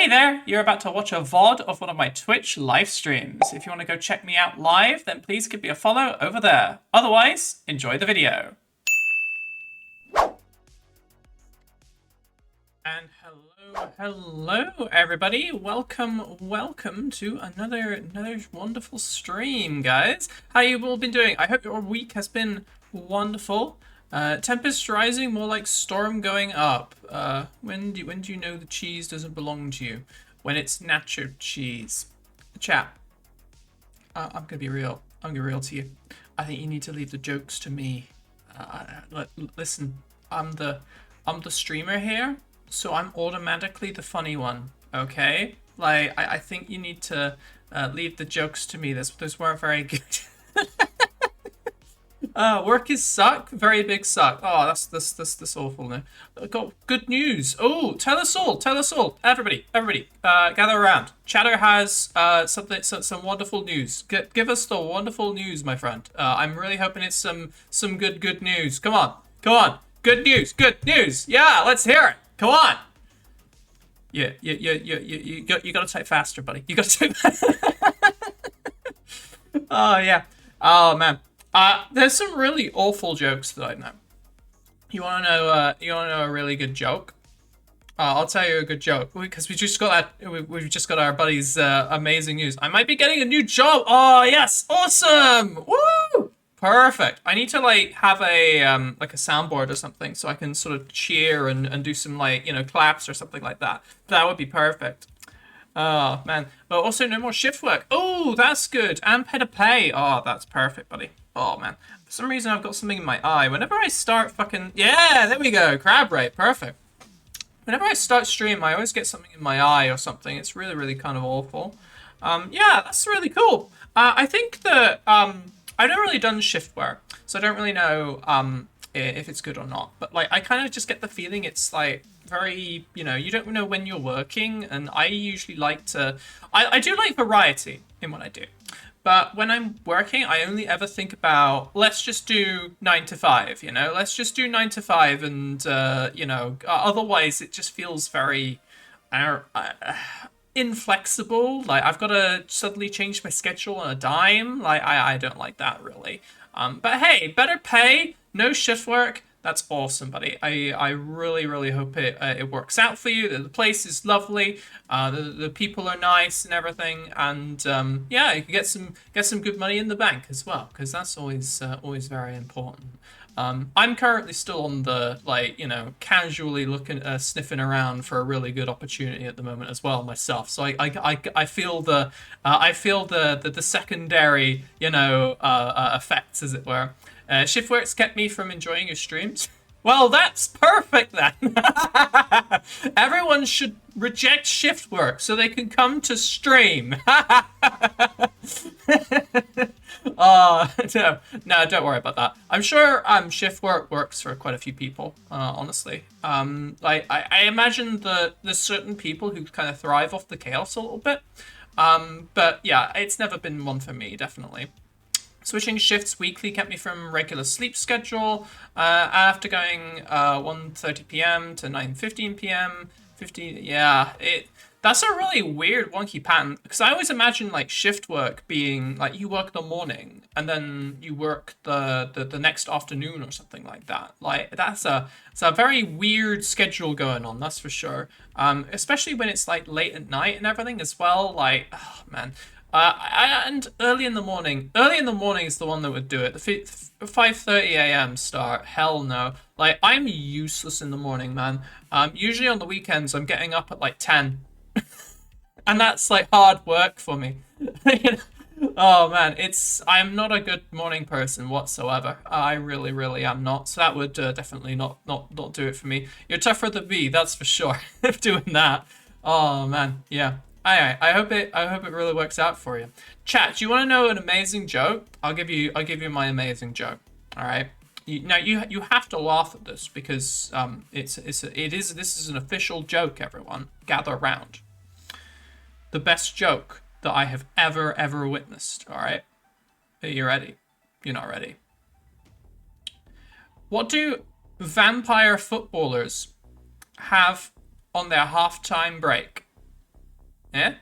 Hey there, you're about to watch a VOD of one of my Twitch live streams. If you want to go check me out live, then please give me a follow over there. Otherwise, enjoy the video. And hello everybody. Welcome to another wonderful stream, guys. How you all been doing? I hope your week has been wonderful. Tempest Rising, more like storm going up. When do you know the cheese doesn't belong to you? When it's nacho cheese. Chat. I'm gonna be real. I'm gonna be real to you. I think you need to leave the jokes to me. Listen, I'm the streamer here, so I'm automatically the funny one. Okay? Like I think you need to leave the jokes to me. Those weren't very good. Work is suck, very big suck. Oh, that's awful now. Got good news. Oh, tell us all, everybody, gather around. Chatter has some wonderful news. Give us the wonderful news, my friend. I'm really hoping it's some good news. Come on, good news. Yeah, let's hear it. Come on. Yeah, you gotta type faster, buddy. You gotta type. Oh yeah. Oh man. There's some really awful jokes that I know. You wanna know? You wanna know a really good joke? I'll tell you a good joke because we just got that. We've just got our buddy's amazing news. I might be getting a new job. Oh yes, awesome! Woo! Perfect. I need to like have a like a soundboard or something so I can sort of cheer and do some like claps or something like that. That would be perfect. Oh man, but also no more shift work. Oh, that's good. And pay to pay. Oh, that's perfect, buddy. Oh man, for some reason I've got something in my eye. Whenever I start fucking there we go. Crab rate, perfect. Whenever I start stream, I always get something in my eye or something. It's really kind of awful. Yeah, that's really cool. I think that I've never really done shift work, so I don't really know if it's good or not. But like, I kind of just get the feeling it's like very, you don't know when you're working, and I usually like to. I do like variety in what I do. But when I'm working, I only ever think about, let's just do 9 to 5, Let's just do 9 to 5 and, otherwise it just feels very inflexible. Like, I've got to suddenly change my schedule on a dime. Like, I don't like that, really. But hey, better pay, no shift work. That's awesome, buddy. I really hope it works out for you. The place is lovely. The people are nice and everything, and yeah, you can get some good money in the bank as well, because that's always very important. I'm currently still on the casually looking sniffing around for a really good opportunity at the moment as well myself. So I feel the secondary effects, as it were. Shift work's kept me from enjoying your streams. Well, that's perfect then. Everyone should reject shift work so they can come to stream. No, don't worry about that. I'm sure shift work works for quite a few people, honestly. I imagine that there's certain people who kind of thrive off the chaos a little bit. But yeah, it's never been one for me, definitely. Switching shifts weekly kept me from regular sleep schedule. After going 1:30 p.m. to 9:15 p.m. That's a really weird, wonky pattern, because I always imagine like shift work being like you work the morning and then you work the next afternoon or something like that. Like it's a very weird schedule going on, that's for sure. Especially when it's like late at night and everything as well. Like, oh man. And early in the morning is the one that would do it. The 5:30 a.m. start, hell no. Like, I'm useless in the morning, man. Usually on the weekends, I'm getting up at like 10. And that's like hard work for me. Oh man, I'm not a good morning person whatsoever. I really am not. So that would definitely not do it for me. You're tougher than me, that's for sure. Doing that. Oh man, yeah. I hope it really works out for you. Chat, do you want to know an amazing joke? I'll give you my amazing joke. All right. You have to laugh at this because this is an official joke. Everyone, gather around. The best joke that I have ever witnessed. All right. Are you ready? You're not ready. What do vampire footballers have on their halftime break? Eh?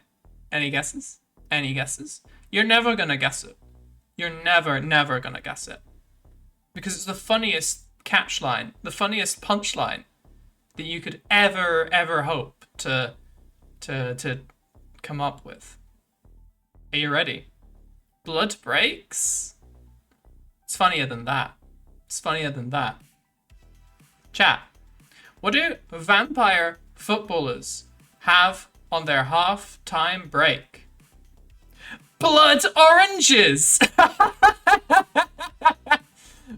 Any guesses? Any guesses? You're never gonna guess it. You're never gonna guess it. Because it's the funniest catch line, the funniest punchline that you could ever hope to come up with. Are you ready? Blood breaks? It's funnier than that. It's funnier than that. Chat. What do vampire footballers have on their half-time break? Blood oranges!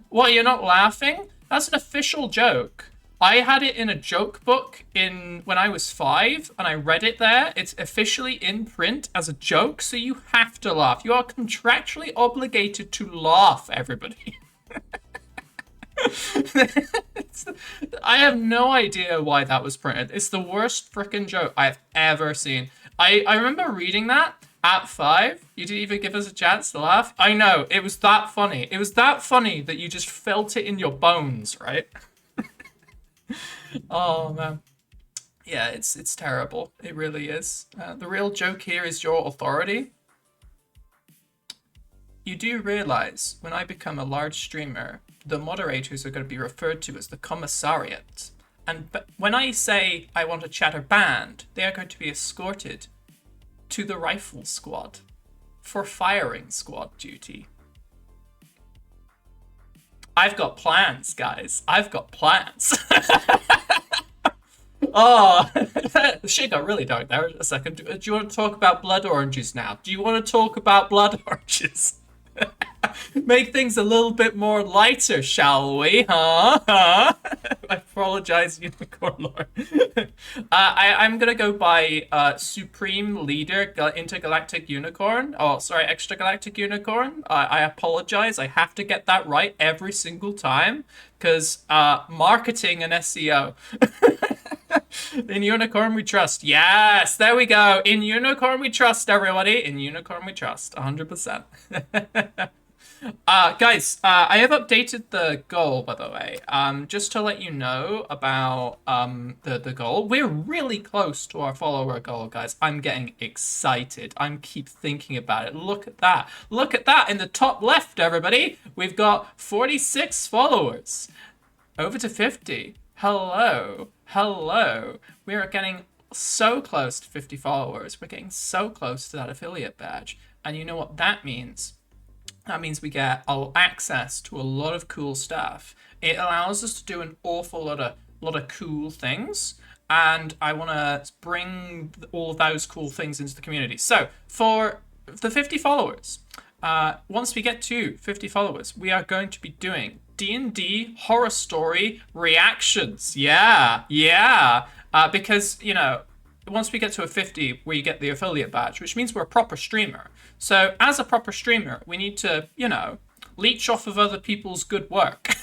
What, you're not laughing? That's an official joke. I had it in a joke book when I was 5, and I read it there. It's officially in print as a joke, so you have to laugh. You are contractually obligated to laugh, everybody. I have no idea why that was printed. It's the worst frickin' joke I've ever seen. I remember reading that at 5. You didn't even give us a chance to laugh. I know, it was that funny. It was that funny that you just felt it in your bones, right? Oh, man. Yeah, it's terrible. It really is. The real joke here is your authority. You do realize when I become a large streamer, the moderators are going to be referred to as the commissariat. And when I say I want a chatter banned, they are going to be escorted to the rifle squad for firing squad duty. I've got plans, guys. I've got plans. Oh, shit got really dark there. A second. Do you want to talk about blood oranges now? Do you want to talk about blood oranges? Make things a little bit more lighter, shall we? Huh? I apologize, Unicorn Lord. I'm gonna go by Supreme Leader Intergalactic Unicorn. Oh, sorry, Extragalactic Unicorn. I apologize. I have to get that right every single time because marketing and SEO. In Unicorn we trust. Yes, there we go. In Unicorn we trust, everybody. In Unicorn we trust. 100%. Guys, I have updated the goal, by the way. Just to let you know about the goal. We're really close to our follower goal, guys. I'm getting excited. I keep thinking about it. Look at that. Look at that in the top left, everybody. We've got 46 followers. Over to 50. Hello. Hello. We are getting so close to 50 followers. We're getting so close to that affiliate badge. And you know what that means? That means we get access to a lot of cool stuff. It allows us to do an awful lot of cool things. And I want to bring all of those cool things into the community. So for the 50 followers, once we get to 50 followers, we are going to be doing D&D horror story reactions. Yeah. Because, you know, once we get to a 50, we get the affiliate badge, which means we're a proper streamer. So as a proper streamer, we need to, you know, leech off of other people's good work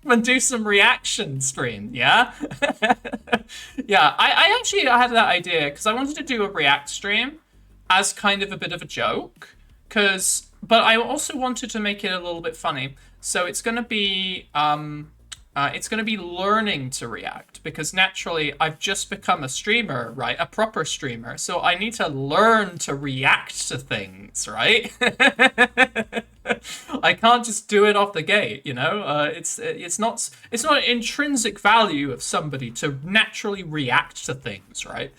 and do some reaction stream. Yeah. Yeah. I actually had that idea because I wanted to do a react stream as kind of a bit of a joke. But I also wanted to make it a little bit funny. So it's going to be learning to react because naturally I've just become a streamer, right? A proper streamer. So I need to learn to react to things, right? I can't just do it off the gate, you know? It's not an intrinsic value of somebody to naturally react to things, right?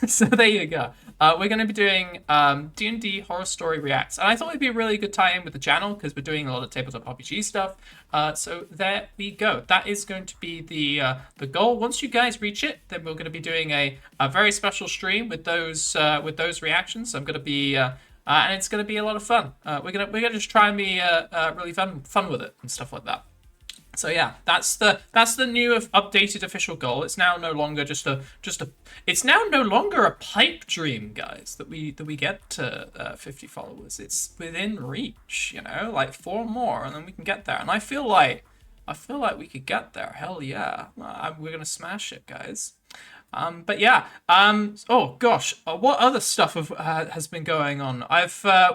So there you go. We're going to be doing D&D horror story reacts, and I thought it'd be a really good tie-in with the channel because we're doing a lot of tabletop RPG stuff. So there we go. That is going to be the goal. Once you guys reach it, then we're going to be doing a very special stream with those reactions. I'm going to be and it's going to be a lot of fun. We're gonna just try and be really fun with it and stuff like that. So yeah, that's the new updated official goal. It's now no longer it's now no longer a pipe dream, guys, that we get to 50 followers. It's within reach, you know, like 4 more and then we can get there. And I feel like we could get there. Hell yeah. We're gonna smash it, guys. But yeah. Oh gosh, what other stuff has been going on?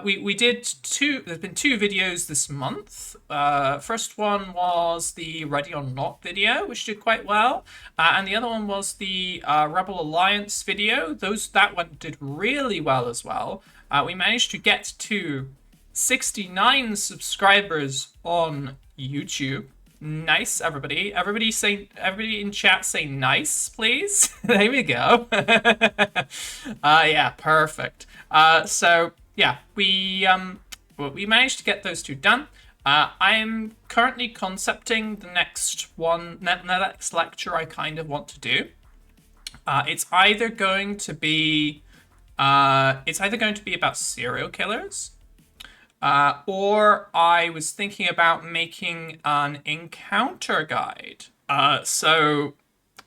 We did two. There's been two videos this month. First one was the Ready or Not video, which did quite well, and the other one was the Rebel Alliance video. That one did really well as well. We managed to get to 69 subscribers on YouTube. Nice, everybody. Everybody in chat say nice, please. There we go. Yeah, perfect. So yeah, we managed to get those two done. I'm currently concepting the next lecture I kind of want to do. It's either going to be about serial killers. Or I was thinking about making an encounter guide. And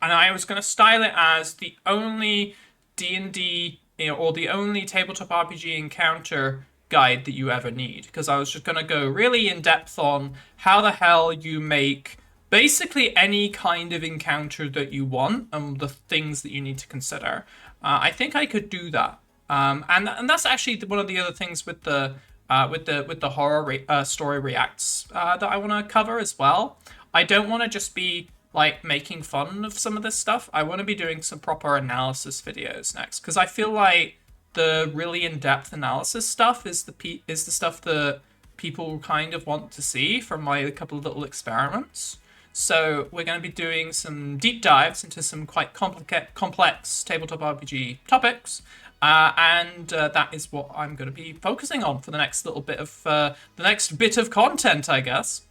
I was going to style it as the only D&D, or the only tabletop RPG encounter guide that you ever need. Because I was just going to go really in depth on how the hell you make basically any kind of encounter that you want and the things that you need to consider. I think I could do that. And that's actually one of the other things with the horror story reacts that I want to cover as well. I don't want to just be like making fun of some of this stuff. I want to be doing some proper analysis videos next, because I feel like the really in-depth analysis stuff is the stuff that people kind of want to see from my couple of little experiments. So we're going to be doing some deep dives into some quite complex tabletop RPG topics. And that is what I'm going to be focusing on for the next little bit of content, I guess.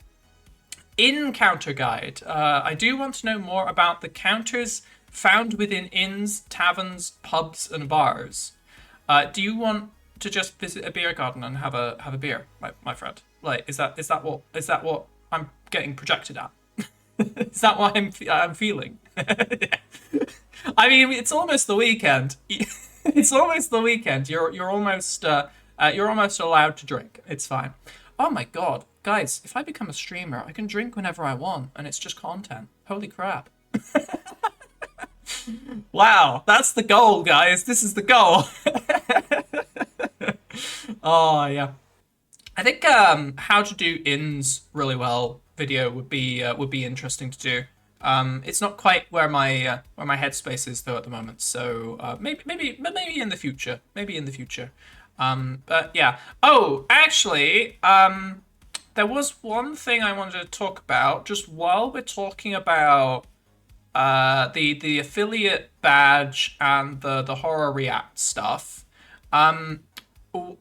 Encounter guide. I do want to know more about the counters found within inns, taverns, pubs, and bars. Do you want to just visit a beer garden and have a beer, my friend? Like, is that what I'm getting projected at? Is that what I'm feeling? I mean, it's almost the weekend. It's almost the weekend. You're almost allowed to drink. It's fine. Oh my god, guys! If I become a streamer, I can drink whenever I want, and it's just content. Holy crap! Wow, that's the goal, guys. This is the goal. Oh yeah. I think how to do inns really well video would be interesting to do. It's not quite where my headspace is though at the moment, so maybe in the future. Maybe in the future. But yeah. Oh, actually, there was one thing I wanted to talk about just while we're talking about the affiliate badge and the horror react stuff.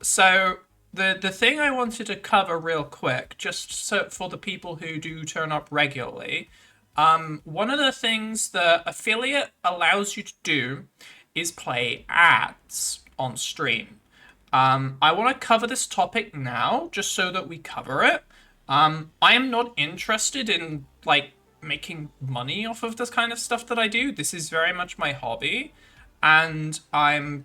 So the thing I wanted to cover real quick, just so for the people who do turn up regularly. One of the things the affiliate allows you to do is play ads on stream. I want to cover this topic now, just so that we cover it. I am not interested in, like, making money off of this kind of stuff that I do. This is very much my hobby. And I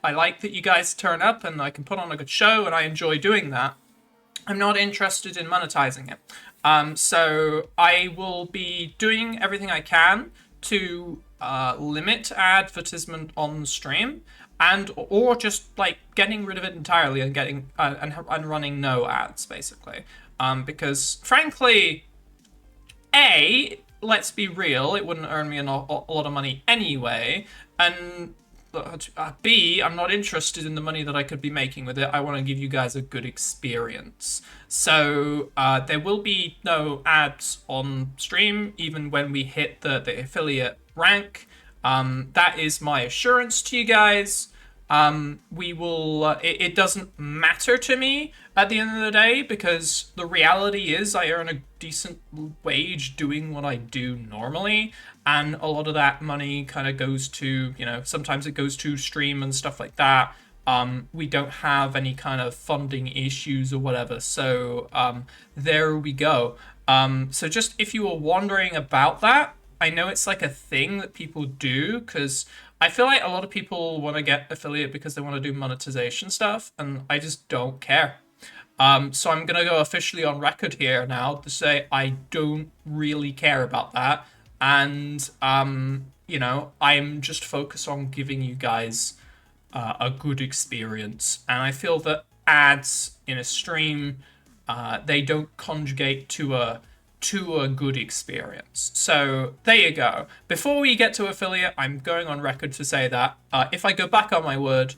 like that you guys turn up and I can put on a good show and I enjoy doing that. I'm not interested in monetizing it. So I will be doing everything I can to limit advertisement on the stream, or just like getting rid of it entirely and getting and running no ads basically. Because frankly, let's be real, it wouldn't earn me a lot of money anyway, and B, I'm not interested in the money that I could be making with it. I want to give you guys a good experience. So there will be no ads on stream, even when we hit the affiliate rank. That is my assurance to you guys. We will. It doesn't matter to me at the end of the day, because the reality is I earn a decent wage doing what I do normally, and a lot of that money kind of goes to, sometimes it goes to stream and stuff like that. We don't have any kind of funding issues or whatever, so there we go. So just if you were wondering about that, I know it's like a thing that people do, because I feel like a lot of people want to get affiliate because they want to do monetization stuff, and I just don't care. So I'm going to go officially on record here now to say I don't really care about that. And you know, I'm just focused on giving you guys a good experience, and I feel that ads in a stream they don't conjugate to a good experience. So there you go. Before we get to affiliate, I'm going on record to say that if I go back on my word,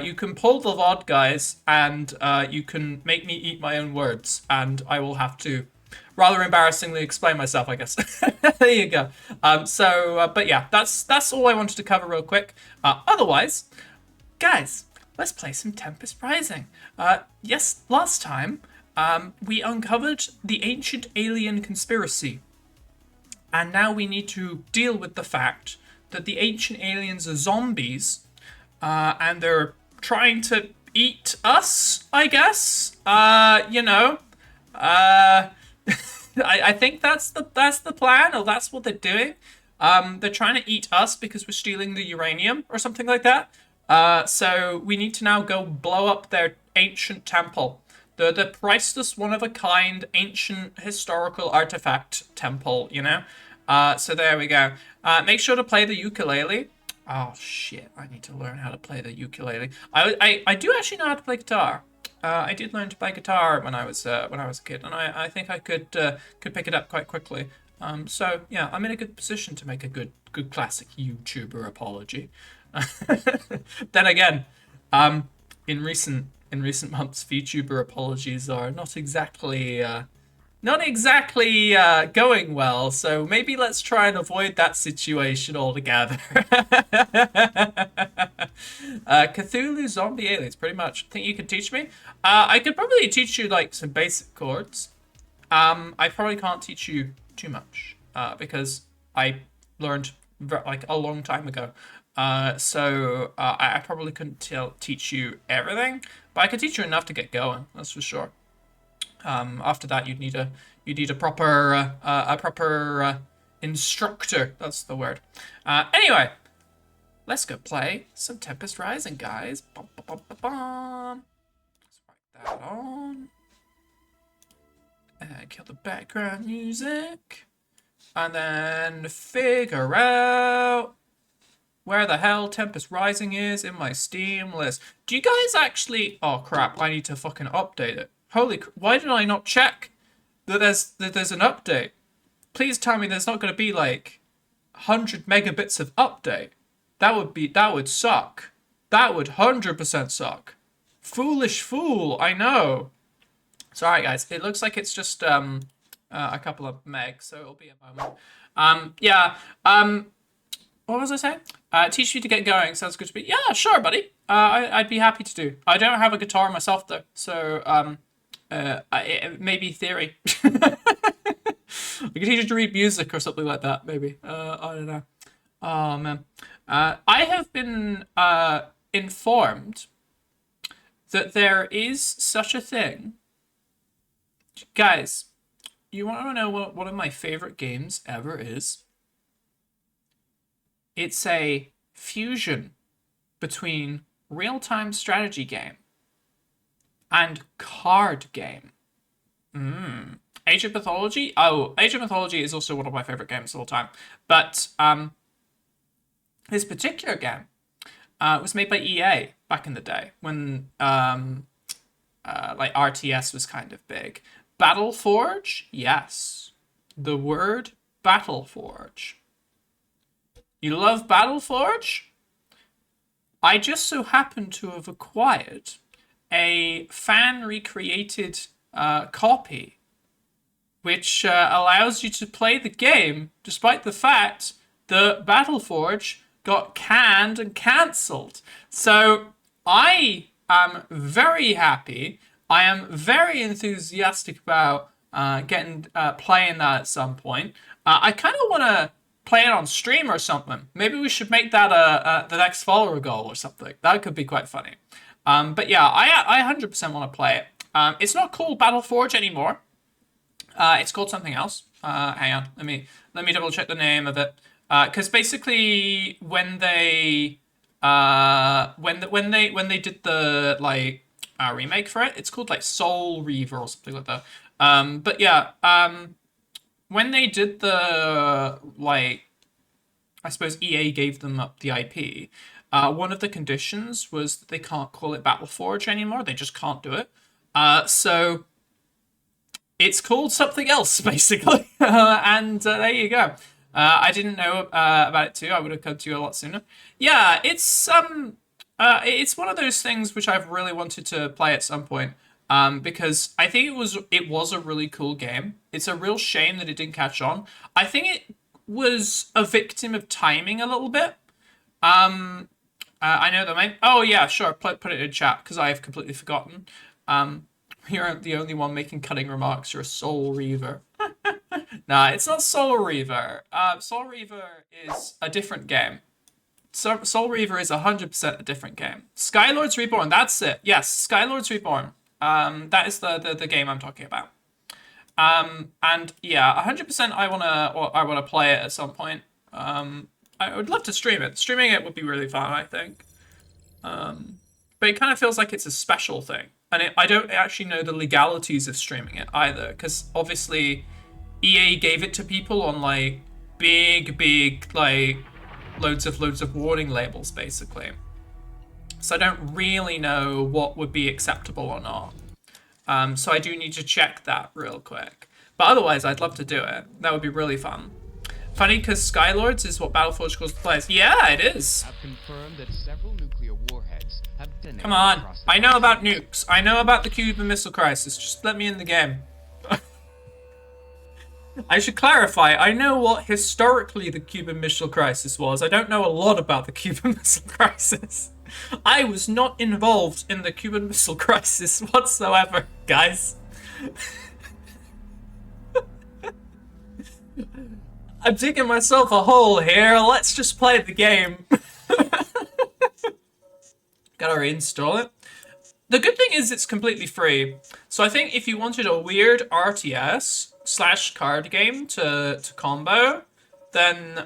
you can pull the VOD guys, and you can make me eat my own words, and I will have to rather embarrassingly explain myself, I guess. There you go. But yeah, that's all I wanted to cover real quick. Otherwise, guys, let's play some Tempest Rising. Yes, last time we uncovered the ancient alien conspiracy, and now we need to deal with the fact that the ancient aliens are zombies, and they're trying to eat us, I guess. You know, I think that's the plan, or that's what they're doing. They're trying to eat us because we're stealing the uranium or something like that. So we need to now go blow up their ancient temple. The priceless, one-of-a-kind, ancient historical artifact temple, you know? So there we go. Make sure to play the ukulele. Oh, shit. I need to learn how to play the ukulele. I do actually know how to play guitar. I did learn to play guitar when I was a kid, and I think I could pick it up quite quickly. So yeah, I'm in a good position to make a good classic YouTuber apology. Then again, in recent months, VTuber apologies are not exactly going well. So maybe let's try and avoid that situation altogether. Cthulhu zombie aliens, pretty much. Think you could teach me? I could probably teach you like some basic chords. I probably can't teach you too much because I learned like a long time ago. So I probably couldn't teach you everything, but I could teach you enough to get going. That's for sure. After that, you'd need a proper instructor. That's the word. Anyway, let's go play some Tempest Rising, guys. Bum, bum, bum, bum, bum. Let's write that on. And kill the background music. And then figure out where the hell Tempest Rising is in my Steam list. Do you guys actually... Oh, crap. I need to fucking update it. Holy... Why did I not check that there's an update? Please tell me there's not going to be, like, 100 megabits of update. That would suck. That would 100% suck. Foolish fool, I know. Sorry, guys. It looks like it's just a couple of megs, so it'll be a moment. What was I saying? Teach you to get going. Sounds good to me. Yeah, sure, buddy. I'd be happy to do. I don't have a guitar myself, though, so maybe theory. I could teach you to read music or something like that, maybe. I don't know. Oh, man. I have been informed that there is such a thing. Guys, you want to know what one of my favorite games ever is? It's a fusion between real-time strategy game and card game. Age of Mythology? Oh, Age of Mythology is also one of my favorite games of all time. But this particular game was made by EA back in the day when like RTS was kind of big. Battleforge? Yes. The word Battleforge. You love Battleforge? I just so happen to have acquired a fan-recreated copy, which allows you to play the game despite the fact that Battleforge got canned and cancelled. So I am very happy. I am very enthusiastic about playing that at some point. I kind of want to play it on stream or something. Maybe we should make that the next follower goal or something. That could be quite funny. But yeah, I 100% want to play it. It's not called Battleforge anymore. It's called something else. Hang on, let me double check the name of it. Because basically, when they did the like remake for it, it's called like Soul Reaver or something like that. But yeah, when they did the like I suppose EA gave them up the IP. One of the conditions was that they can't call it Battleforge anymore. They just can't do it. So it's called something else, basically. And there you go. I didn't know about it too. I would have come to you a lot sooner. Yeah, it's one of those things which I've really wanted to play at some point. Because I think it was a really cool game. It's a real shame that it didn't catch on. I think it was a victim of timing a little bit. I know that might. Oh yeah, sure. Put it in chat because I have completely forgotten. You're the only one making cutting remarks. You're a Soul Reaver. Nah, it's not Soul Reaver. Soul Reaver is a different game. Soul Reaver is 100% a different game. Skylords Reborn. That's it. Yes, Skylords Reborn. That is the game I'm talking about. And yeah, 100% I wanna play it at some point. I would love to stream it. Streaming it would be really fun, I think. But it kind of feels like it's a special thing. And I don't actually know the legalities of streaming it either, because obviously EA gave it to people on like big like loads of warning labels basically. So I don't really know what would be acceptable or not. So I do need to check that real quick. But otherwise, I'd love to do it. That would be really fun. Funny, because Skylords is what Battleforge calls the players. Yeah, it is. Have confirmed that several nuclear warheads have detonated. Come on. I know about nukes. I know about the Cuban Missile Crisis. Just let me in the game. I should clarify, I know what historically the Cuban Missile Crisis was. I don't know a lot about the Cuban Missile Crisis. I was not involved in the Cuban Missile Crisis whatsoever, guys. I'm digging myself a hole here. Let's just play the game. Gotta reinstall it. The good thing is it's completely free. So I think if you wanted a weird RTS/card game to combo, then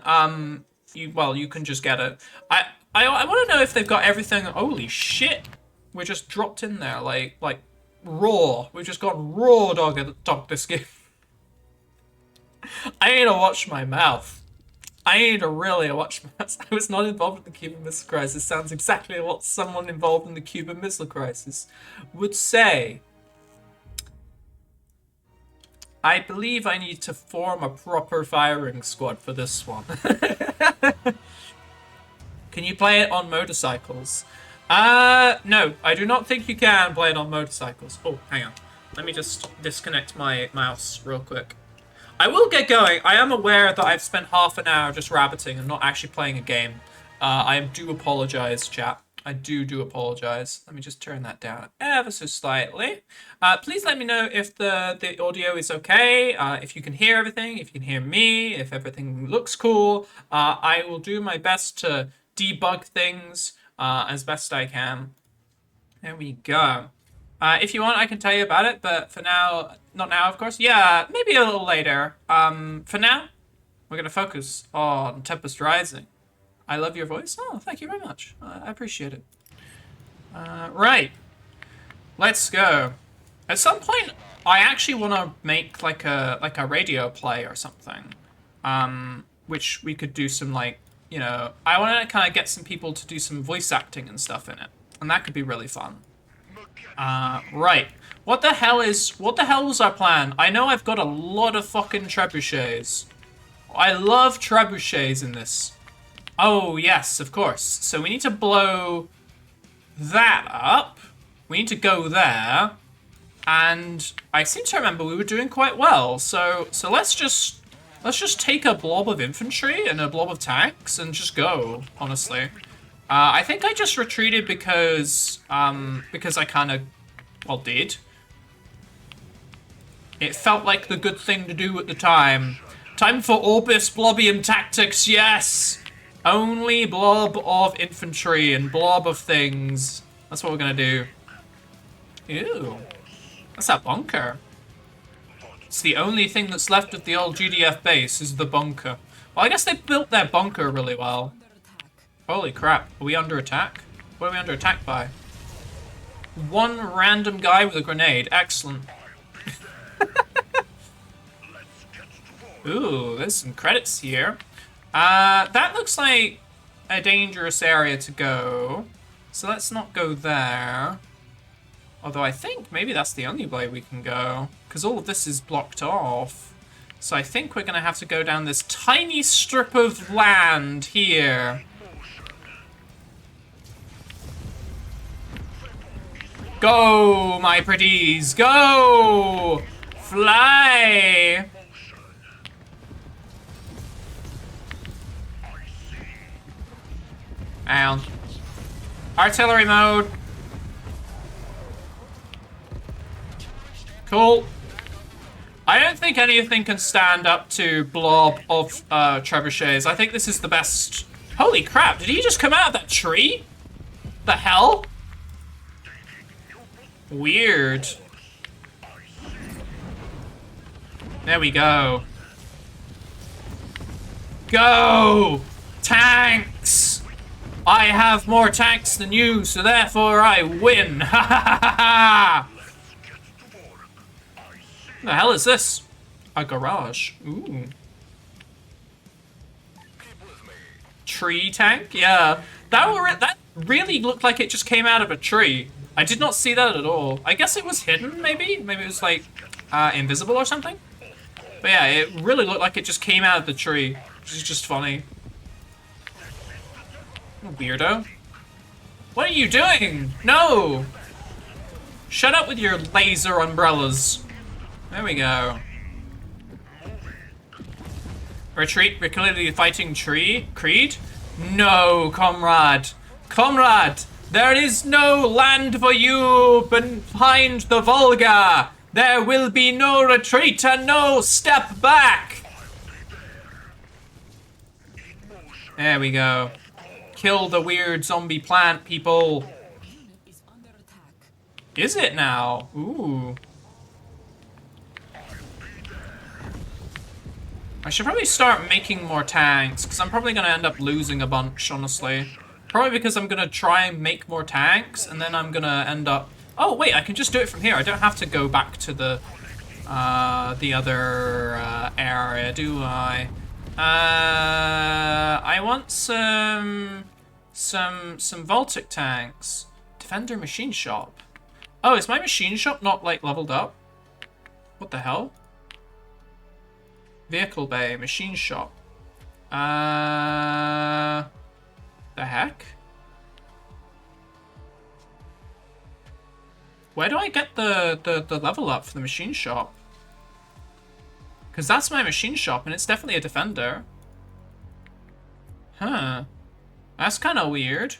you can just get it. I want to know if they've got everything. Holy shit! We just dropped in there like raw. We've just gone raw dog this game. I need to watch my mouth. I need to really watch my mouth. I was not involved in the Cuban Missile Crisis. Sounds exactly what someone involved in the Cuban Missile Crisis would say. I believe I need to form a proper firing squad for this one. Can you play it on motorcycles? No, I do not think you can play it on motorcycles. Oh, hang on. Let me just disconnect my mouse real quick. I will get going. I am aware that I've spent half an hour just rabbiting and not actually playing a game. I do apologize, chat. I do apologize. Let me just turn that down ever so slightly. Please let me know if the audio is okay, if you can hear everything, if you can hear me, if everything looks cool. I will do my best to debug things as best I can. There we go. If you want, I can tell you about it, but for now, not now, of course. Yeah, maybe a little later. For now, we're going to focus on Tempest Rising. I love your voice. Oh, thank you very much. I appreciate it. Right. Let's go. At some point, I actually want to make like a radio play or something. Which we could do some I want to kind of get some people to do some voice acting and stuff in it. And that could be really fun. Right. What the hell was our plan? I know I've got a lot of fucking trebuchets. I love trebuchets in this. Oh, yes, of course. So we need to blow that up. We need to go there. And I seem to remember we were doing quite well. So let's just take a blob of infantry and a blob of tanks and just go, honestly. I think I just retreated because I kind of, did. It felt like the good thing to do at the time. Time for Orbis Blobium tactics, yes! Only blob of infantry and blob of things. That's what we're gonna do. Ew. That's that bunker. It's the only thing that's left of the old GDF base is the bunker. Well, I guess they built their bunker really well. Holy crap, are we under attack? What are we under attack by? One random guy with a grenade, excellent. Ooh, there's some credits here. That looks like a dangerous area to go. So let's not go there. Although I think maybe that's the only way we can go. Because all of this is blocked off. So I think we're going to have to go down this tiny strip of land here. Go, my pretties, go! Fly! Down. Artillery mode. Cool. I don't think anything can stand up to blob of trebuchets. I think this is the best. Holy crap, did he just come out of that tree? The hell? Weird. There we go. Go! Tanks! I have more tanks than you, so therefore I win. Ha ha ha ha! What the hell is this? A garage. Ooh. Tree tank? Yeah. That really looked like it just came out of a tree. I did not see that at all. I guess it was hidden, maybe? Maybe it was like invisible or something? But yeah, it really looked like it just came out of the tree, which is just funny. Weirdo. What are you doing? No! Shut up with your laser umbrellas. There we go. Retreat, we're clearly fighting Creed? No, comrade. Comrade, there is no land for you behind the Volga. There will be no retreat and no step back. There we go. Kill the weird zombie plant, people. Is it now? Ooh. I should probably start making more tanks, because I'm probably going to end up losing a bunch, honestly. Probably because I'm going to try and make more tanks, and then I'm going to end up... Oh, wait, I can just do it from here. I don't have to go back to the other area, do I? I want some Voltic tanks. Defender machine shop. Oh, is my machine shop not, like, leveled up? What the hell? Vehicle bay, machine shop. The heck? Where do I get the level up for the machine shop? Because that's my machine shop, and it's definitely a defender. Huh. That's kind of weird.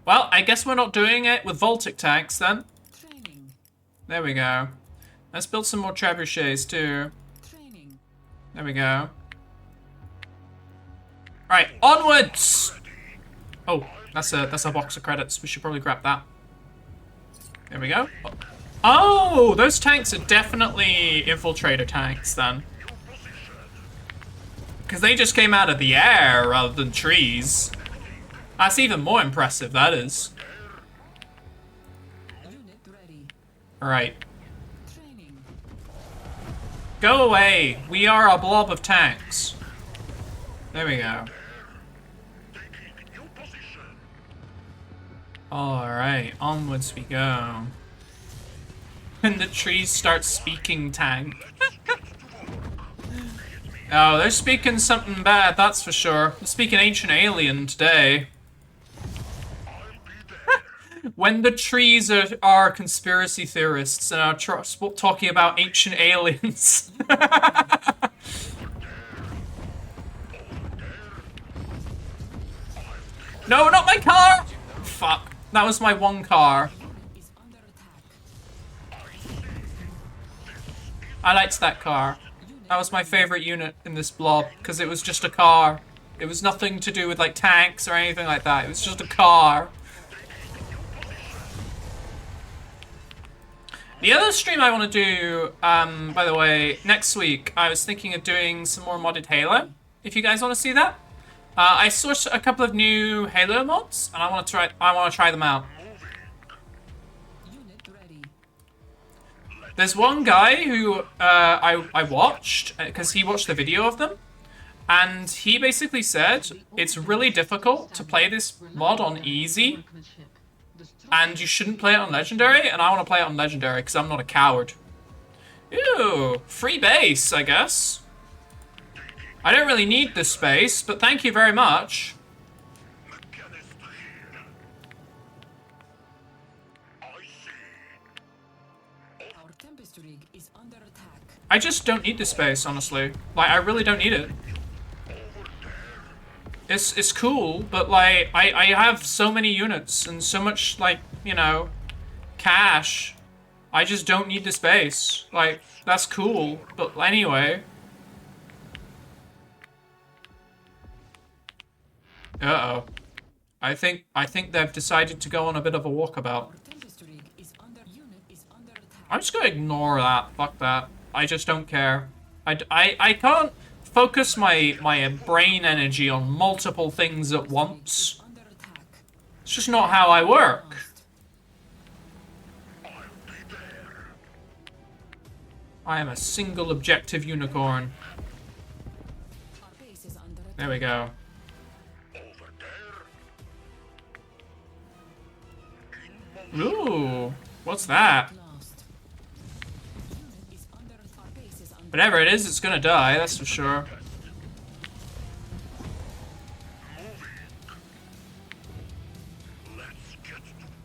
Well, I guess we're not doing it with Voltic tanks, then. Training. There we go. Let's build some more trebuchets, too. Training. There we go. Alright, onwards! Oh, that's a box of credits. We should probably grab that. There we go. Oh, those tanks are definitely infiltrator tanks, then. Because they just came out of the air rather than trees. That's even more impressive, that is. Alright. Go away. We are a blob of tanks. There we go. Alright, onwards we go. And the trees start speaking tank. Oh, they're speaking something bad, that's for sure. They're speaking ancient alien today. When the trees are conspiracy theorists and are talking about ancient aliens. No, not my car! Fuck. That was my one car. I liked that car. That was my favorite unit in this blob, because it was just a car. It was nothing to do with, like, tanks or anything like that. It was just a car. The other stream I want to do, by the way, next week, I was thinking of doing some more modded Halo. If you guys want to see that. I sourced a couple of new Halo mods, and I want to try them out. There's one guy who I watched because he watched the video of them, And he basically said it's really difficult to play this mod on easy, and you shouldn't play it on legendary, and I want to play it on legendary because I'm not a coward. Ew, free base, I guess. I don't really need this space, but thank you very much. Our Tempest rig is under attack. I just don't need this space, honestly. Like, I really don't need it. It's cool, but like, I have so many units and so much, like, you know, cash. I just don't need the space. Like, that's cool, but anyway. Uh-oh. I think they've decided to go on a bit of a walkabout. I'm just gonna ignore that. Fuck that. I just don't care. I can't focus my brain energy on multiple things at once. It's just not how I work. I am a single objective unicorn. There we go. Ooh, what's that? Whatever it is, it's gonna die, that's for sure.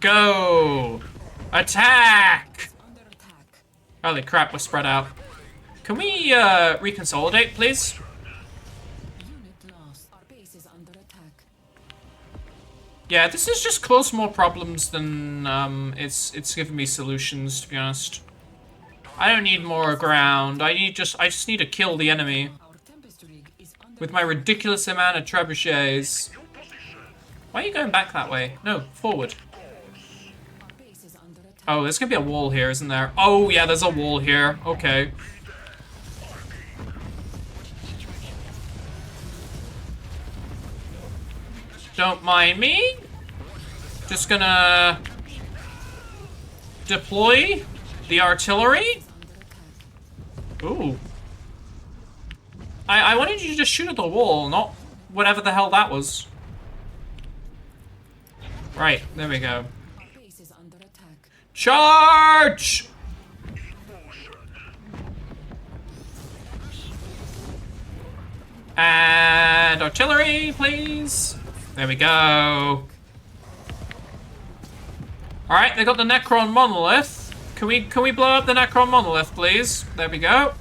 Go! Attack! Holy crap, we're spread out. Can we reconsolidate, please? Yeah, this is just caused more problems than it's given me solutions, to be honest. I don't need more ground. I just need to kill the enemy with my ridiculous amount of trebuchets. Why are you going back that way? No, forward. Oh, there's gonna be a wall here, isn't there? Oh yeah, there's a wall here. Okay. Don't mind me. Just gonna deploy the artillery. Ooh. I wanted you to just shoot at the wall, not whatever the hell that was. Right, there we go. Charge! And artillery, please. There we go. Alright, they got the Necron monolith. Can we blow up the Necron monolith, please? There we go.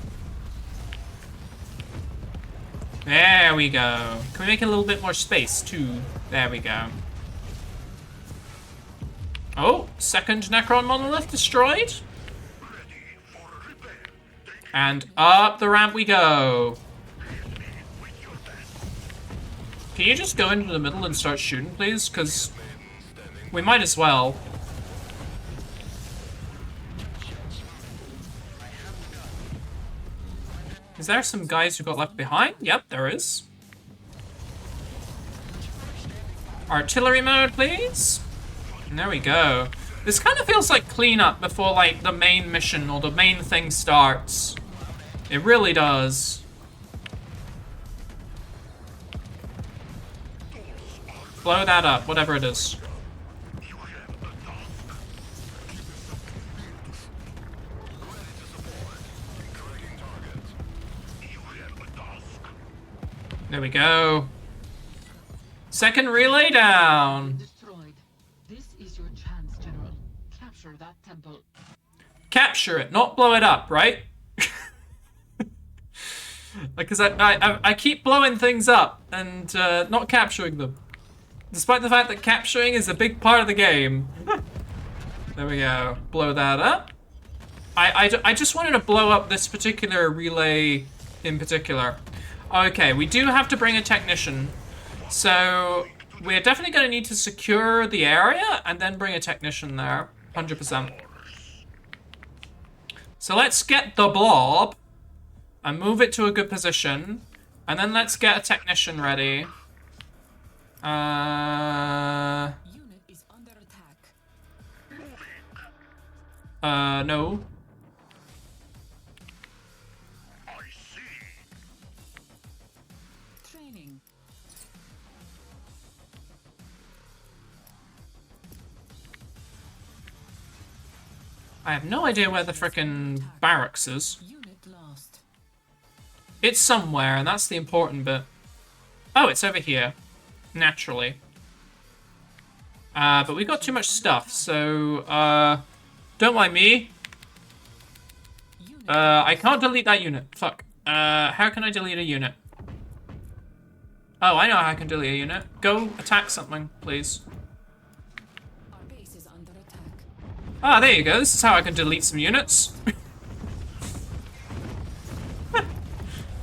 There we go. Can we make a little bit more space, too? There we go. Oh, second Necron monolith destroyed. And up the ramp we go. Can you just go into the middle and start shooting, please? Because we might as well. Is there some guys who got left behind? Yep, there is. Artillery mode, please. And there we go. This kind of feels like cleanup before, like, the main mission or the main thing starts. It really does. Blow that up, whatever it is. There we go. Second relay down. Destroyed. This is your chance, General. Capture that temple. Capture it, not blow it up, right? Because I keep blowing things up and not capturing them. Despite the fact that capturing is a big part of the game. There we go. Blow that up. I just wanted to blow up this particular relay in particular. Okay, we do have to bring a technician. So we're definitely going to need to secure the area and then bring a technician there. 100%. So let's get the blob and move it to a good position. And then let's get a technician ready. Unit is under attack. No. I have no idea where the frickin' barracks is. Unit lost. It's somewhere, and that's the important bit. Oh, it's over here. Naturally. But we got too much stuff, so, don't mind me. I can't delete that unit. Fuck. How can I delete a unit? Oh, I know how I can delete a unit. Go attack something, please. Our base is under attack. Ah, there you go. This is how I can delete some units.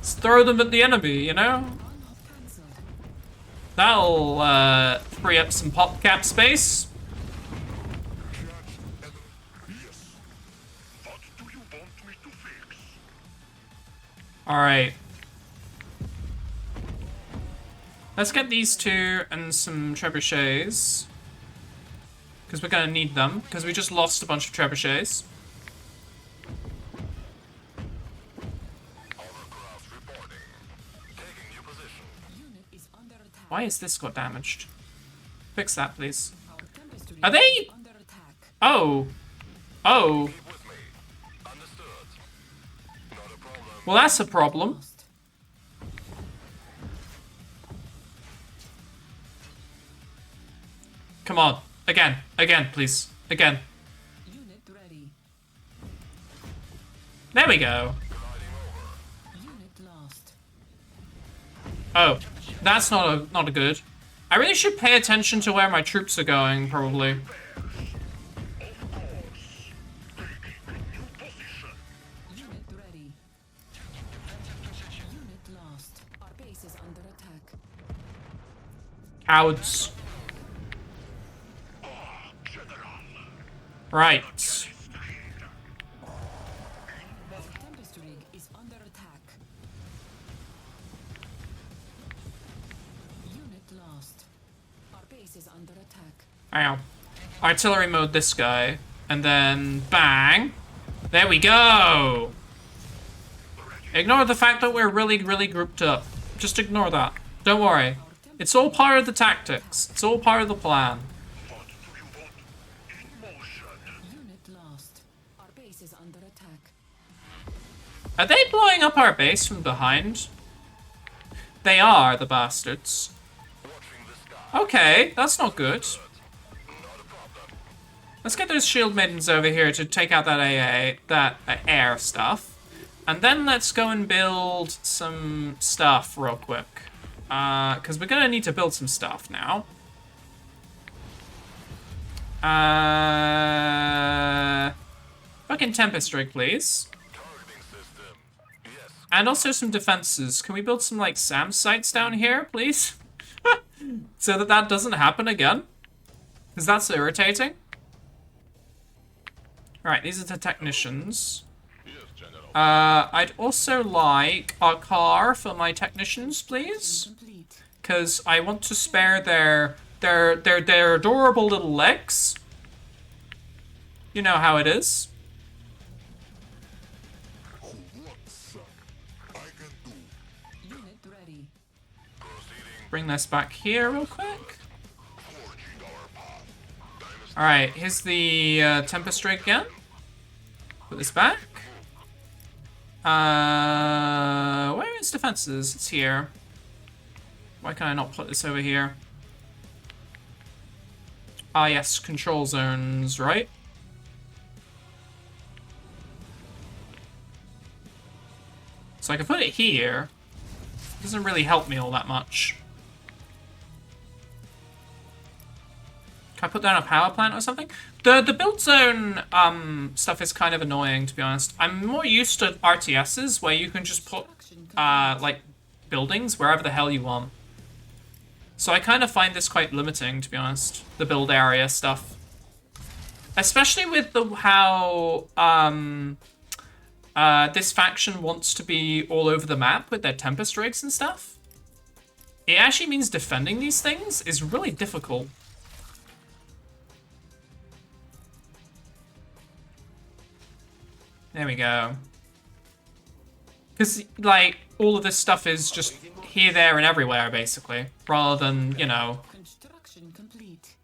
Just throw them at the enemy, you know? Cancelled. That'll, free up some pop cap space. Alright. Let's get these two and some trebuchets. Because we're gonna need them. Because we just lost a bunch of trebuchets. Unit is under attack. Why is this got damaged? Fix that, please. Our Tempest Rising Are they- is under attack. Oh. Oh. Well, that's a problem. Lost. Come on. Again. Again, please. Again. Unit ready. There we go. Unit lost. Oh. That's not a good. I really should pay attention to where my troops are going, probably. Unit ready. Unit lost. Our base is under attack. Cowards. Right. Tempest Rig is under attack. Unit lost. Our base is under attack. Ow. Artillery mode this guy. And then bang. There we go. Ignore the fact that we're really grouped up. Just ignore that. Don't worry. It's all part of the tactics. It's all part of the plan. Unit lost. Our base is under attack. Are they blowing up our base from behind? They are, the bastards. Okay, that's not good. Let's get those shield maidens over here to take out that air stuff. And then let's go and build some stuff real quick. Because we're gonna need to build some stuff now. Fucking Tempest Rig, please. And also some defenses. Can we build some, like, SAM sites down here, please? So that doesn't happen again. Because that's irritating. Alright, these are the technicians. I'd also like a car for my technicians, please. Complete. Because I want to spare their adorable little legs. You know how it is. Unit ready. Bring this back here real quick. Alright, here's the Tempest Rig again. Put this back. Where is defenses? It's here. Why can I not put this over here? Ah, yes, control zones, right? So I can put it here. Doesn't really help me all that much. Can I put down a power plant or something? The build zone stuff is kind of annoying, to be honest. I'm more used to RTSs where you can just put like buildings wherever the hell you want. So I kind of find this quite limiting, to be honest. The build area stuff, especially with how this faction wants to be all over the map with their Tempest rigs and stuff. It actually means defending these things is really difficult. There we go. Because, like, all of this stuff is just here, there, and everywhere, basically. Rather than, you know, Construction complete.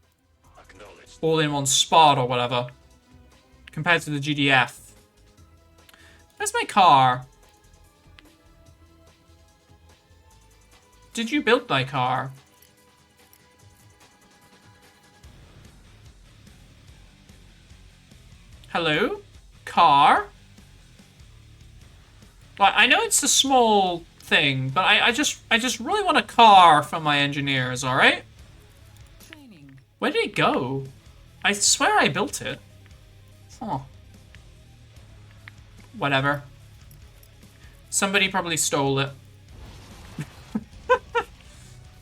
all in one spot or whatever. compared to the GDF. Where's my car? Did you build my car? Hello? Car? Well, I know it's a small thing, but I just really want a car from my engineers, alright? Where did it go? I swear I built it. Huh. Whatever. Somebody probably stole it.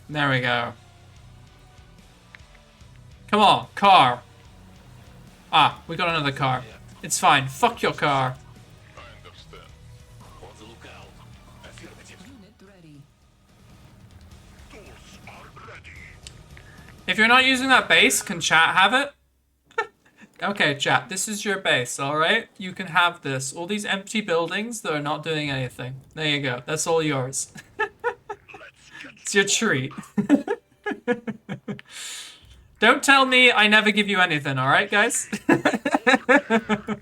There we go. Come on, car. Ah, we got another car. It's fine. Fuck your car. I understand. On the lookout. Affirmative. Unit ready. Doors are ready. If you're not using that base, can chat have it? Okay, chat, this is your base, alright? You can have this. All these empty buildings that are not doing anything. There you go. That's all yours. It's your treat. Don't tell me I never give you anything, alright, guys? Loud and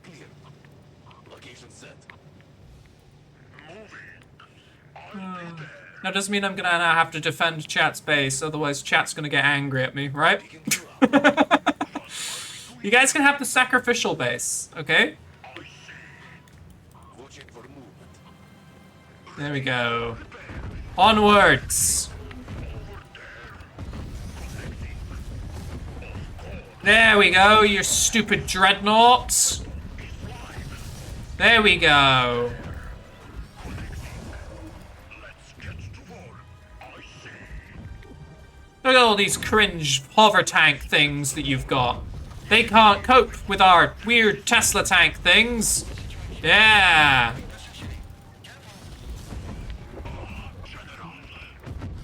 clear. Location set. Moving. That doesn't mean I'm gonna now have to defend chat's base, otherwise chat's gonna get angry at me, right? Taking you out. You guys can have the sacrificial base, okay? Watching for movement. There we go. Onwards! There we go, you stupid dreadnoughts! There we go. Look at all these cringe hover tank things that you've got. They can't cope with our weird Tesla tank things. Yeah.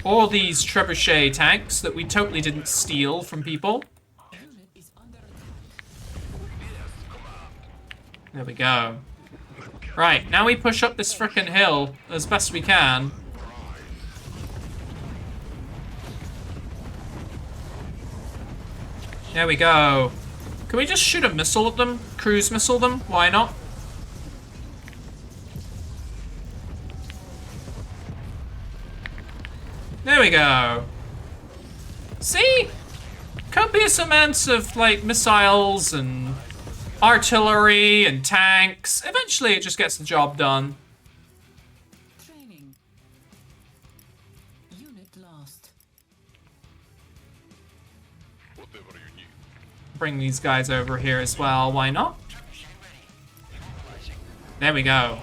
All these trebuchet tanks that we totally didn't steal from people. Unit is under attack. There we go. Right, now we push up this frickin' hill as best we can. There we go. Can we just shoot a missile at them? Cruise missile them? Why not? There we go. See? Copious amounts of, like, missiles and artillery and tanks. Eventually it just gets the job done. Training. Unit lost. Whatever you need. Bring these guys over here as well. Why not? There we go.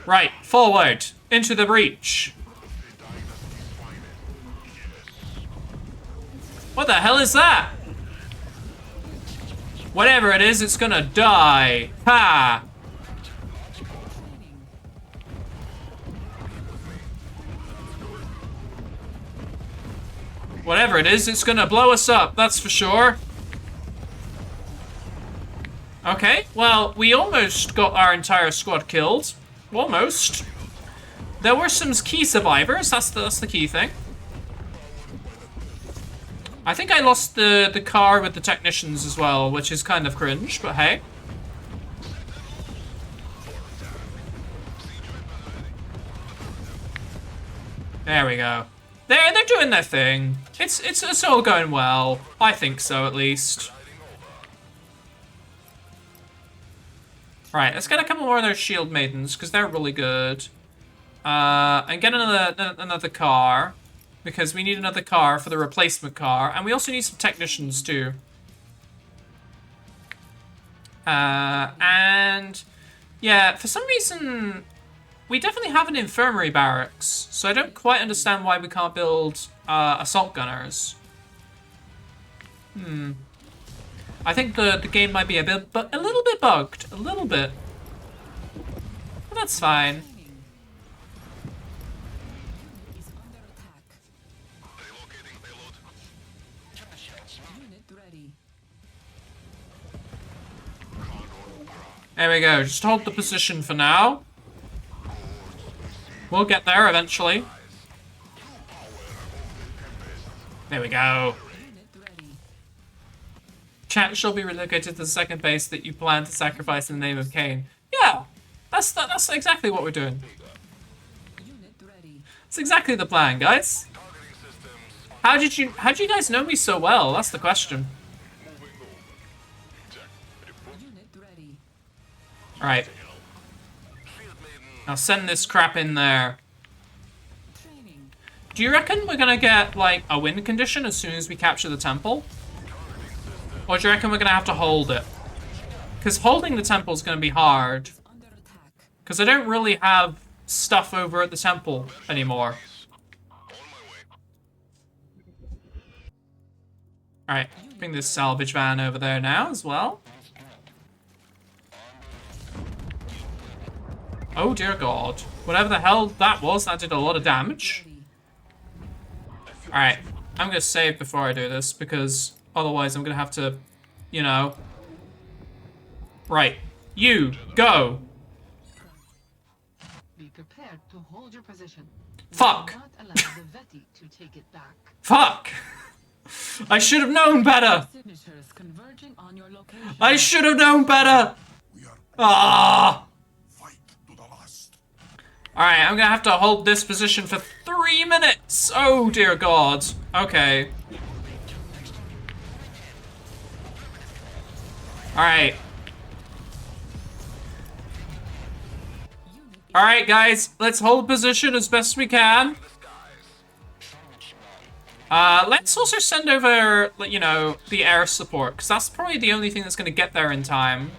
Right, forward. Into the breach. What the hell is that? Whatever it is, it's gonna die. Ha! Whatever it is, it's gonna blow us up, that's for sure. Okay, well, we almost got our entire squad killed. Almost. There were some key survivors, that's the key thing. I think I lost the car with the technicians as well, which is kind of cringe, but hey. There we go. They're doing their thing. It's all going well. I think so, at least. Right, let's get a couple more of those shield maidens because they're really good. And get another car. Because we need another car for the replacement car. And we also need some technicians too. And yeah, for some reason, we definitely have an infirmary barracks. So I don't quite understand why we can't build assault gunners. I think the game might be a little bit bugged. A little bit. But that's fine. There we go, just hold the position for now. We'll get there eventually. There we go. Chat shall be relocated to the second base that you plan to sacrifice in the name of Cain. Yeah, that's exactly what we're doing. Unit ready. It's exactly the plan, guys. How did you guys know me so well? That's the question. Unit ready. Alright. Now send this crap in there. Training. Do you reckon we're gonna get, like, a win condition as soon as we capture the temple? Or do you reckon we're gonna have to hold it? Because holding the temple is gonna be hard. Under attack. Because I don't really have stuff over at the temple anymore. Alright, bring this salvage van over there now as well. Oh dear god. Whatever the hell that was, that did a lot of damage. Ready. Alright, I'm gonna save before I do this because otherwise I'm gonna have to, you know. Right, you, go! Be prepared to hold your position. We Fuck. will not allow the Veti to take it back. Fuck! I should have known better! Signatures converging on your location. I should have known better! Ah! Alright, I'm gonna have to hold this position for 3 minutes! Oh dear god. Okay. Alright. Alright guys, let's hold position as best we can. Let's also send over, you know, the air support, because that's probably the only thing that's gonna get there in time.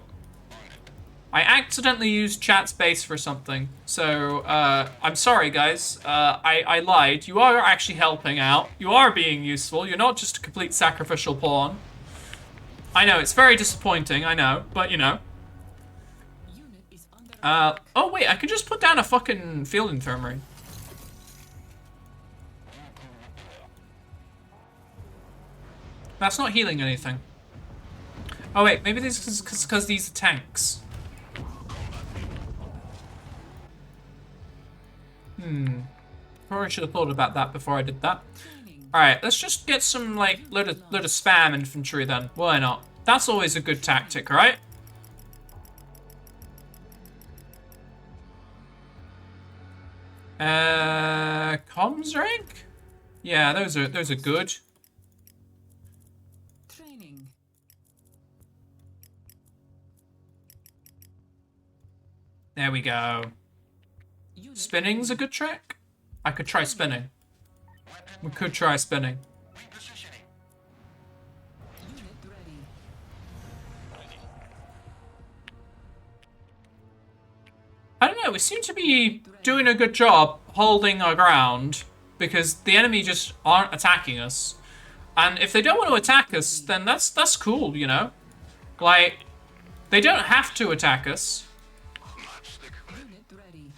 I accidentally used chat space for something, so, I'm sorry, guys. I lied. You are actually helping out. You are being useful. You're not just a complete sacrificial pawn. I know, it's very disappointing, I know, but, you know. Unit is under Oh, wait, I could just put down a fucking field infirmary. That's not healing anything. Oh, wait, maybe this is because these are tanks. Probably should have thought about that before I did that. Alright, let's just get some, like, load of spam infantry then. Why not? That's always a good tactic, right? Comms rank? Yeah, those are good. training. There we go. Unit Spinning's a good trick. I could try spinning. We could try spinning. Unit ready. I don't know, we seem to be doing a good job holding our ground because the enemy just aren't attacking us. And if they don't want to attack us, then that's cool, you know? Like, they don't have to attack us. Unit ready.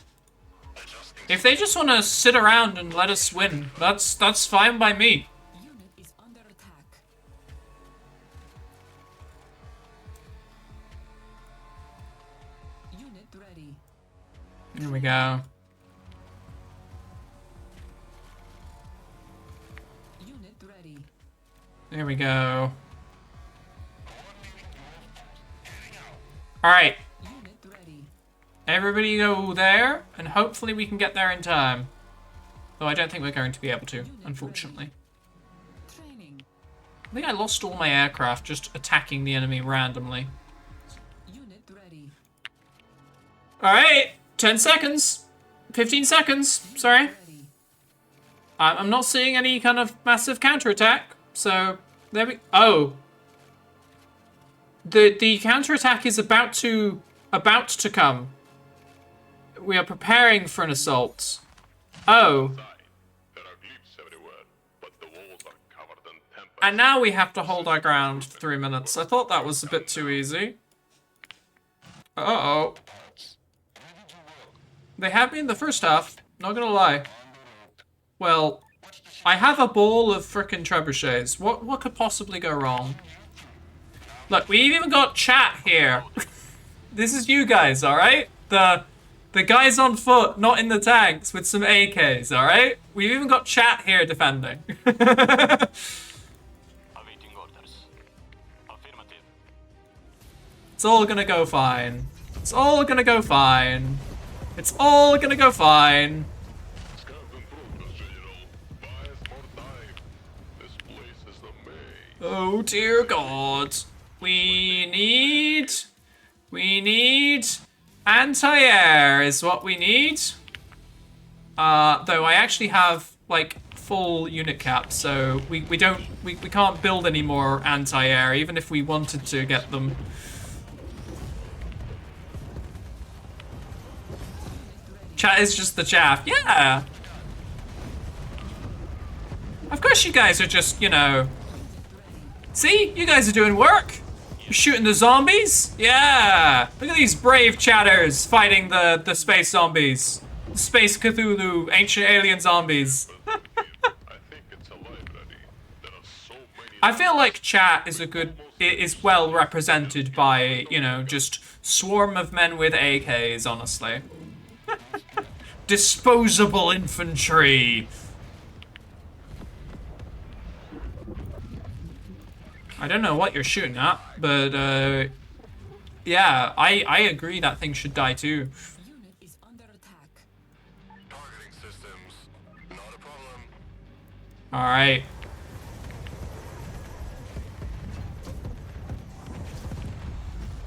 If they just want to sit around and let us win, that's fine by me. Unit is under attack. Unit ready. Here we go. Unit ready. There we go. Alright, Unit ready. everybody go there, and hopefully we can get there in time. Though I don't think we're going to be able to, unfortunately. Training. I think I lost all my aircraft just attacking the enemy randomly. Unit ready. Alright, 10 seconds. 15 seconds, sorry. Ready. I'm not seeing any kind of massive counterattack, so there we... Oh. The counterattack is about to come. We are preparing for an assault. Oh. There are glyphs everywhere, but the walls are covered in Tempest. And now we have to hold our ground for 3 minutes. I thought that was a bit too easy. Uh-oh. They had me in the first half, not gonna lie. Well, I have a ball of frickin' trebuchets. What could possibly go wrong? Look, we've even got chat here. This is you guys, alright? The guys on foot, not in the tanks, with some AKs, alright? We've even got chat here defending. Awaiting orders. Affirmative. It's all gonna go fine. It's all gonna go fine. It's all gonna go fine. Scout in progress, General. Buy us more time. This place is the maze. Oh dear God. We need anti-air is what we need. Though I actually have like full unit cap, so we can't build any more anti-air even if we wanted to get them. Chat is just the chaff. Yeah. Of course you guys are just, you know. See? You guys are doing work. You're shooting the zombies? Yeah. Look at these brave chatters fighting the space zombies. The space Cthulhu, ancient alien zombies. I think it's a library. There are so many. I feel like chat is well represented by, you know, just swarm of men with AKs, honestly. Disposable infantry. I don't know what you're shooting at, but yeah, I agree that thing should die too. Unit is under attack. Targeting systems. Not a problem. All right.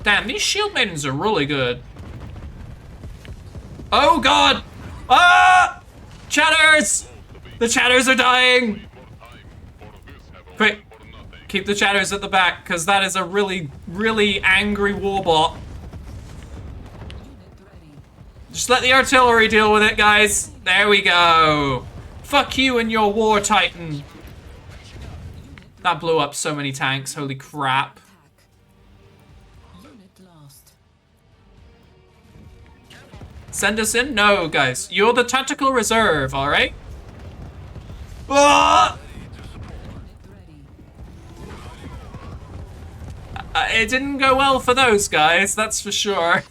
Damn, these shield maidens are really good. Oh God! Ah! Chatters! The chatters are dying! Quick, keep the chatters at the back, because that is a really, really angry warbot. Unit ready. Just let the artillery deal with it, guys. There we go. Fuck you and your war titan. That blew up so many tanks, holy crap. Attack. Unit lost. Send us in? No, guys. You're the tactical reserve, alright? Ah! Unit ready. It didn't go well for those guys, that's for sure.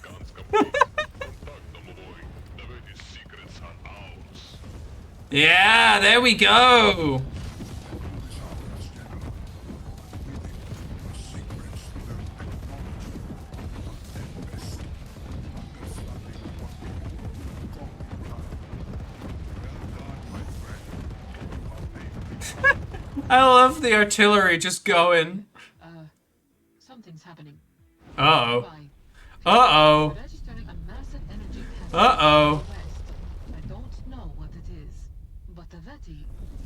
Protect them, boy. The very secrets are ours. Yeah, there we go. I love the artillery just going. Something's happening. Uh-oh. Why? Uh-oh. Registering a massive energy pattern Uh-oh. to the west. I don't know what it is, but the Veti,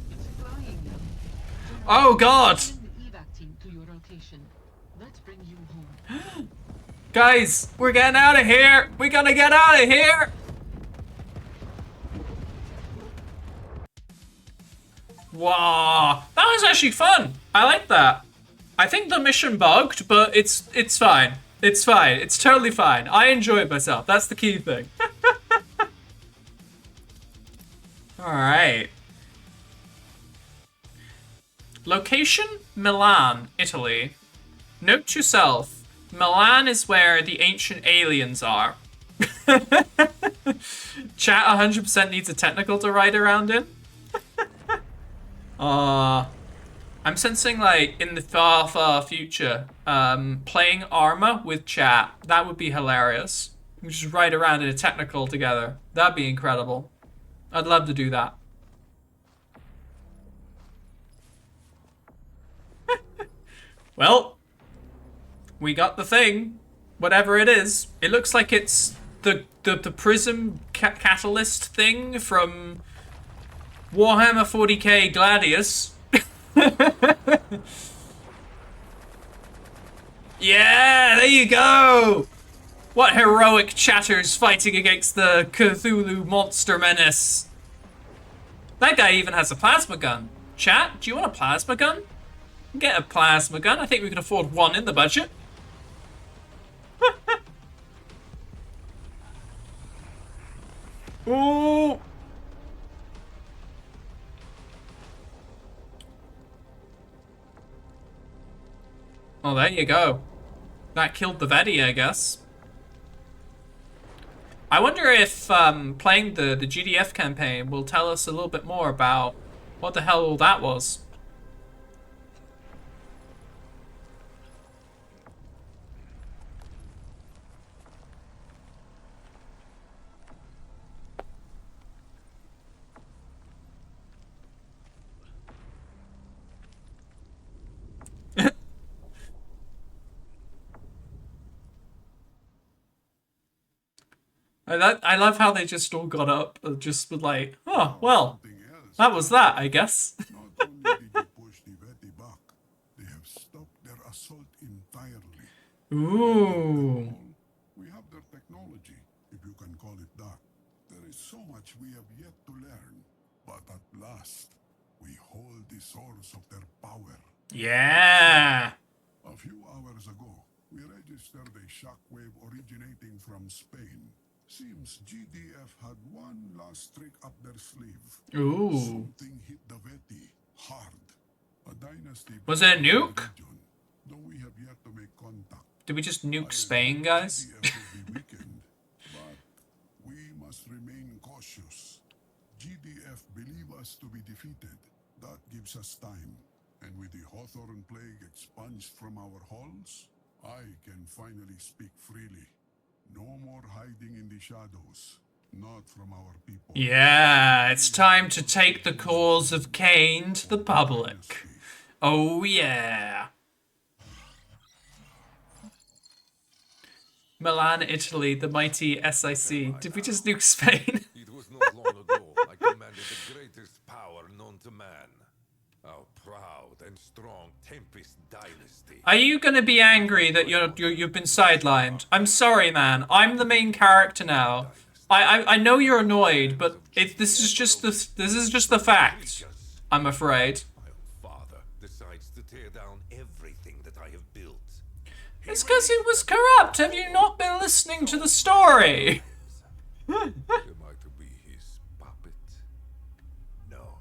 it's flying now. Oh, God. Send the evac team to your location. Let's bring you home. Guys, we're getting out of here. We gotta get out of here. Wow, that was actually fun. I like that. I think the mission bugged, but it's fine. It's fine. It's totally fine. I enjoyed myself. That's the key thing. All right. Location: Milan, Italy. Note to self: Milan is where the ancient aliens are. Chat 100% needs a technical to ride around in. I'm sensing, like, in the far, far future, playing Arma with chat. That would be hilarious. We just ride around in a technical together. That'd be incredible. I'd love to do that. Well, we got the thing. Whatever it is. It looks like it's the prism catalyst thing from Warhammer 40k Gladius. Yeah, there you go! What heroic chatters fighting against the Cthulhu monster menace. That guy even has a plasma gun. Chat, do you want a plasma gun? Get a plasma gun. I think we can afford one in the budget. Ooh! Oh, there you go. That killed the Vedi, I guess. I wonder if playing the GDF campaign will tell us a little bit more about what the hell that was. I love how they just all got up and just were like, oh, well, that was that, I guess. Not only did you push the Veti back, they have stopped their assault entirely. Ooh. We have their technology, if you can call it that. There is so much we have yet to learn, but at last, we hold the source of their power. Yeah. A few hours ago, we registered a shockwave originating from Spain. Seems GDF had one last trick up their sleeve. Ooh. Something hit the Veti hard. A dynasty. Was it a nuke? Region, though we have yet to make contact. Did we just nuke Spain, guys? GDF will be weakened, but we must remain cautious. GDF believe us to be defeated. That gives us time. And with the Hawthorne plague expunged from our halls, I can finally speak freely. No more hiding in the shadows. Not from our people. Yeah, it's time to take the cause of Cain to the public. Oh, yeah. Milan, Italy, the mighty SIC. Did we just nuke Spain? It was not long ago I commanded the greatest power known to man. Our proud and strong Tempest Dynasty. Are you gonna be angry that you've been sidelined? I'm sorry, man. I'm the main character now. I know you're annoyed, but this is just the fact. I'm afraid. My own father decides to tear down everything that I have built. It's because it was corrupt. Have you not been listening to the story? Am I to be his puppet? No.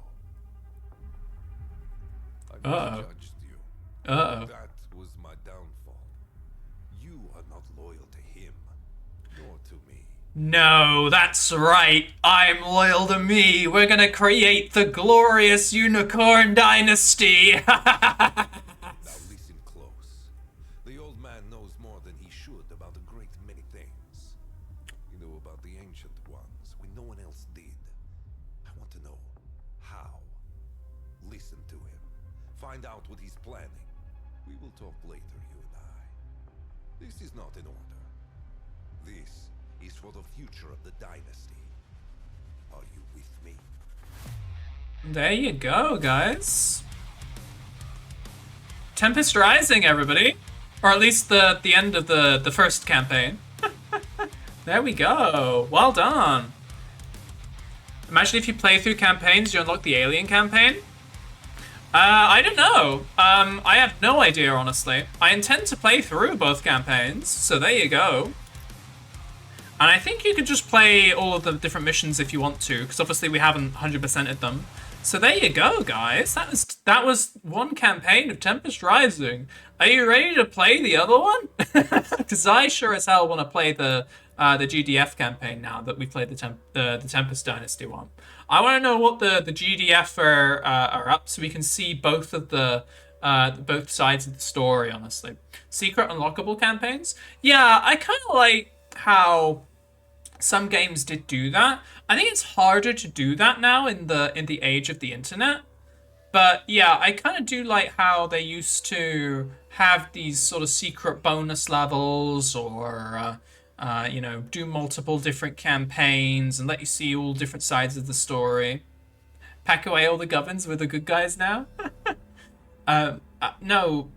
I misjudged you. Uh-oh. That was my downfall. You are not loyal to him, nor to me. No, that's right. I'm loyal to me. We're gonna create the glorious unicorn dynasty. Now listen close. The old man knows more than he should about a great many things. He knew about the ancient ones when no one else did. I want to know how. Listen to him. Find out what he's planning. We will talk later, you and I. This is not in order. This is for the future of the dynasty. Are you with me? There you go, guys. Tempest Rising, everybody. Or at least the end of the first campaign. There we go. Well done. Imagine if you play through campaigns, you unlock the alien campaign. I don't know. I have no idea, honestly. I intend to play through both campaigns, so there you go. And I think you could just play all of the different missions if you want to, because obviously we haven't 100%ed them. So there you go, guys. That was one campaign of Tempest Rising. Are you ready to play the other one? Because I sure as hell want to play the GDF campaign now that we played the Tempest Dynasty one. I want to know what the GDF are up, so we can see both of both sides of the story. Honestly, secret unlockable campaigns. Yeah, I kind of like how some games did do that. I think it's harder to do that now in the age of the internet. But yeah, I kind of do like how they used to have these sort of secret bonus levels, or you know, do multiple different campaigns and let you see all different sides of the story. Pack away all the governs, we're the good guys now. No,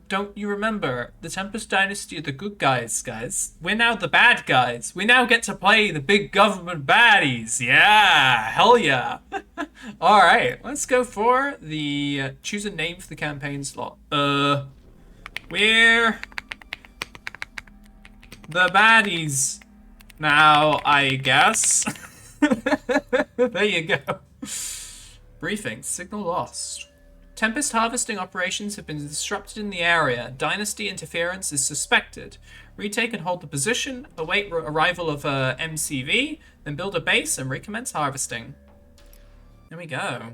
don't you remember? The Tempest Dynasty are the good guys, guys. We're now the bad guys. We now get to play the big government baddies. Yeah, hell yeah. Alright, let's go for the choose a name for the campaign slot. We're the baddies now, I guess. There you go. Briefing, signal lost. Tempest harvesting operations have been disrupted in the area. Dynasty interference is suspected. Retake and hold the position, await arrival of MCV, then build a base and recommence harvesting. There we go.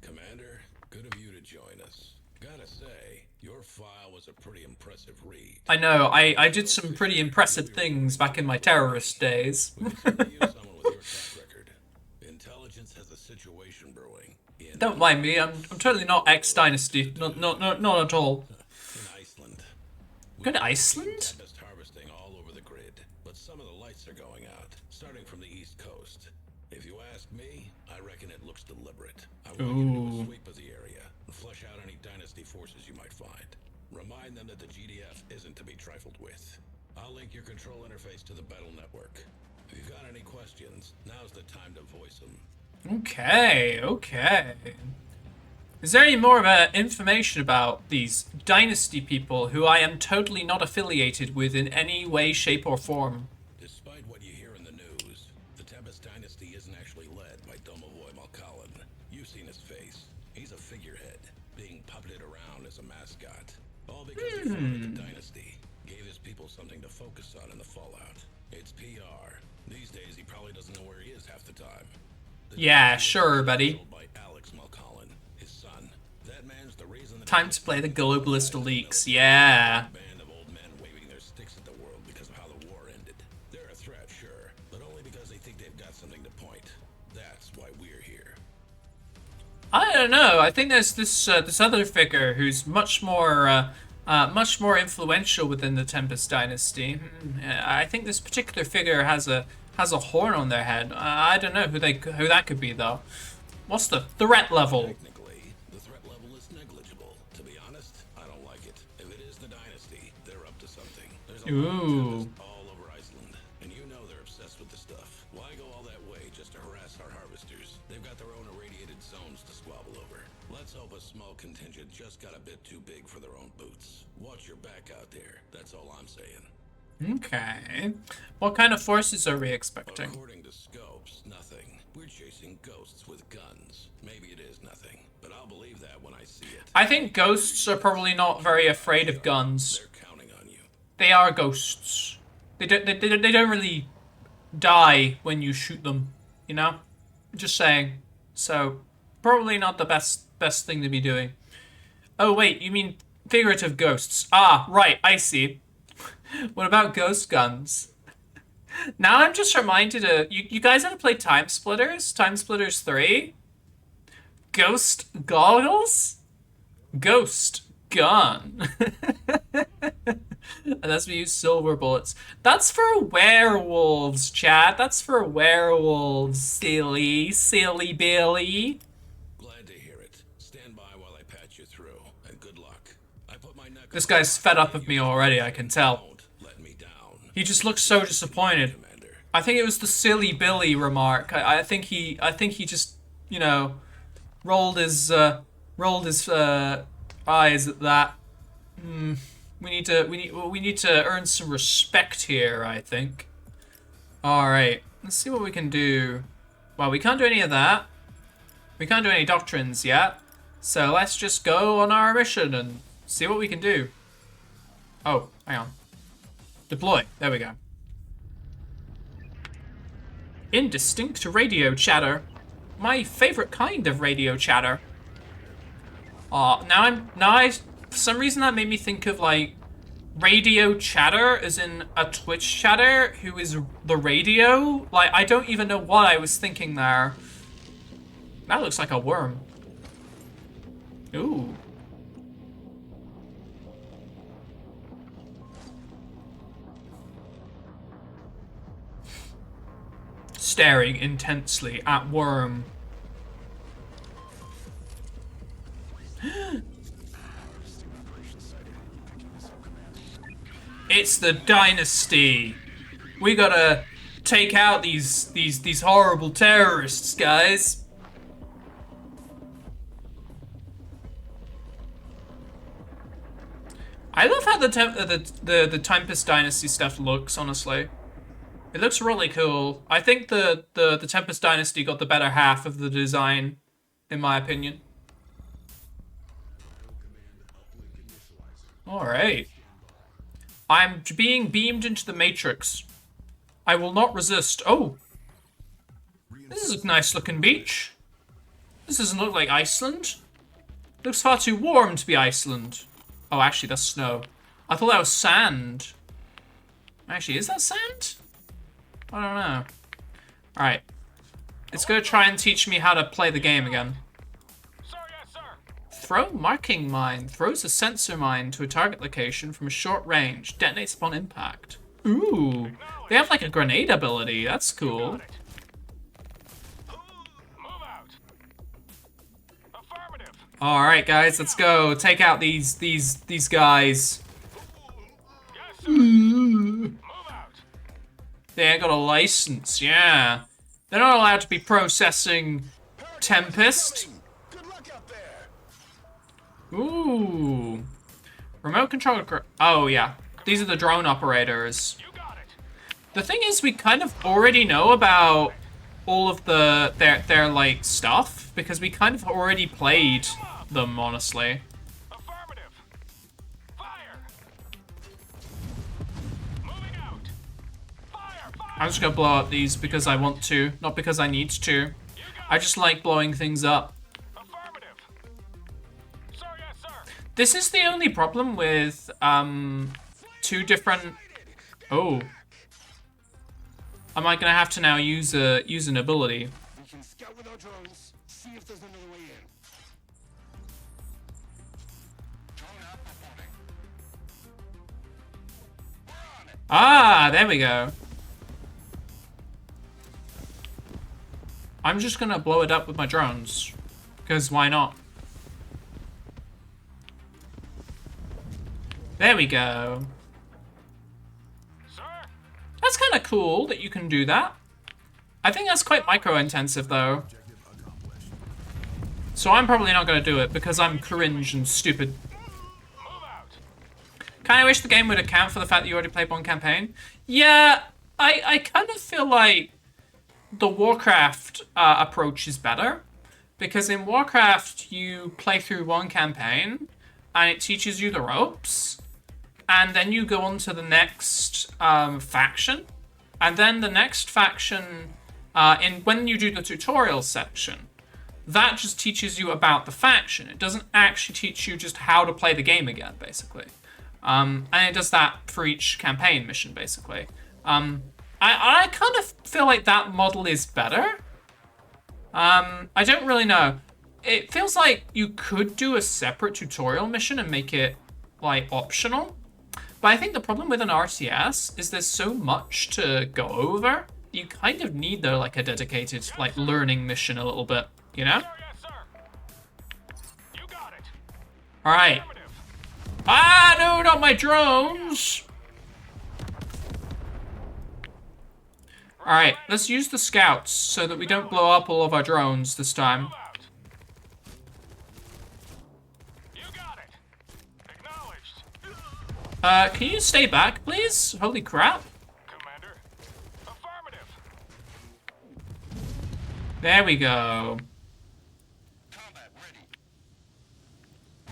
Commander, good of you to join us. Gotta say, your file was a pretty impressive read. I know, I did some pretty impressive things back in my terrorist days. We could certainly use someone with your track record. Intelligence has a situation brewing. Don't mind me, I'm totally not ex-Dynasty. Not at all. In Iceland. Go to Iceland? Tempest deliberate. I want you to do Ooh. a sweep of the area and flush out any Dynasty forces you might find. Remind them that the GDF isn't to be trifled with. I'll link your control interface to the battle network. If you've got any questions, now's the time to voice them. Okay, okay. Is there any more information about these Dynasty people who I am totally not affiliated with in any way, shape, or form? Despite what you hear in the news, the Tempest Dynasty isn't actually led by Domovoy Malkalin. You've seen his face. He's a figurehead, being puppeted around as a mascot. All because he founded the Dynasty, gave his people something to focus on in the fallout. It's PR. These days, he probably doesn't know where he is half the time. Yeah, sure, buddy. By Alex Malkalin, his son. That man's the reason Time to play the globalist leaks, yeah. band of old men waving their sticks at the world because of how the war ended. They're a threat, sure, but only because they think they've got something to point. That's why we're here. I don't know. I think there's this other figure who's much more influential within the Tempest Dynasty. I think this particular figure has a horn on their head. I don't know who that could be though. What's the threat level? Technically, the threat level is negligible. To be honest, I don't like it. If it is the Dynasty, they're up to something. There's a lot of Ooh. Tempests all over Iceland, and you know they're obsessed with the stuff. Why go all that way just to harass our harvesters? They've got their own irradiated zones to squabble over. Let's hope a small contingent just got a bit too big for their own boots. Watch your back out there. That's all I'm saying. Okay. What kind of forces are we expecting? According to scopes, nothing. We're chasing ghosts with guns. Maybe it is nothing, but I'll believe that when I see it. I think ghosts are probably not very afraid of guns. They're counting on you. They are ghosts. They don't really die when you shoot them, you know? Just saying. So, probably not the best thing to be doing. Oh wait, you mean figurative ghosts. Ah, right, I see. What about ghost guns? Now I'm just reminded of... You guys ever played Time Splitters? Time Splitters 3? Ghost goggles? Ghost gun. Unless we use silver bullets. That's for werewolves, chat. That's for werewolves, silly Billy. Glad to hear it. Stand by while I patch you through, and good luck. I put my neck. This guy's fed up of me already, I can tell. Don't let me down. He just looks so disappointed. Commander. I think it was the silly Billy remark. I think he just, you know, rolled his eyes at that. We need to earn some respect here, I think. All right, let's see what we can do. Well, we can't do any of that. We can't do any doctrines yet. So let's just go on our mission and see what we can do. Oh, hang on. Deploy. There we go. Indistinct radio chatter. My favorite kind of radio chatter. For some reason that made me think of like radio chatter as in a Twitch chatter who is the radio. Like, I don't even know what I was thinking there. That looks like a worm. Ooh. Staring intensely at worm. It's the Dynasty. We gotta take out these horrible terrorists, guys. I love how the Tempest Dynasty stuff looks, honestly. It looks really cool. I think the Tempest Dynasty got the better half of the design, in my opinion. Alright. I'm being beamed into the Matrix. I will not resist. Oh! This is a nice looking beach. This doesn't look like Iceland. Looks far too warm to be Iceland. Oh, actually, that's snow. I thought that was sand. Actually, is that sand? I don't know. Alright. It's gonna try and teach me how to play the game again. Throw marking mine. Throws a sensor mine to a target location from a short range. Detonates upon impact. Ooh. They have like a grenade ability. That's cool. All right, guys, let's go. Take out these guys. They ain't got a license, yeah. They're not allowed to be processing Tempest. Good luck out there. Ooh. Remote control. Oh, yeah. These are the drone operators. The thing is, we kind of already know about all of their like stuff because we kind of already played them, honestly. Affirmative. Fire. Moving out. Fire. I'm just gonna blow up these because I want to, not because I need to. I just like blowing things up. Affirmative. Sir, yes, sir. This is the only problem with two different. Oh. Am I gonna have to now use an ability? We can scout with our drones, see if there's another way in. Ah, there we go. I'm just gonna blow it up with my drones. Because why not? There we go. Sir. That's kind of cool that you can do that. I think that's quite micro-intensive, though. So I'm probably not going to do it because I'm cringe and stupid. Move out. Kind of wish the game would account for the fact that you already played one campaign. Yeah, I kind of feel like the Warcraft approach is better. Because in Warcraft, you play through one campaign and it teaches you the ropes. And then you go on to the next faction. And then the next faction, when you do the tutorial section, that just teaches you about the faction. It doesn't actually teach you just how to play the game again, basically. And it does that for each campaign mission, basically. I kind of feel like that model is better. I don't really know. It feels like you could do a separate tutorial mission and make it, like, optional. But I think the problem with an RTS is there's so much to go over. You kind of need, though, like, a dedicated, like, learning mission a little bit, you know? Sir, yes, sir. You got it. All right. Affirmative. Ah, no, not my drones! All right, let's use the scouts so that we don't blow up all of our drones this time. Move out. You got it. Acknowledged. Can you stay back, please? Holy crap. Commander. Affirmative. There we go. Combat ready.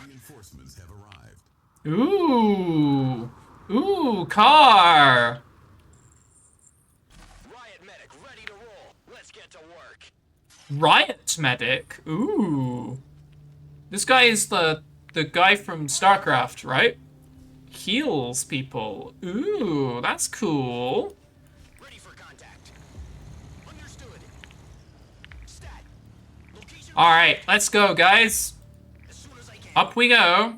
Reinforcements have arrived. Ooh. Ooh, car. Riot medic ready to roll. Let's get to work. Riot medic. Ooh. This guy is the guy from StarCraft, right? Heals people. Ooh, that's cool. Ready for contact. Understood. Stat. Location. All right, let's go, guys. As soon as I can. Up we go.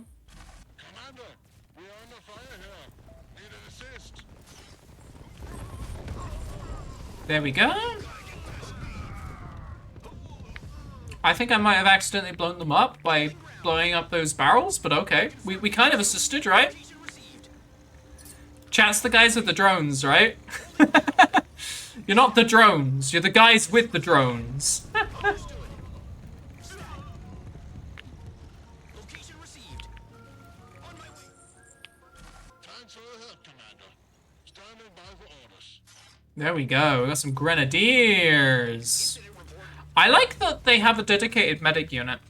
Commander, we are under fire here. Need an assist. There we go. I think I might have accidentally blown them up by blowing up those barrels, but okay. We kind of assisted, right? Chat's the guys with the drones, right? You're not the drones. You're the guys with the drones. Location received. On my way. Time for a help, Commander. Standing by for orders. There we go. We got some grenadiers. I like that they have a dedicated medic unit.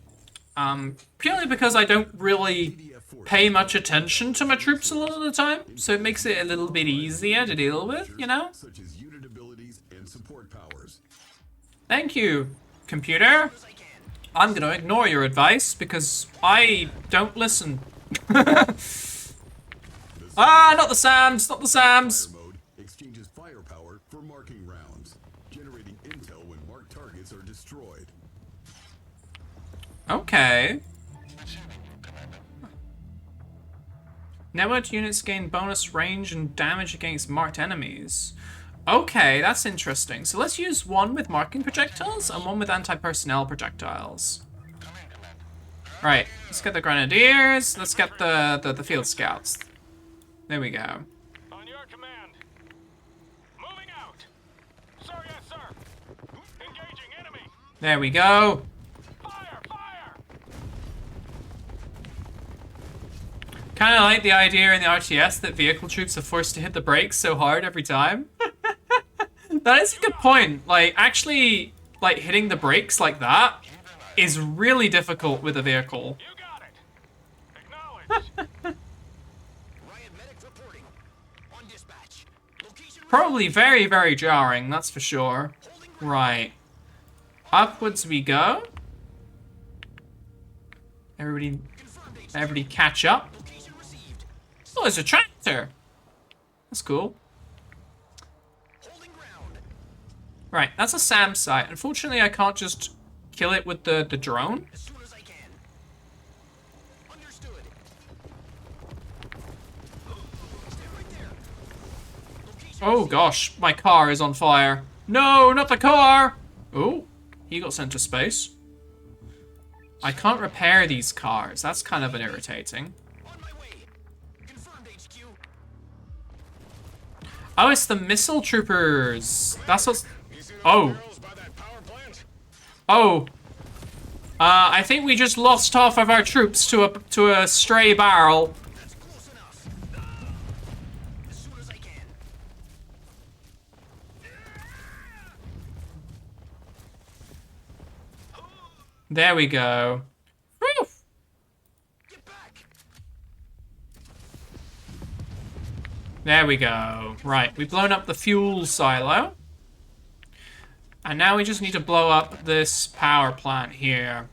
Purely because I don't really pay much attention to my troops a lot of the time, so it makes it a little bit easier to deal with, you know? Such as unit abilities and support powers. Thank you, computer. I'm gonna ignore your advice because I don't listen. Ah, not the SAMs, not the SAMs. Fire mode exchanges firepower for marking rounds, generating intel when marked targets are destroyed. Okay. Networked units gain bonus range and damage against marked enemies. Okay, that's interesting. So let's use one with marking projectiles and one with anti-personnel projectiles. Right, let's get the grenadiers. Let's get the field scouts. There we go. On your command. Moving out. Sir, yes, sir. Engaging enemy. There we go. Fire, fire. Kind of like the idea in the RTS that vehicle troops are forced to hit the brakes so hard every time. That is a good point. Like, actually, like, hitting the brakes like that is really difficult with a vehicle. You got it. Acknowledged. Probably very, very jarring, that's for sure. Right. Upwards we go. Everybody catch up. Oh, there's a tractor. That's cool. Right, that's a SAM site. Unfortunately, I can't just kill it with the drone. Oh gosh, my car is on fire. No, not the car! Oh, he got sent to space. I can't repair these cars. That's kind of an irritating. Oh, it's the missile troopers. That's what's... Oh. Oh. I think we just lost half of our troops to a stray barrel. There we go. Whew. There we go. Right, we've blown up the fuel silo. And now we just need to blow up this power plant here.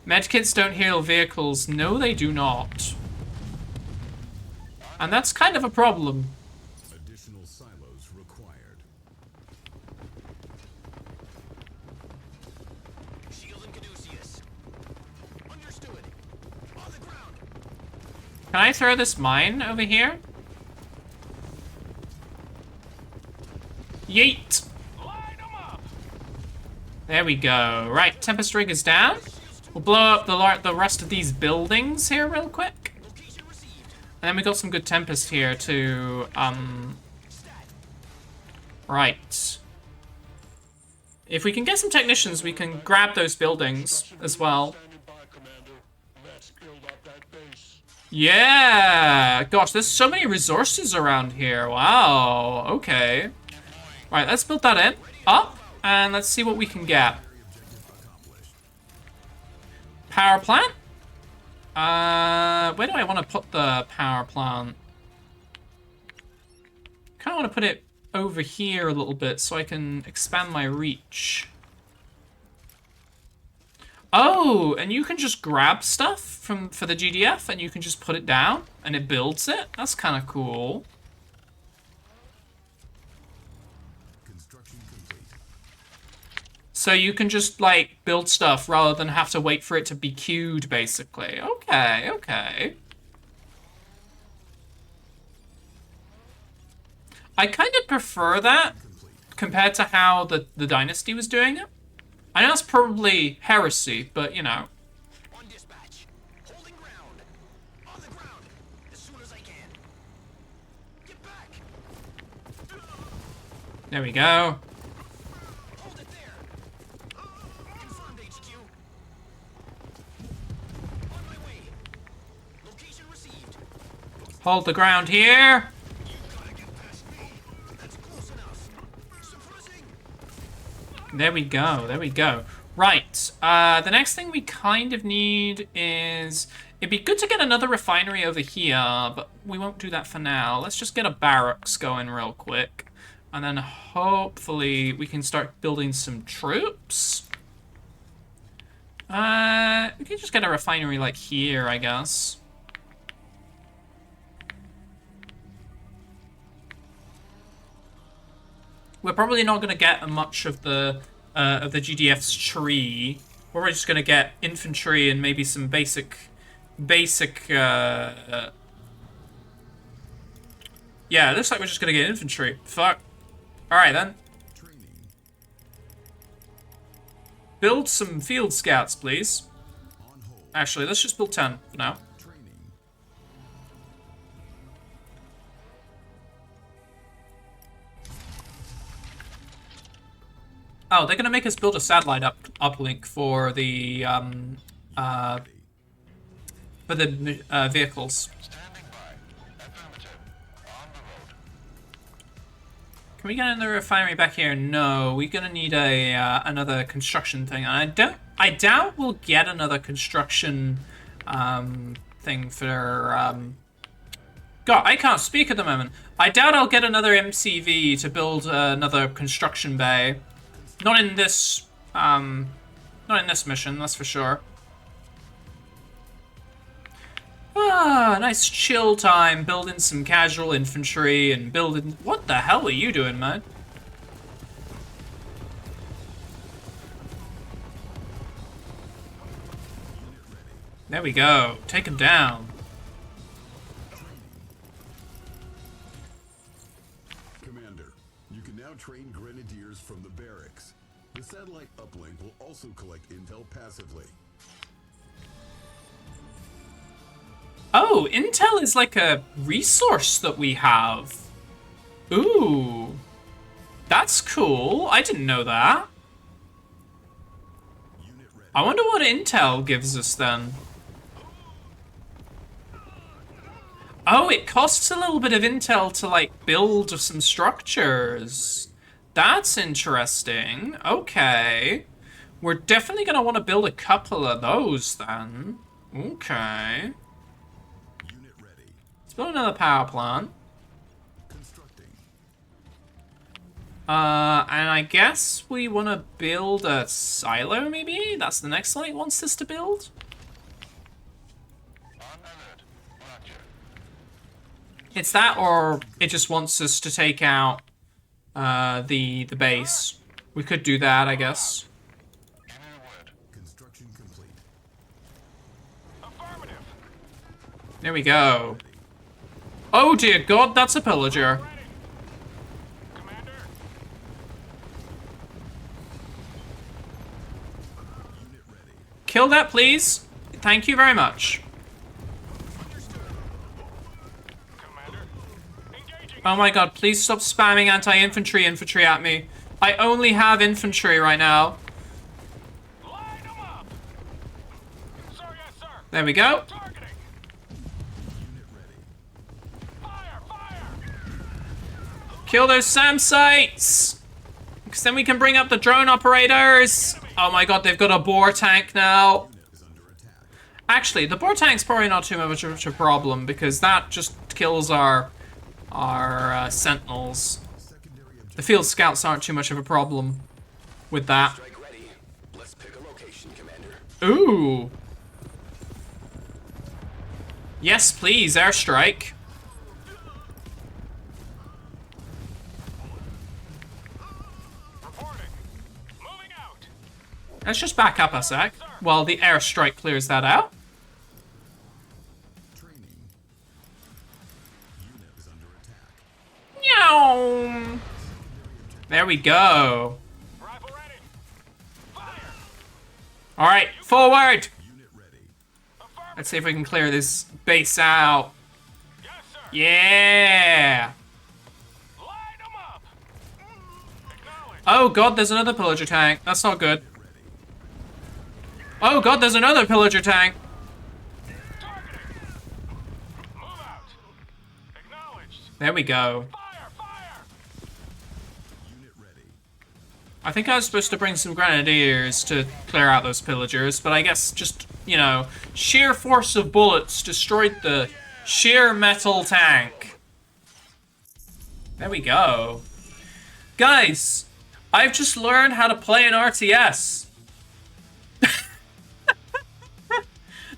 Medkits don't heal vehicles. No, they do not. And that's kind of a problem. Additional silos required. Can I throw this mine over here? Yeet! There we go. Right, Tempest Rig is down. We'll blow up the rest of these buildings here real quick. And then we got some good Tempest here to, Right. If we can get some technicians, we can grab those buildings as well. Yeah! Gosh, there's so many resources around here. Wow, okay. Right, let's build that in. Up. And let's see what we can get. Power plant? Where do I want to put the power plant? Kind of want to put it over here a little bit so I can expand my reach. Oh, and you can just grab stuff for the GDF and you can just put it down and it builds it? That's kind of cool. So you can just, like, build stuff rather than have to wait for it to be queued, basically. Okay, okay. I kind of prefer that compared to how the Dynasty was doing it. I know it's probably heresy, but, you know. There we go. Hold the ground here. There we go, there we go. Right, the next thing we kind of need is... It'd be good to get another refinery over here, but we won't do that for now. Let's just get a barracks going real quick. And then hopefully we can start building some troops. We can just get a refinery like here, I guess. We're probably not going to get much of the GDF's tree. We're just going to get infantry and maybe some basic. Yeah, it looks like we're just going to get infantry. Fuck. All right then. Build some field scouts, please. Actually, let's just build 10 for now. Oh, they're gonna make us build a satellite uplink for the vehicles. Standing by. Affirmative. On the road. Can we get another refinery back here? No, we're gonna need a another construction thing. I doubt we'll get another construction thing for God, I can't speak at the moment. I doubt I'll get another MCV to build another construction bay. Not in this mission, that's for sure. Ah, nice chill time, building some casual infantry and building... What the hell are you doing, man? There we go. Take him down. Commander, you can now train grenadiers from the barracks. The satellite uplink will also collect intel passively. Oh, intel is like a resource that we have. Ooh. That's cool. I didn't know that. I wonder what intel gives us then. Oh, it costs a little bit of intel to, like, build some structures. That's interesting. Okay. We're definitely going to want to build a couple of those, then. Okay. Let's build another power plant. And I guess we want to build a silo, maybe? That's the next thing it wants us to build? It's that, or it just wants us to take out the base. We could do that, I guess. Construction complete. Affirmative. There we go. Oh dear God, that's a pillager. Ready. Commander. Kill that, please. Thank you very much. Commander. Engaging. Oh my God, please stop spamming anti-infantry infantry at me. I only have infantry right now. Line them up. Sir, yes, sir. There we go. Targeting. Fire, fire. Kill those SAM sites! Because then we can bring up the drone operators! Oh my God, they've got a bore tank now. Actually, the bore tank's probably not too much of a problem because that just kills our sentinels. The field scouts aren't too much of a problem with that. Let's pick a location, Commander. Ooh! Yes, please, airstrike. Reporting. Moving out. Let's just back up a sec while the airstrike clears that out. Training. Unit is under attack. Meow. There we go. Rifle ready. Fire. All right, forward. Unit ready. Affirmative. Let's see if we can clear this base out. Yes, sir. Yeah. Line them up. Acknowledge. Oh God, there's another pillager tank. That's not good. Oh God, there's another pillager tank. Targeting. Move out. Acknowledged. There we go. Fire, fire. Unit ready. I think I was supposed to bring some grenadiers to clear out those pillagers, but I guess just, you know, sheer force of bullets destroyed the sheer metal tank. There we go. Guys, I've just learned how to play an RTS.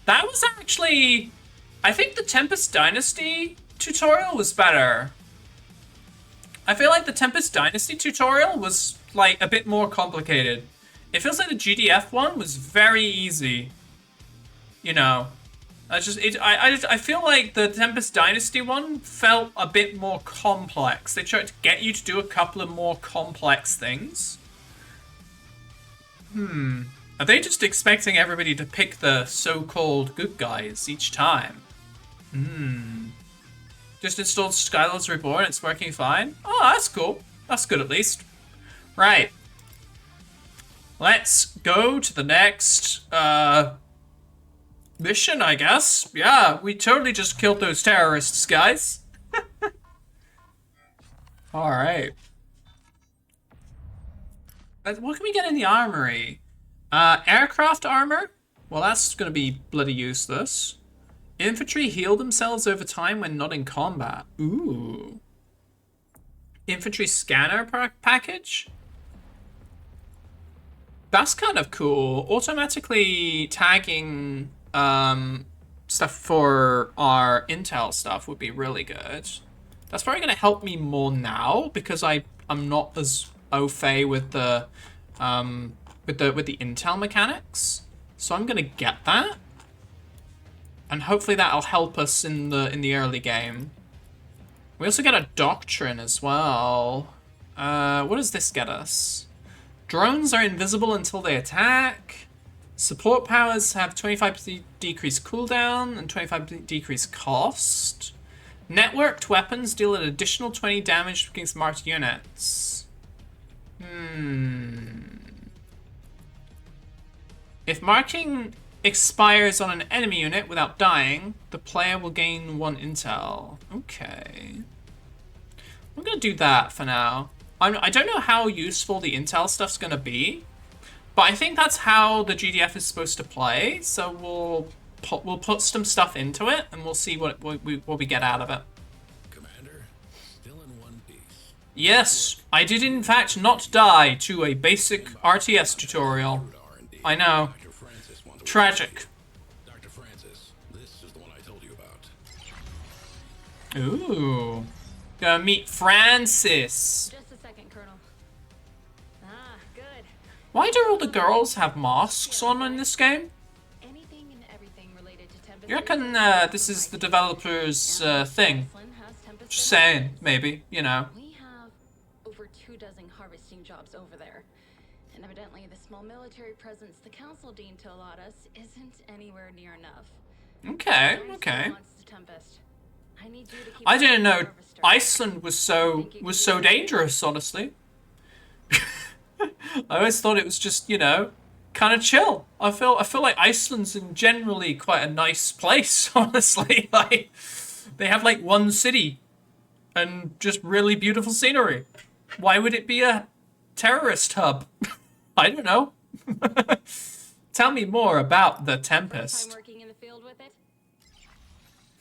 That was actually... I think the Tempest Dynasty tutorial was better. I feel like the Tempest Dynasty tutorial was, like, a bit more complicated. It feels like the GDF one was very easy. You know. I feel like the Tempest Dynasty one felt a bit more complex. They tried to get you to do a couple of more complex things. Are they just expecting everybody to pick the so-called good guys each time? Just installed Skylords Reborn, it's working fine. Oh, that's cool. That's good at least. Right. Let's go to the next mission, I guess. Yeah, we totally just killed those terrorists, guys. Alright. What can we get in the armory? Aircraft armor? Well, that's gonna be bloody useless. Infantry heal themselves over time when not in combat. Ooh. Infantry scanner package? That's kind of cool. Automatically tagging stuff for our intel stuff would be really good. That's probably going to help me more now because I'm not as au fait with the intel mechanics. So I'm going to get that. And hopefully that'll help us in the early game. We also get a doctrine as well. What does this get us? Drones are invisible until they attack. Support powers have 25% decreased cooldown and 25% decreased cost. Networked weapons deal an additional 20 damage against marked units. If marking expires on an enemy unit without dying, the player will gain 1 intel. Okay. I'm gonna do that for now. I don't know how useful the intel stuff's gonna be, but I think that's how the GDF is supposed to play. So we'll put some stuff into it, and we'll see what we get out of it. Commander, still in one piece. Yes, I did in fact not die to a basic RTS tutorial. I know. Dr. Francis wants to Tragic. Dr. Francis, this is the one I told you about. Ooh. Gonna meet Francis. Just a second, Colonel. Ah, good. Why do all the girls have masks on in this game? Anything and everything related to Tempest. You reckon this is the developer's thing? Just saying, maybe, you know. We have over 24 harvesting jobs over there. And evidently the small military presence the council deemed to allot us isn't anywhere near enough. Okay, okay. Tempest. I need you to keep I didn't know Iceland was so dangerous, honestly. I always thought it was just, you know, kind of chill. I feel like Iceland's in generally quite a nice place, honestly. Like they have like one city and just really beautiful scenery. Why would it be a terrorist hub? I don't know. Tell me more about the Tempest. Working in the field with it?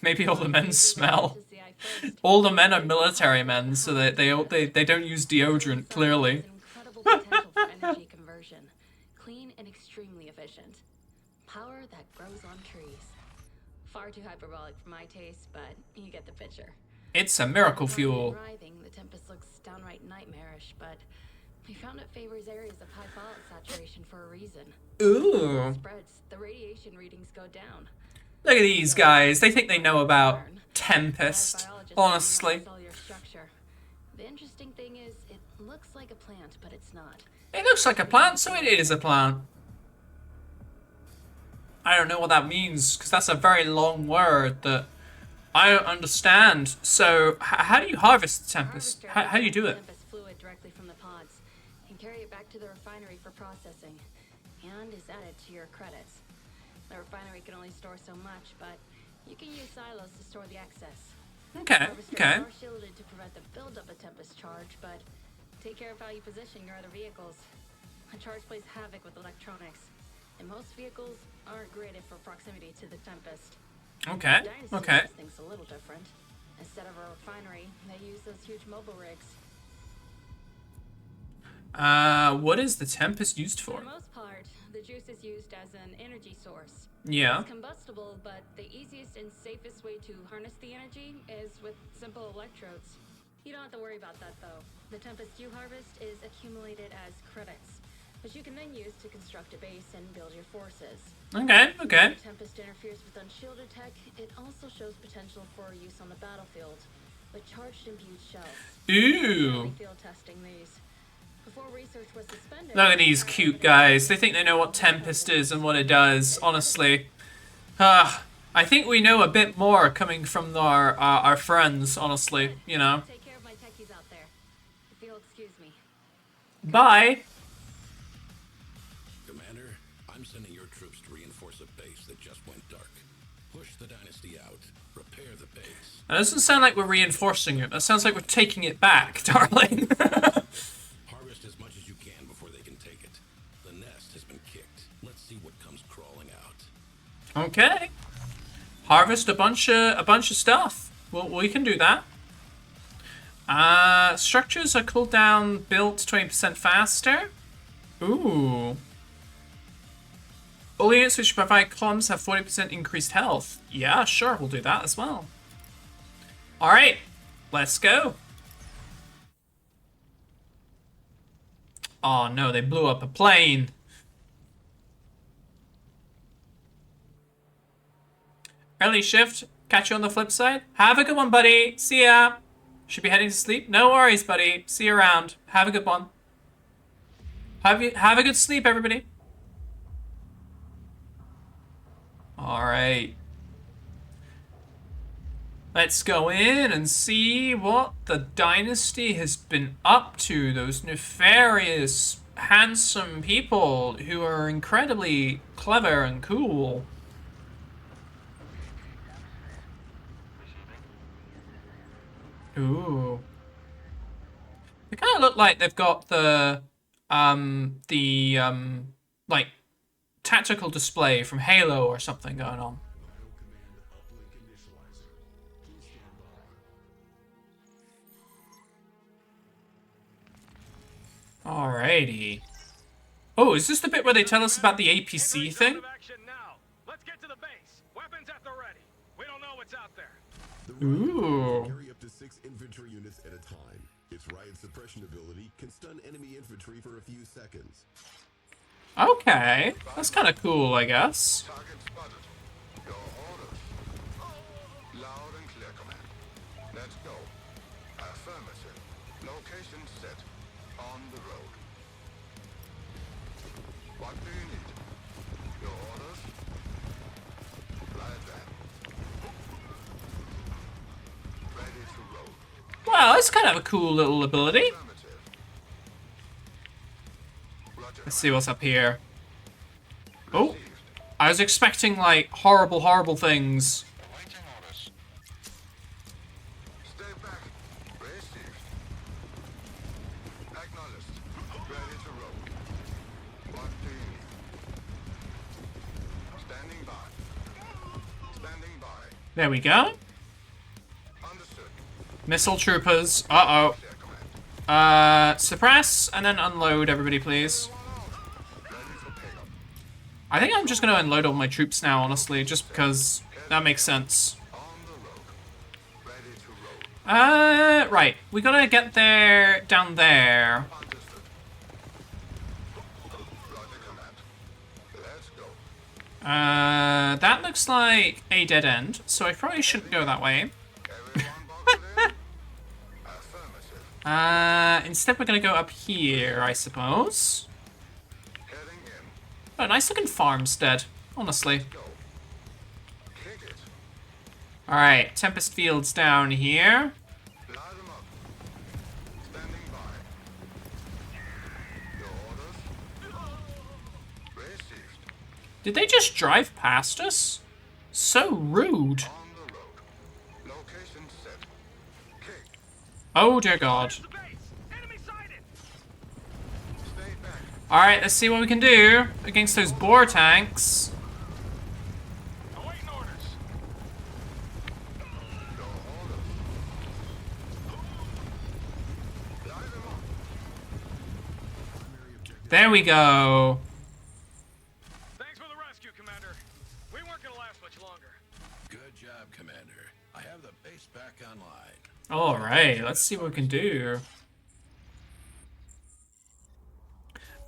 Maybe all the men smell. All the men are military men, so they don't use deodorant, clearly. Incredible potential for energy conversion. Clean and extremely efficient. Power that grows on trees. Far too hyperbolic for my taste, but you get the picture. It's a miracle fuel. The Tempest looks downright nightmarish, but we found it favors areas of high fallout saturation for a reason. Ooh. Spreads, the radiation readings go down. Look at these guys. They think they know about Tempest. Honestly. The interesting thing is, it looks like a plant, but it's not. It looks like a plant, so it is a plant. I don't know what that means, because that's a very long word that I don't understand. So, how do you harvest the Tempest? How do you do it? Tempest fluid directly from the pods and carry it back to the refinery for processing, and is added to your credits. The refinery can only store so much, but you can use silos to store the excess. Okay, okay. Are shielded to prevent the buildup of Tempest charge, but take care of how you position your other vehicles. A charge plays havoc with electronics, and most vehicles aren't graded for proximity to the Tempest. Okay, Dynasty okay. does things a little different. Instead of a refinery, they use those huge mobile rigs. What is the Tempest used for? For the most part, the juice is used as an energy source. Yeah. It's combustible, but the easiest and safest way to harness the energy is with simple electrodes. You don't have to worry about that, though. The Tempest you harvest is accumulated as credits, which you can then use to construct a base and build your forces. Okay, okay. When Tempest interferes with unshielded tech, it also shows potential for use on the battlefield, with charged imbued shells. Ooh. Field testing these. Before research was suspended. Look at these cute guys. They think they know what Tempest is and what it does, honestly. I think we know a bit more coming from our friends, honestly, you know. Take care of my techies out there. If you'll excuse me. Bye. Commander, I'm sending your troops to reinforce a base that just went dark. Push the Dynasty out. Repair the base. That doesn't sound like we're reinforcing it. That sounds like we're taking it back, darling. Harvest as much as you can before they can take it. The nest has been kicked. Let's see what comes crawling out. Okay. Harvest a bunch of stuff. Well, we can do that. Structures are cooled down, built 20% faster. Ooh. All units which provide columns have 40% increased health. Yeah, sure, we'll do that as well. Alright, let's go. Oh no, they blew up a plane. Early shift. Catch you on the flip side. Have a good one, buddy. See ya. Should be heading to sleep. No worries, buddy. See you around. Have a good one. Have a good sleep, everybody. Alright. Let's go in and see what the Dynasty has been up to. Those nefarious, handsome people who are incredibly clever and cool. Ooh. They kind of look like they've got the like tactical display from Halo or something going on. Alrighty. Oh, is this the bit where they tell us about the APC thing? Let's get to the base. Weapons at the ready. We don't know what's out there. Ooh. Carry up to 6 infantry units at a time. Its riot suppression ability can stun enemy infantry for a few seconds. Okay, that's kind of cool, I guess. Target spotted. Your orders. Loud and clear, command. Let's go. Affirmative. Location set. On the road. What do you need? Your orders? Right then. Ready to roll. Well, it's kind of a cool little ability. Affirmative. Roger. Let's see what's up here. Oh, I was expecting like horrible, horrible things. Waiting orders. Stay back. Received. Acknowledged. Ready to roll. What do you need? Standing by. Standing by. There we go. Understood. Missile troopers. Uh-oh. Clear command. Suppress and then unload everybody, please. Ready for pickup. I think I'm just gonna unload all my troops now, honestly, just because that makes sense. On the road. Ready to roll. Right. We gotta get there, down there. Understood. Roger command. Let's go. That looks like a dead end, so I probably shouldn't go that way. Everyone buckled in? Affirmative. Instead we're gonna go up here, I suppose. Heading in. Oh, nice looking farmstead, honestly. Go. Kick it. Alright, Tempest Field's down here. Light them up. Standing by. Your orders? Received. Did they just drive past us? So rude. On the road. Location set. Kick. Oh dear god. The base. Enemy sighted. Stay back. Alright, let's see what we can do against those boar tanks. Awaiting orders. Your orders. Light them up. There we go. Thanks for the rescue, Commander. We weren't gonna last much longer. Good job, Commander. I have the base back online. Alright, let's see what we can do.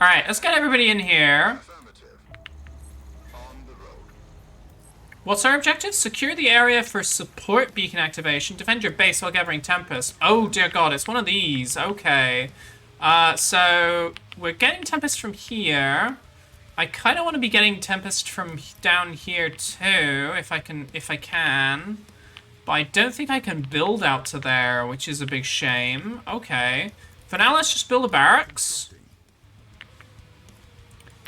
Alright, let's get everybody in here. Affirmative. On the road. What's our objective? Secure the area for support beacon activation. Defend your base while gathering Tempest. Oh dear god, it's one of these. Okay. So we're getting Tempest from here. I kind of want to be getting Tempest from down here too, if I can. But I don't think I can build out to there, which is a big shame. Okay. For now, let's just build a barracks.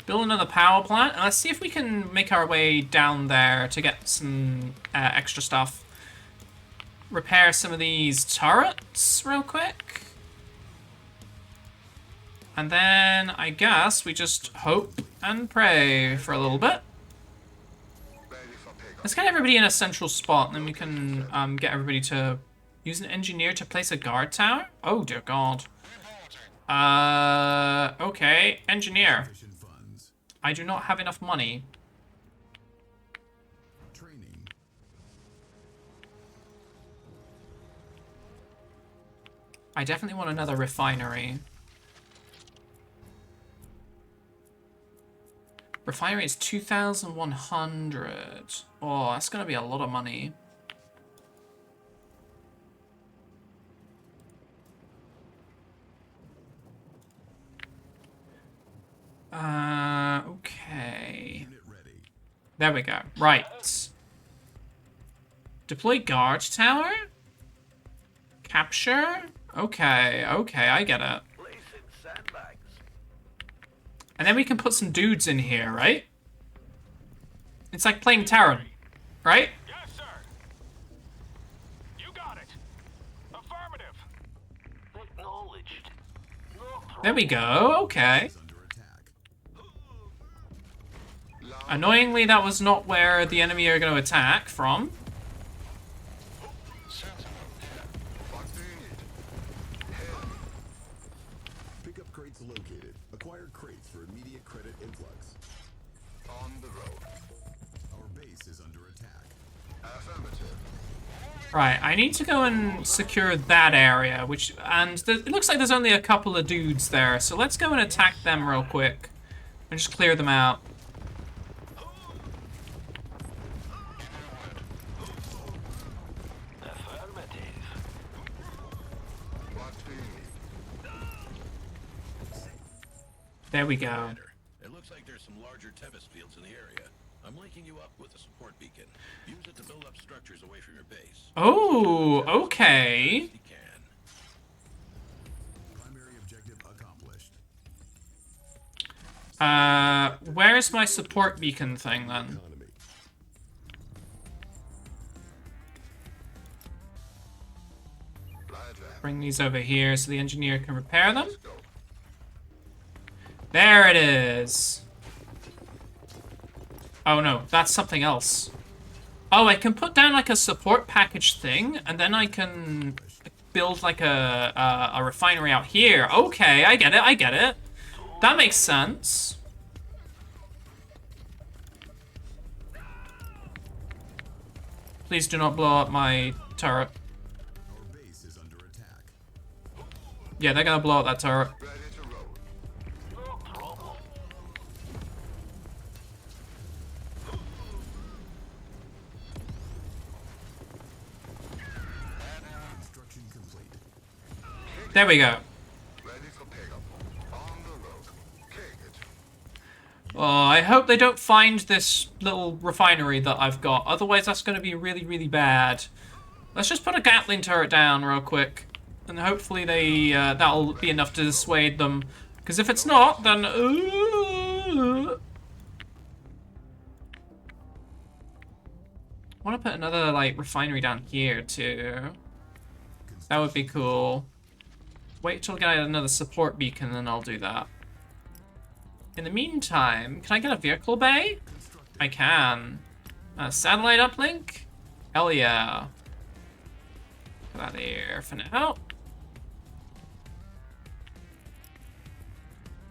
Build another power plant, and let's see if we can make our way down there to get some extra stuff. Repair some of these turrets real quick. And then, I guess, we just hope and pray for a little bit. Let's get everybody in a central spot, and then we can get everybody to use an engineer to place a guard tower? Oh, dear God. Okay, engineer. I do not have enough money. I definitely want another refinery. Refinery is 2,100. Oh, that's gonna be a lot of money. Okay. There we go. Right. Deploy guard tower? Capture? Okay, I get it. And then we can put some dudes in here, right? It's like playing Terran, right? Yes, sir. You got it. Affirmative. Acknowledged. There we go, okay. Annoyingly, that was not where the enemy are going to attack from. Pickup crates located. Acquired crates for immediate credit influx. On the road. Our base is under attack. Affirmative. Right, I need to go and secure that area, it looks like there's only a couple of dudes there, so let's go and attack them real quick and just clear them out. There we go. It looks like there's some larger Tempest fields in the area. I'm linking you up with a support beacon. Use it to build up structures away from your base. Oh, okay. Primary objective accomplished. Where's my support beacon thing then? Bring these over here so the engineer can repair them. There it is. Oh no, that's something else. Oh, I can put down like a support package thing, and then I can build like a refinery out here. Okay, I get it. That makes sense. Please do not blow up my turret. Our base is under attack. Yeah, they're gonna blow up that turret. There we go. Oh, I hope they don't find this little refinery that I've got. Otherwise, that's going to be really, really bad. Let's just put a Gatling turret down real quick. And hopefully that'll be enough to dissuade them. Because if it's not, then... I want to put another, like, refinery down here, too. That would be cool. Wait till I get another support beacon, and I'll do that. In the meantime, can I get a vehicle bay? I can. Satellite uplink? Hell yeah. Put that there for now.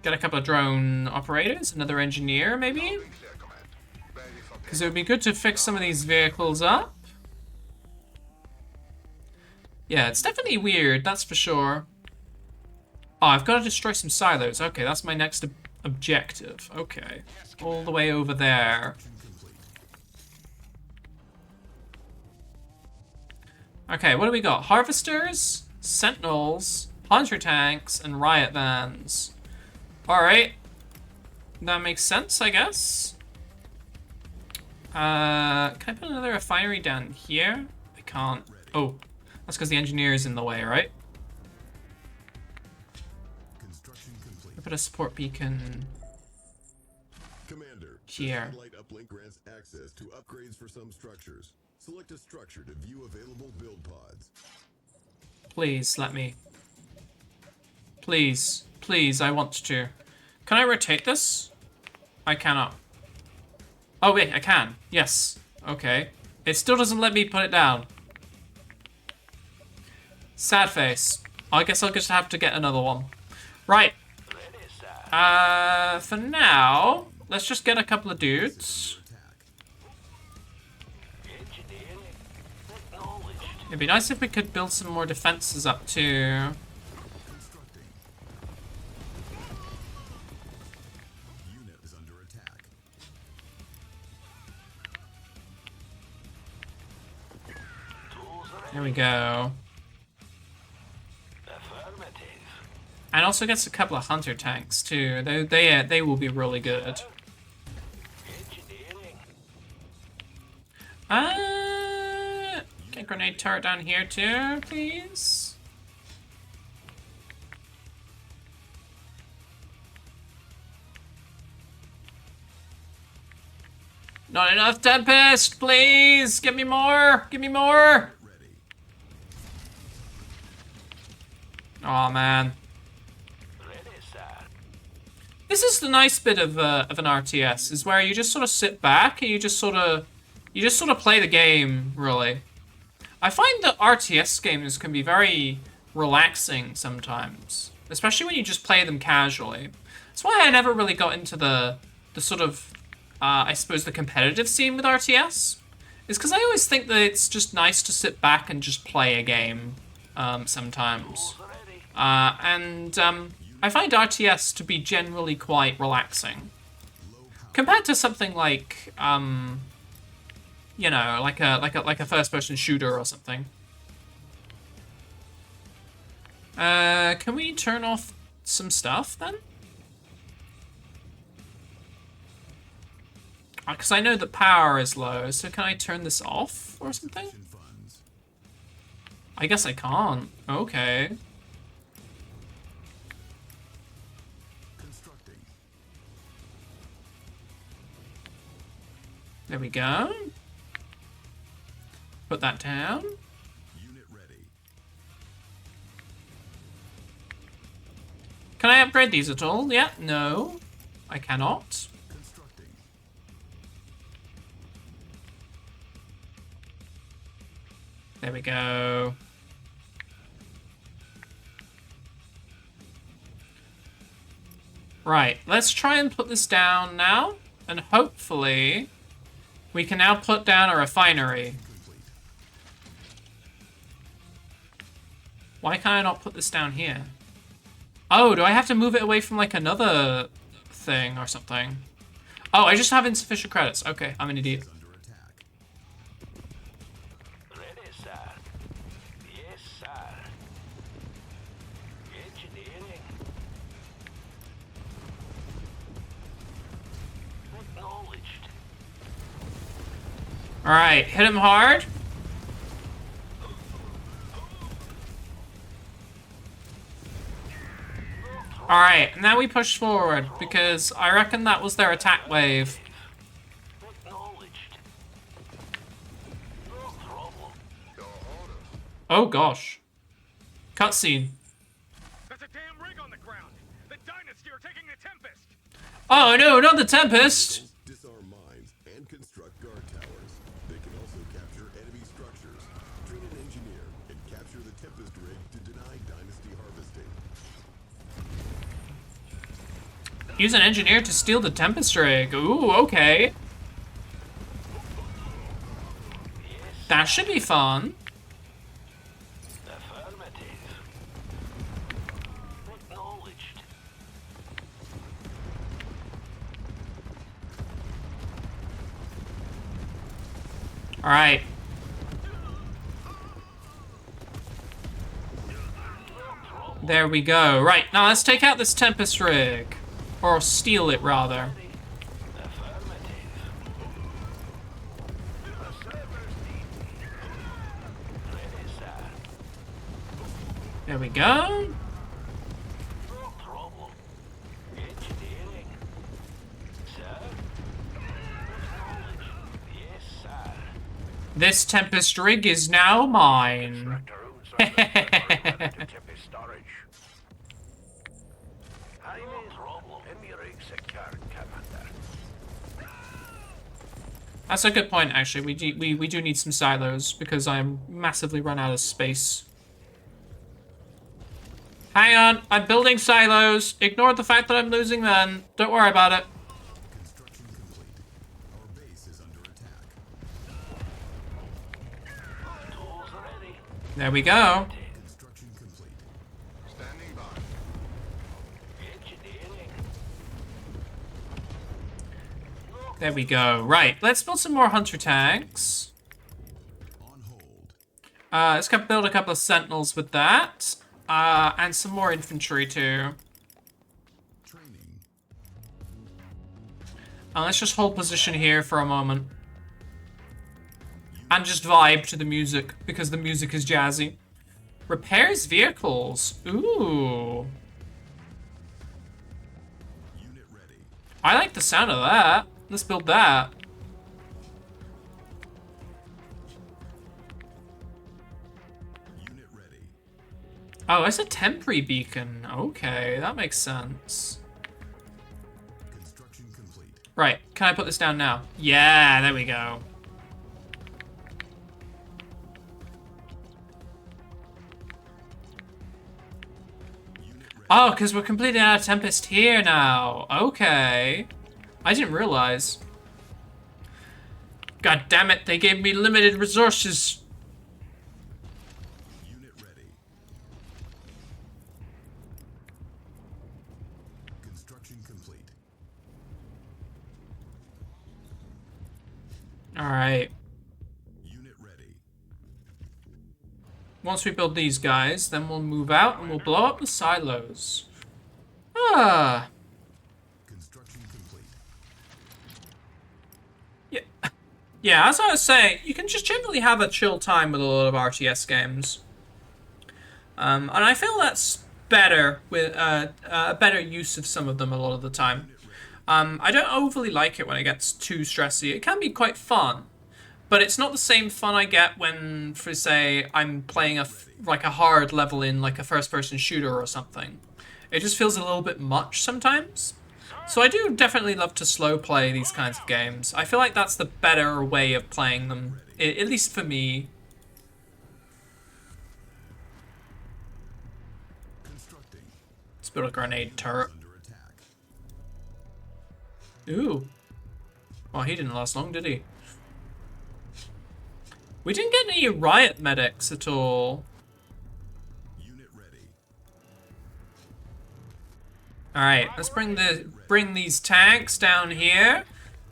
Get a couple of drone operators, another engineer, maybe? Because it would be good to fix some of these vehicles up. Yeah, it's definitely weird, that's for sure. Oh, I've got to destroy some silos. Okay, that's my next objective. Okay. All the way over there. Okay, what do we got? Harvesters, sentinels, Hunter tanks and riot vans. Alright. That makes sense, I guess. Can I put another refinery down here? I can't. Oh, that's because the engineer is in the way, right? I put a support beacon Commander, here. satellite uplink grants access to upgrades for some structures. Select a structure to view available build pods. Please, let me. Please. Please, I want to. Can I rotate this? I cannot. Oh, wait, I can. Yes. Okay. It still doesn't let me put it down. Sad face. I guess I'll just have to get another one. Right. For now, let's just get a couple of dudes. It'd be nice if we could build some more defenses up too. There we go. And also gets a couple of hunter tanks too. They will be really good. Get a grenade turret down here too, please. Not enough Tempest, please! Give me more! Give me more! Aw, man. This is the nice bit of an RTS, is where you just sort of sit back and you just sort of play the game, really. I find that RTS games can be very relaxing sometimes, especially when you just play them casually. That's why I never really got into the sort of, I suppose, the competitive scene with RTS. Is because I always think that it's just nice to sit back and just play a game sometimes. I find RTS to be generally quite relaxing. Compared to something like, you know, like a first-person shooter or something. Can we turn off some stuff then? Because I know the power is low, so can I turn this off or something? I guess I can't. Okay. There we go. Put that down. Unit ready. Can I upgrade these at all? Yeah, no. I cannot. Constructing. There we go. Right, let's try and put this down now, and hopefully we can now put down a refinery. Why can't I not put this down here? Oh, do I have to move it away from like another thing or something? Oh, I just have insufficient credits. Okay, I'm an idiot. Ready, sir. Yes, sir. Engineering. Acknowledged. Alright, hit him hard. Alright, now we push forward, because I reckon that was their attack wave. Acknowledged. No problem. Oh gosh. Cutscene. There's a damn rig on the ground. The Dynasty are taking the Tempest. Oh no, not the Tempest! Disarm mines and construct guard towers. They can also capture enemy structures, train an engineer, and capture the Tempest rig to deny Dynasty harvesting. Use an engineer to steal the Tempest rig. Ooh, okay. That should be fun. Affirmative. Acknowledged. Alright. There we go. Right, now let's take out this Tempest rig. Or steal it, rather. There we go. This Tempest rig is now mine. That's a good point, actually. We do need some silos because I'm massively run out of space. Hang on, I'm building silos. Ignore the fact that I'm losing men. Don't worry about it. Construction complete. Our base is under attack. There we go. Construction complete. Standing by. There we go. Right, let's build some more hunter tanks. On hold. Let's build a couple of sentinels with that. And some more infantry too. Training. Let's just hold position here for a moment. And just vibe to the music, because the music is jazzy. Repairs vehicles. Ooh. Unit ready. I like the sound of that. Let's build that. Unit ready. Oh, it's a temporary beacon. Okay, that makes sense. Construction complete. Right, can I put this down now? Yeah, there we go. Oh, because we're completing our Tempest here now. Okay. I didn't realize. God damn it, they gave me limited resources. Unit ready. Construction complete. Alright. Unit ready. Once we build these guys, then we'll move out and we'll blow up the silos. Ah. Construction complete. Yeah. Yeah, as I was saying, you can just generally have a chill time with a lot of RTS games. And I feel that's better with a better use of some of them a lot of the time. I don't overly like it when it gets too stressy. It can be quite fun, but it's not the same fun I get when, for say, I'm playing a hard level in like a first-person shooter or something. It just feels a little bit much sometimes. So I do definitely love to slow play these kinds of games. I feel like that's the better way of playing them, at least for me. Constructing. Let's build a grenade turret. Under attack. Ooh. Well, he didn't last long, did he? We didn't get any riot medics at all. Unit ready. Alright, let's bring these tanks down here,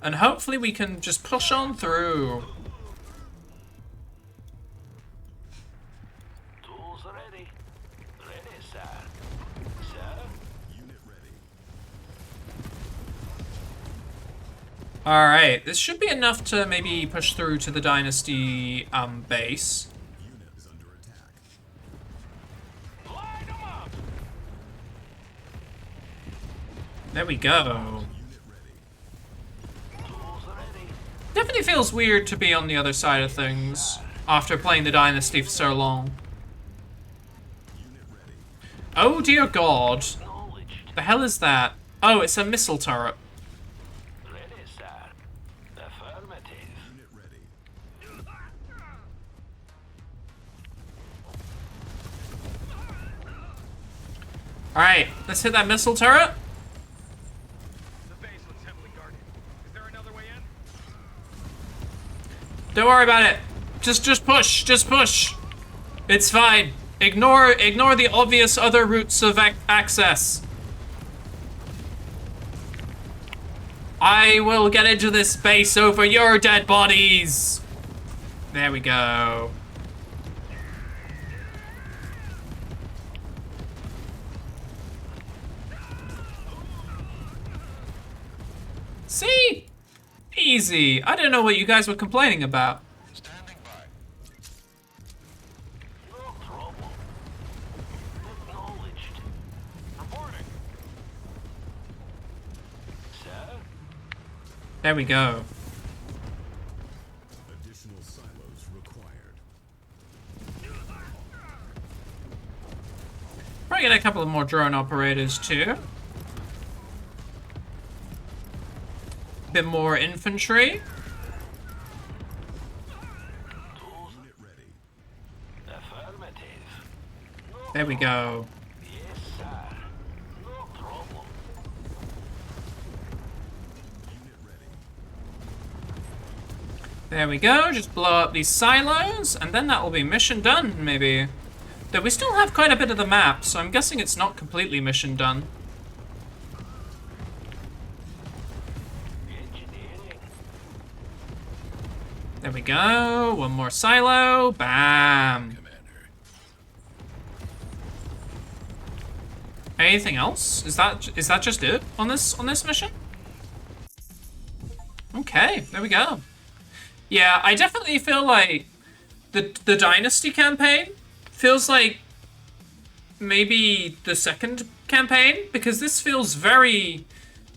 and hopefully we can just push on through. Tools ready. Ready, sir. Unit ready. Alright, this should be enough to maybe push through to the Dynasty base. Unit is under attack. Line 'em up. There we go. Unit ready. Tools ready. Definitely feels weird to be on the other side of things after playing the Dynasty for so long. Unit ready. Oh dear god. Acknowledged. The hell is that? Oh, it's a missile turret. Ready, sir. Affirmative. Unit ready. Alright, let's hit that missile turret. The base looks heavily guarded. Is there another way in? Don't worry about it. Just push. Just push. It's fine. Ignore the obvious other routes of access. I will get into this base over your dead bodies. There we go. See? Easy. I don't know what you guys were complaining about. Standing by. No trouble. Acknowledged. Reporting. Sir? There we go. Additional silos required. Probably get a couple of more drone operators too. Bit more infantry. Unit ready. Affirmative. There we go. Yes, sir. No problem. Unit ready. There we go. Just blow up these silos, and then that will be mission done, maybe. Though we still have quite a bit of the map, so I'm guessing it's not completely mission done. Engineering. There we go. One more silo. Bam. Commander. Anything else? Is that just it on this mission? Okay, there we go. Yeah, I definitely feel like the Dynasty campaign feels like maybe the second campaign, because this feels very,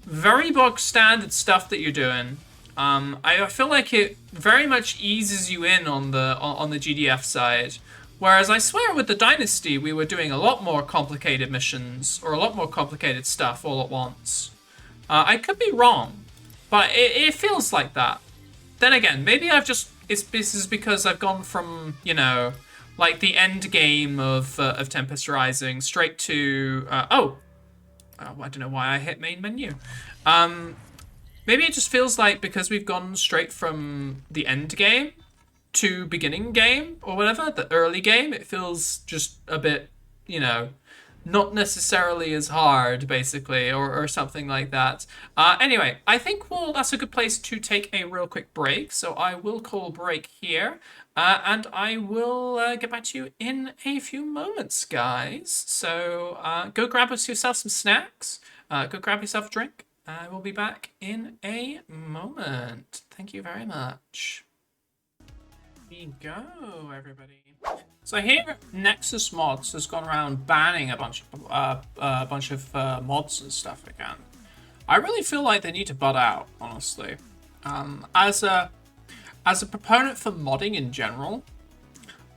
very bog standard stuff that you're doing. I feel like it very much eases you in on the GDF side, whereas I swear with the Dynasty we were doing a lot more complicated missions or a lot more complicated stuff all at once. I could be wrong, but it feels like that. Then again, maybe this is because I've gone from, you know, like the end game of Tempest Rising straight to I don't know why I hit main menu. Maybe it just feels like because we've gone straight from the end game to beginning game or whatever, the early game, it feels just a bit, you know, not necessarily as hard, basically, or something like that. Anyway, I think that's a good place to take a real quick break. So I will call break here, and I will get back to you in a few moments, guys. So go grab yourself some snacks, go grab yourself a drink. I will be back in a moment. Thank you very much. Here we go, everybody. So here, Nexus Mods has gone around banning a bunch of mods and stuff again. I really feel like they need to butt out, honestly. As a proponent for modding in general,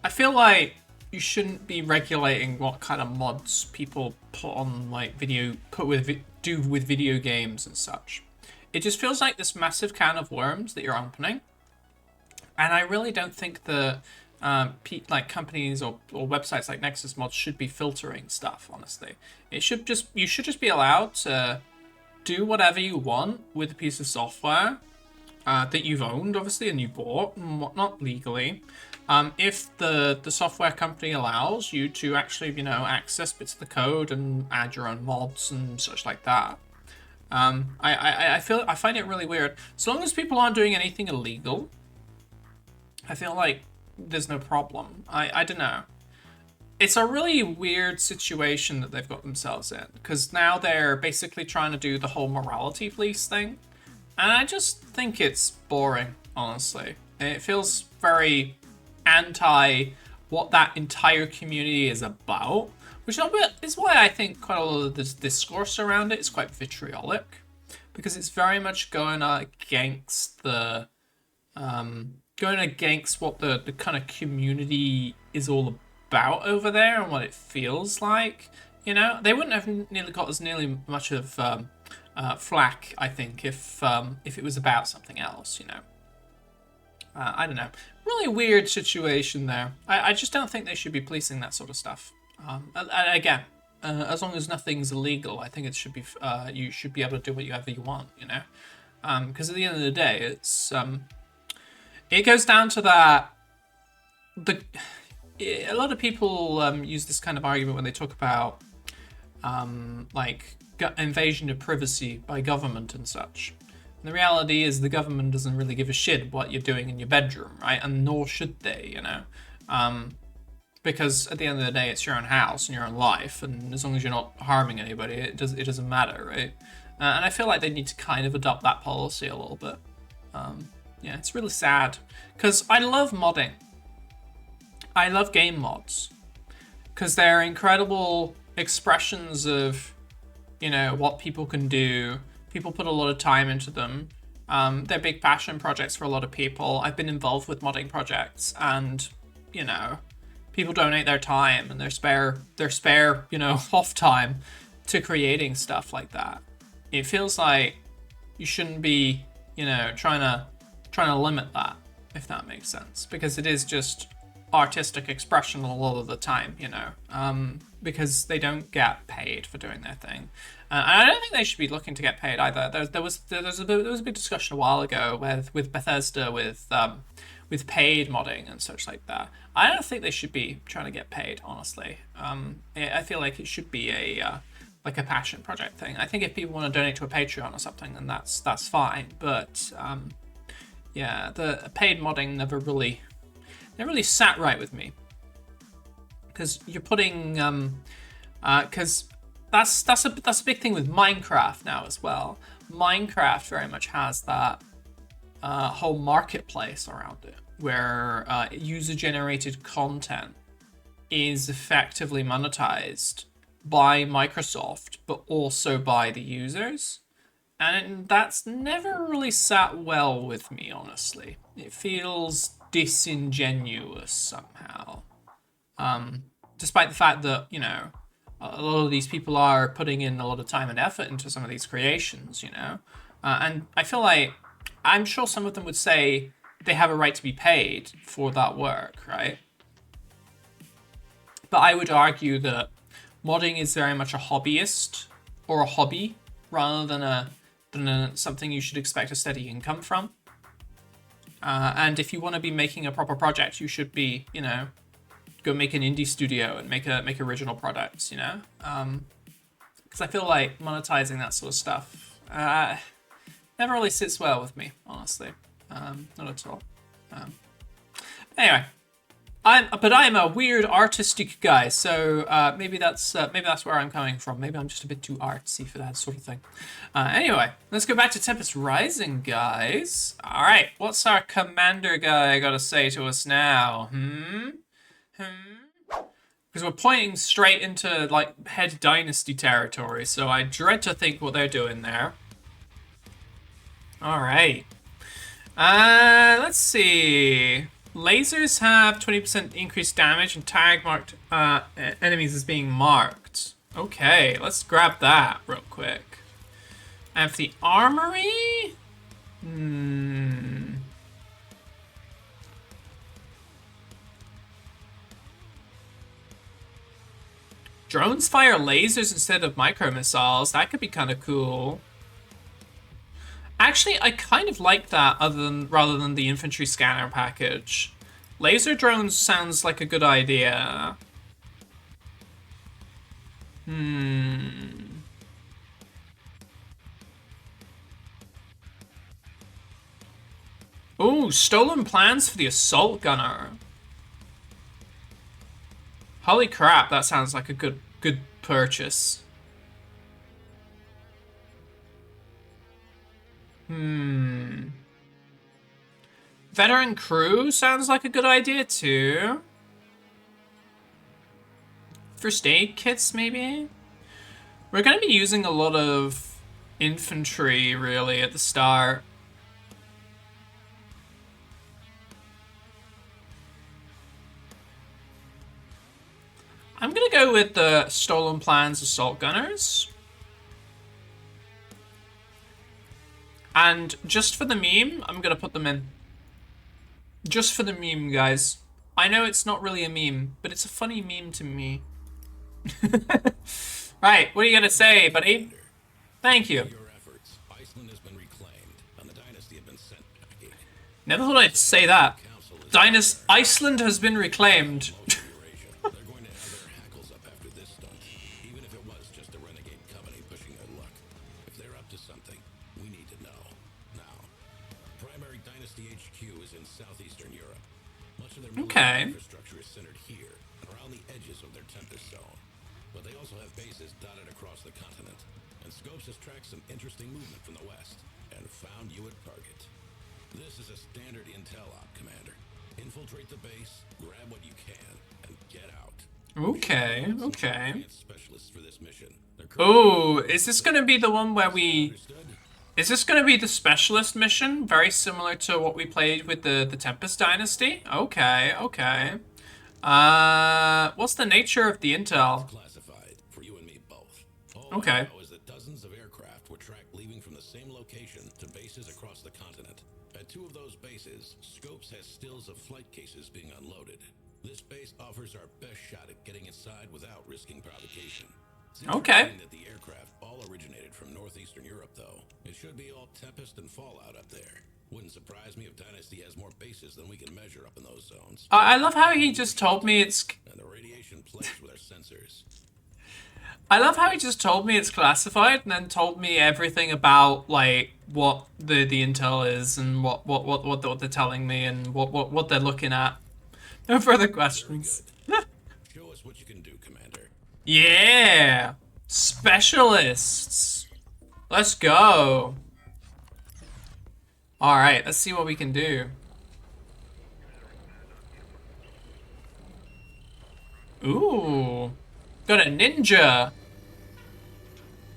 I feel like you shouldn't be regulating what kind of mods people put on like do with video games and such. It just feels like this massive can of worms that you're opening, and I really don't think the like companies or websites like Nexus Mods should be filtering stuff, honestly. You should just be allowed to do whatever you want with a piece of software that you've owned, obviously, and you bought and whatnot legally. If the software company allows you to actually, you know, access bits of the code and add your own mods and such like that. I find it really weird. As long as people aren't doing anything illegal, I feel like there's no problem. I don't know. It's a really weird situation that they've got themselves in, because now they're basically trying to do the whole morality police thing, and I just think it's boring, honestly. It feels very anti what that entire community is about, which is why I think quite a lot of this discourse around it is quite vitriolic, because it's very much going against the what the kind of community is all about over there and what it feels like. You know, they wouldn't have nearly much of flack, I think, if it was about something else. You know, I don't know. Really weird situation there. I just don't think they should be policing that sort of stuff. Again, as long as nothing's illegal, I think it should be. You should be able to do whatever you want. You know, because at the end of the day, it's. It goes down to that. A lot of people use this kind of argument when they talk about like invasion of privacy by government and such. And the reality is the government doesn't really give a shit what you're doing in your bedroom, right? And nor should they, you know, because at the end of the day, it's your own house and your own life, and as long as you're not harming anybody, it doesn't matter, right? And I feel like they need to kind of adopt that policy a little bit. Yeah, it's really sad because I love modding. I love game mods because they're incredible expressions of, you know, what people can do. People put a lot of time into them. They're big passion projects for a lot of people. I've been involved with modding projects, and you know, people donate their time and their spare, you know, off time to creating stuff like that. It feels like you shouldn't be, you know, trying to limit that, if that makes sense, because it is just artistic expression a lot of the time, you know, because they don't get paid for doing their thing. And I don't think they should be looking to get paid either. There was a big discussion a while ago with Bethesda with paid modding and such like that. I don't think they should be trying to get paid, honestly. I feel like it should be a like a passion project thing. I think if people want to donate to a Patreon or something, then that's fine. But yeah, the paid modding never really sat right with me, because you're putting because that's a big thing with Minecraft now as well. Minecraft very much has that whole marketplace around it, where user-generated content is effectively monetized by Microsoft, but also by the users. And that's never really sat well with me, honestly. It feels disingenuous somehow. Despite the fact that, you know, a lot of these people are putting in a lot of time and effort into some of these creations, you know. And I feel like, I'm sure some of them would say they have a right to be paid for that work, right? But I would argue that modding is very much a hobbyist or a hobby rather than something you should expect a steady income from. And if you want to be making a proper project, you should be, you know, go make an indie studio and make original products, you know? Because I feel like monetizing that sort of stuff never really sits well with me, honestly. Not at all. Anyway, I'm a weird artistic guy, so maybe that's where I'm coming from. Maybe I'm just a bit too artsy for that sort of thing. Anyway, let's go back to Tempest Rising, guys. All right, what's our commander guy got to say to us now? Because we're pointing straight into like head Dynasty territory, so I dread to think what they're doing there. All right. Let's see. Lasers have 20% increased damage and tag marked enemies as being marked. Okay, let's grab that real quick. And for the armory? Drones fire lasers instead of micro missiles. That could be kind of cool. Actually, I kind of like that rather than the infantry scanner package. Laser drones sounds like a good idea. Ooh, stolen plans for the assault gunner. Holy crap, that sounds like a good purchase. Veteran crew sounds like a good idea too. First aid kits, maybe? We're going to be using a lot of infantry, really, at the start. I'm going to go with the Stolen Plans Assault Gunners. And just for the meme, I'm going to put them in. Just for the meme, guys. I know it's not really a meme, but it's a funny meme to me. Right, what are you going to say, buddy? Thank you. Your efforts, Iceland has been reclaimed, and the Dynasty have been sent packing. Never thought I'd say that. Iceland has been reclaimed. They're going to have their hackles up after this stunt, even if it was just a renegade company pushing their luck. If they're up to something, we need to know. Now, primary Dynasty HQ is in southeastern Europe. Much of their military infrastructure is centered here and around the edges of their Tempest zone. but they also have bases dotted across the continent. And Scopes has tracked some interesting movement from the west and found you at target. This is a standard intel op, Commander. Infiltrate the base, grab what you can, and get out. Okay, okay. Specialists for this mission. Oh, is this gonna be the one where we... Is this gonna be the specialist mission? Very similar to what we played with the Tempest Dynasty? Okay, okay. What's the nature of the intel? Classified for you and me both. All Okay. I know is that dozens of aircraft were tracked leaving from the same location to bases across the continent. At 2 of those bases, Scopes has stills of flight cases being unloaded. This base offers our best shot at getting inside without risking provocation. Okay. That the aircraft all originated from northeastern Europe, though. It should be all Tempest and Fallout up there. Wouldn't surprise me if Dynasty has more bases than we can measure up in those zones. I love how he just told me it's... And the radiation plays with our sensors. I love how he just told me it's classified and then told me everything about, like, what the intel is and what they're telling me and what they're looking at. No further questions. Show us what you can do, Commander. Yeah! Specialists! Let's go! Alright, let's see what we can do. Ooh! Got a ninja!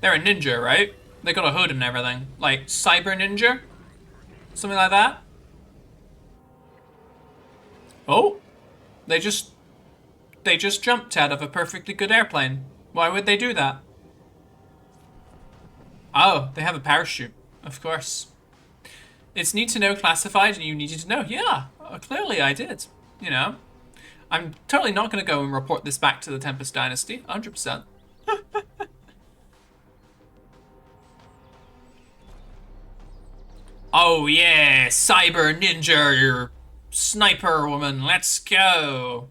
They're a ninja, right? They got a hood and everything. Like, cyber ninja? Something like that? Oh! They just jumped out of a perfectly good airplane. Why would they do that? Oh, they have a parachute. Of course. It's need to know classified and you needed to know. Yeah, clearly I did. You know. I'm totally not going to go and report this back to the Tempest Dynasty. 100%. Oh yeah, cyber ninja, sniper woman, let's go.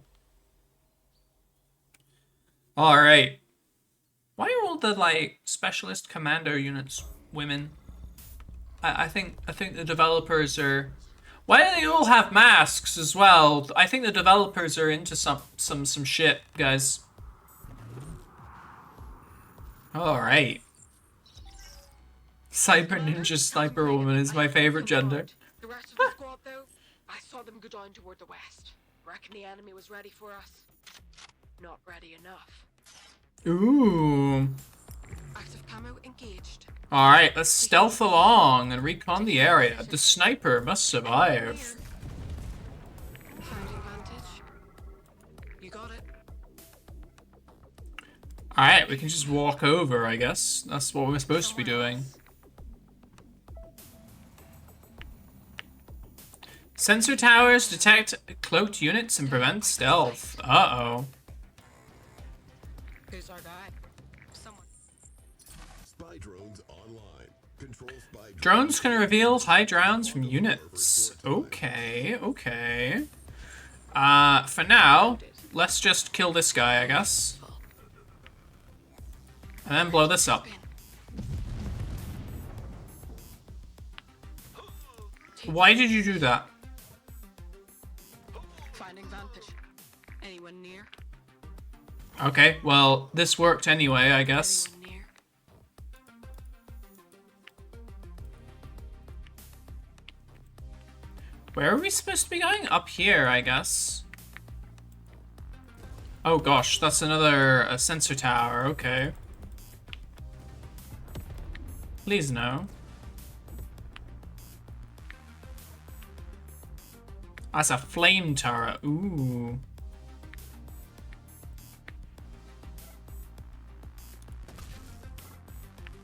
Alright. Why are all the, like, specialist commando units women? I think the developers are... Why do they all have masks as well? I think the developers are into some shit, guys. Alright. Cyber ninja sniper woman is my favorite gender. The rest of the squad, though, I saw them go down toward the west. Reckon the enemy was ready for us. Not ready enough. Ooh. Active camo engaged. Alright, let's stealth along and recon the area. The sniper must survive. Found advantage. You got it. Alright, we can just walk over, I guess. That's what we're supposed to be doing. Sensor towers detect cloaked units and prevent stealth. Uh-oh. Who's our guy? Someone. Spy drones online. Control spy Drones can reveal high rounds from units. Okay, okay. For now, let's just kill this guy, I guess. And then blow this up. Why did you do that? Finding vantage. Anyone near? Okay, well, this worked anyway, I guess. Anyone near? Where are we supposed to be going? Up here, I guess. Oh gosh, that's another sensor tower, okay. Please no. That's a flame turret, ooh.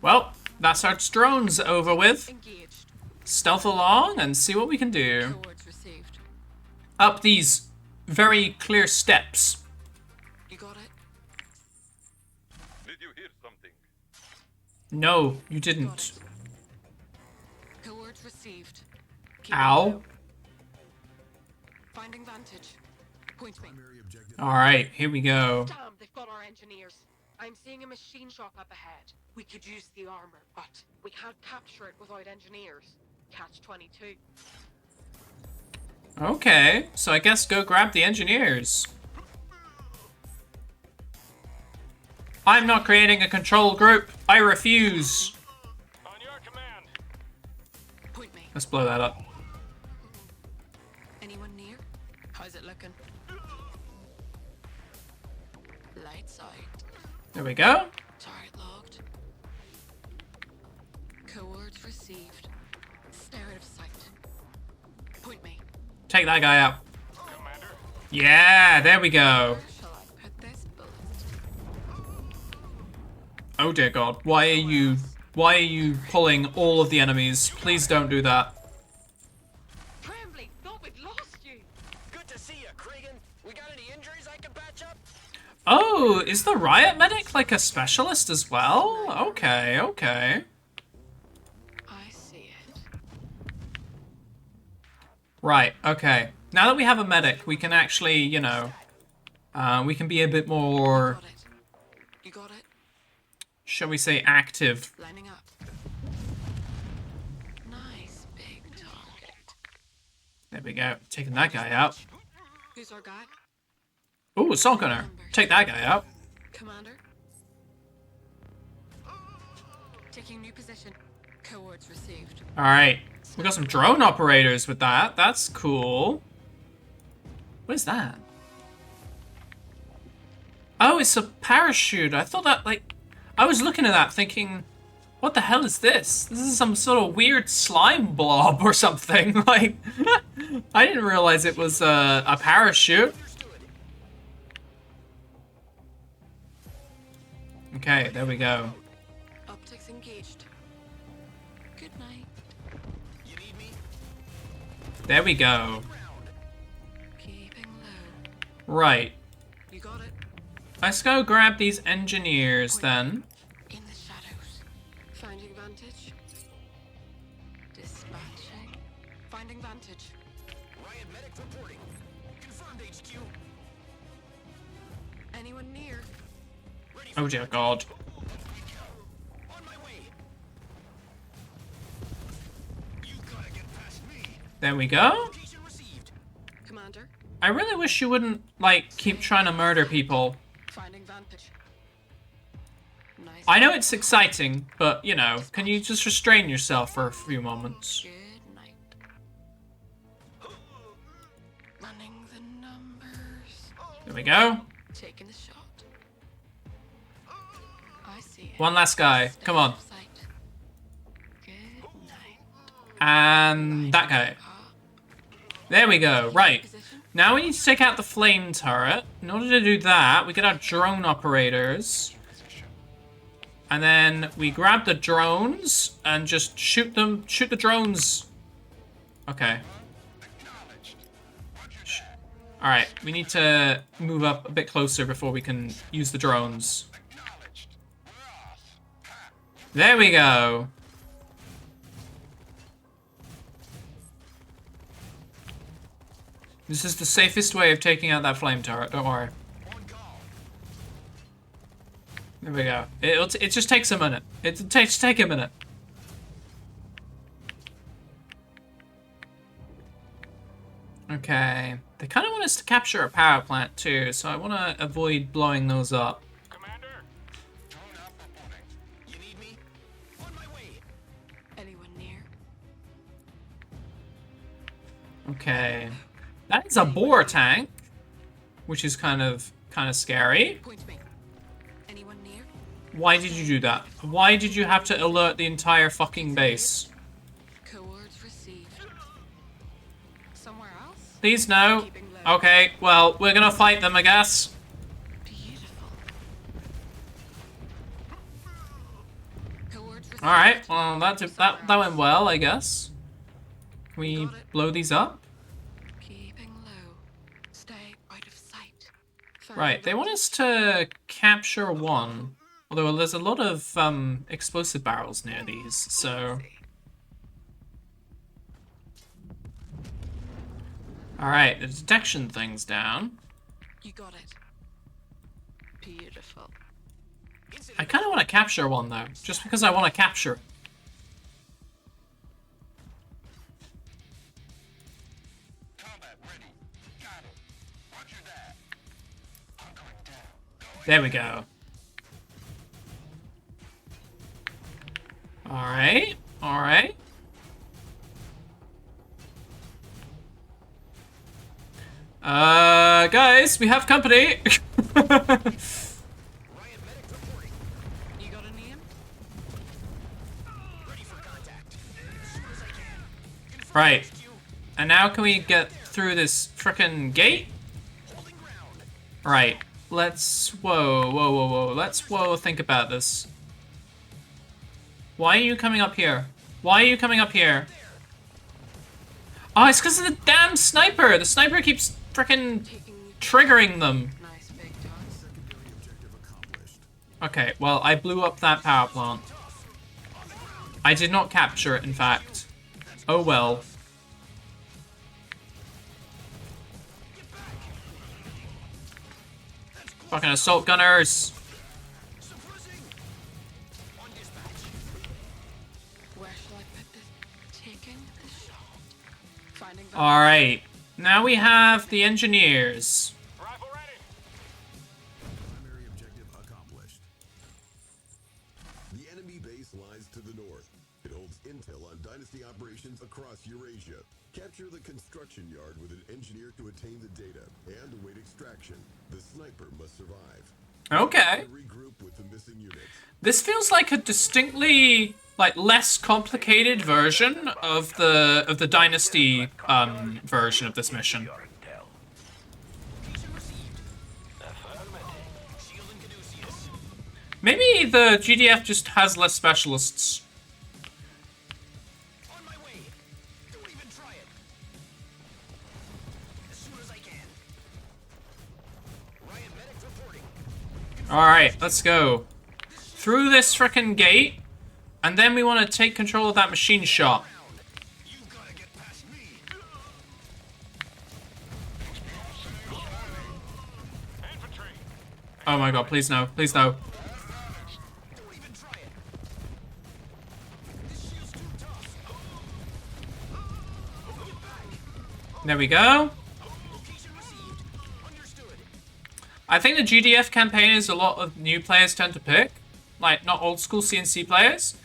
Well, that's our drones over with. Engaged. Stealth along and see what we can do. Codes received. Up these very clear steps. You got it? Did you hear something? No, you didn't. Codes received. Keep Ow. it low. Finding vantage. Point me. Alright, here we go. Damn, they've got our engineers. I'm seeing a machine shop up ahead. We could use the armor, but we can't capture it without engineers. Catch 22. Okay, so I guess go grab the engineers. I'm not creating a control group. I refuse. On your command. Point me. Let's blow that up. Anyone near? How's it looking? Lights out. There we go. Turret logged. Coords received. Stare out of sight. Point me. Take that guy out. Commander. Yeah, there we go. Where shall I put this bullet? Oh dear God. Why are you pulling all of the enemies? Please don't do that. Trembly, thought we'd lost you. Good to see you, Cregan. We got any injuries I can patch up? Oh, is the riot medic like a specialist as well? Okay, okay. I see it. Right, okay. Now that we have a medic, we can actually, you know, we can be a bit more, Got it. You got it. shall we say, active. Lining up. Nice big target. There we go. Taking that guy out. Who's our guy? Ooh, assault gunner. Take that guy out. Commander. Taking new position. Coords received. All right. We got some drone operators with that. That's cool. What is that? Oh, it's a parachute. I thought that, like, I was looking at that thinking, what the hell is this? This is some sort of weird slime blob or something. Like, I didn't realize it was a parachute. Okay, there we go. Optics engaged. Good night. You need me? There we go. Keeping low. Right. You got it. Let's go grab these engineers then. In the shadows. Finding vantage. Dispatching. Finding vantage. Riot medic reporting. Confirmed HQ. Anyone near? Ready Oh dear God. on my way. You gotta get past me. There we go. Location received. Commander. I really wish you wouldn't, like, keep trying to murder people. Finding vantage. Nice. I know it's exciting, but, you know, can you just restrain yourself for a few moments? Good night. Running the numbers. There we go. Taking the shot. I see it. One last guy. Come on. Sight. Good night. And that guy. There we go. Right. Now we need to take out the flame turret. In order to do that, we get our drone operators. And then we grab the drones and just shoot them. Shoot the drones. Okay. Alright, we need to move up a bit closer before we can use the drones. There we go. This is the safest way of taking out that flame turret, don't worry. There we go. It just takes a minute. It takes take a minute. Okay. They kind of want us to capture a power plant too, so I want to avoid blowing those up. Commander. You need me? On my way. Anyone near? Okay. That is a boar tank, which is kind of scary. Point me. Anyone near? Why did you do that? Why did you have to alert the entire fucking base? Coords received. Somewhere else? Please no. Keeping low. Okay, well, we're gonna fight them, I guess. Beautiful. Coords received. Alright, well, that went well, I guess. Can we blow these up? Keeping low. Stay out of sight. Right, they want us to capture one. Although there's a lot of explosive barrels near these, so... Alright, the detection thing's down. You got it. Beautiful. I kind of want to capture one, though. Just because I want to capture it. Combat ready. Got it. Roger that. I'm going down. There we go. Alright, alright. Guys, we have company. Riot medic reporting. You got a name? Ready for contact. As soon as I can. Confirm Right. HQ. And now can we get through this frickin' gate? Holding ground. Right. Let's... Whoa, whoa, whoa, whoa. Let's, think about this. Why are you coming up here? Why are you coming up here? Oh, it's because of the damn sniper! The sniper keeps frickin' triggering them. Nice big dogs. Secondary objective accomplished. Okay, well, I blew up that power plant. I did not capture it, in fact. Oh well. Fucking assault gunners! Suppressing. On dispatch. Where shall I put this? Taking the shot. Finding the Alright. Now we have the engineers. Rifle ready. Primary objective accomplished. The enemy base lies to the north. It holds intel on Dynasty operations across Eurasia. Capture the construction yard with an engineer to attain the data and await extraction. The sniper must survive. Okay. Regroup with the missing units. This feels like a distinctly less complicated version of the Dynasty version of this mission. Location received. Shield and Caduceus. Maybe the GDF just has less specialists. On my way. Don't even try it. As soon as I can. Riot medic reporting. Alright, let's go. Through this frickin' gate, and then we want to take control of that machine shop. You gotta get past me. Infantry. Oh my god, please no, please no. Don't even try it. This shield's too tough. Get back. There we go. Location received. Understood. I think the GDF campaign is a lot of new players tend to pick. Like, not old school CNC players.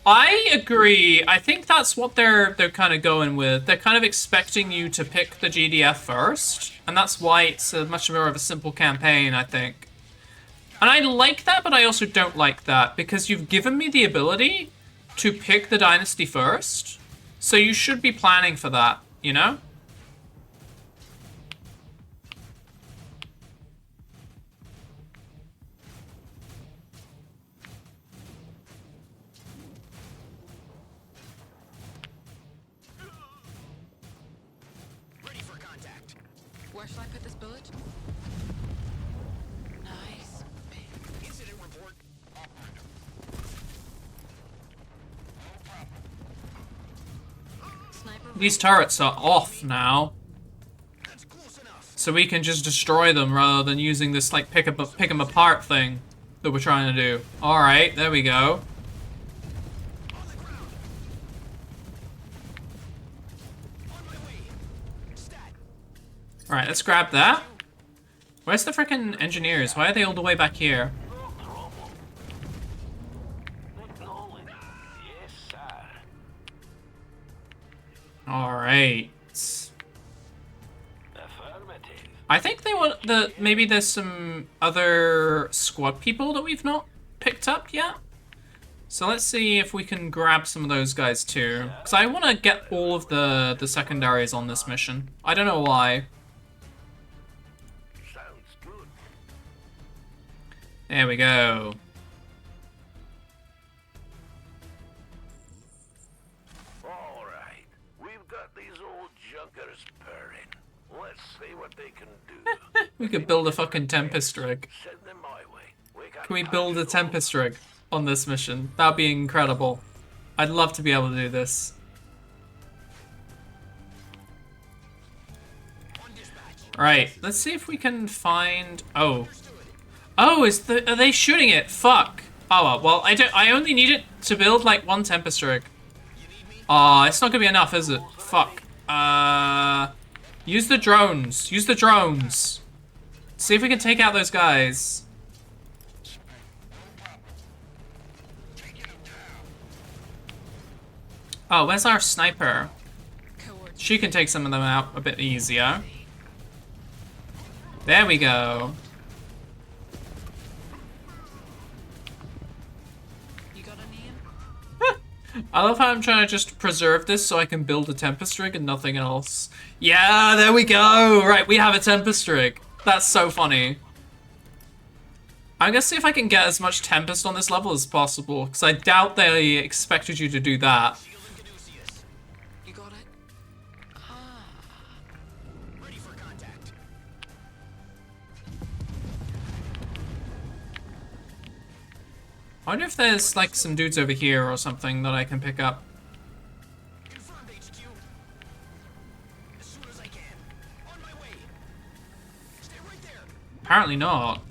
I agree. I think that's what they're kind of going with. They're kind of expecting you to pick the GDF first. And that's why it's a much more of a simple campaign, I think. And I like that, but I also don't like that. Because you've given me the ability to pick the Dynasty first. So you should be planning for that, you know? Ready for contact. Where shall I put this bullet? Nice big. Incident report. Sniper. These turrets are off now. That's close enough. So we can just destroy them rather than using this, like, pick them apart thing that we're trying to do. Alright, there we go. On the ground. On my way. Stat. Alright, let's grab that. Where's the frickin' engineers? Why are they all the way back here? Yes, sir. Alright. Affirmative. I think they want maybe there's some other squad people that we've not picked up yet. So let's see if we can grab some of those guys too. Because I want to get all of the secondaries on this mission. I don't know why. Sounds good. There we go. All right. We've got these old junkers purring. Let's see what they can do. We could build a fucking Tempest rig. Send them my way. Can we build a Tempest rig on this mission? That'd be incredible. I'd love to be able to do this. Right, let's see if we can find... Oh. Oh, are they shooting it? Fuck. Oh, well, I only need it to build, like, one Tempest rig. Aw, it's not gonna be enough, is it? Fuck. Use the drones. Use the drones. See if we can take out those guys. Oh, where's our sniper? Cowards. She can take some of them out a bit easier. There we go. You got a name? I love how I'm trying to just preserve this so I can build a Tempest rig and nothing else. Yeah, there we go. Right, we have a Tempest rig. That's so funny. I'm gonna see if I can get as much Tempest on this level as possible, because I doubt they expected you to do that. You got it? Ah. Ready for contact. I wonder if there's like some dudes over here or something that I can pick up. Confirmed HQ. As soon as I can. On my way. Stay right there. Apparently not.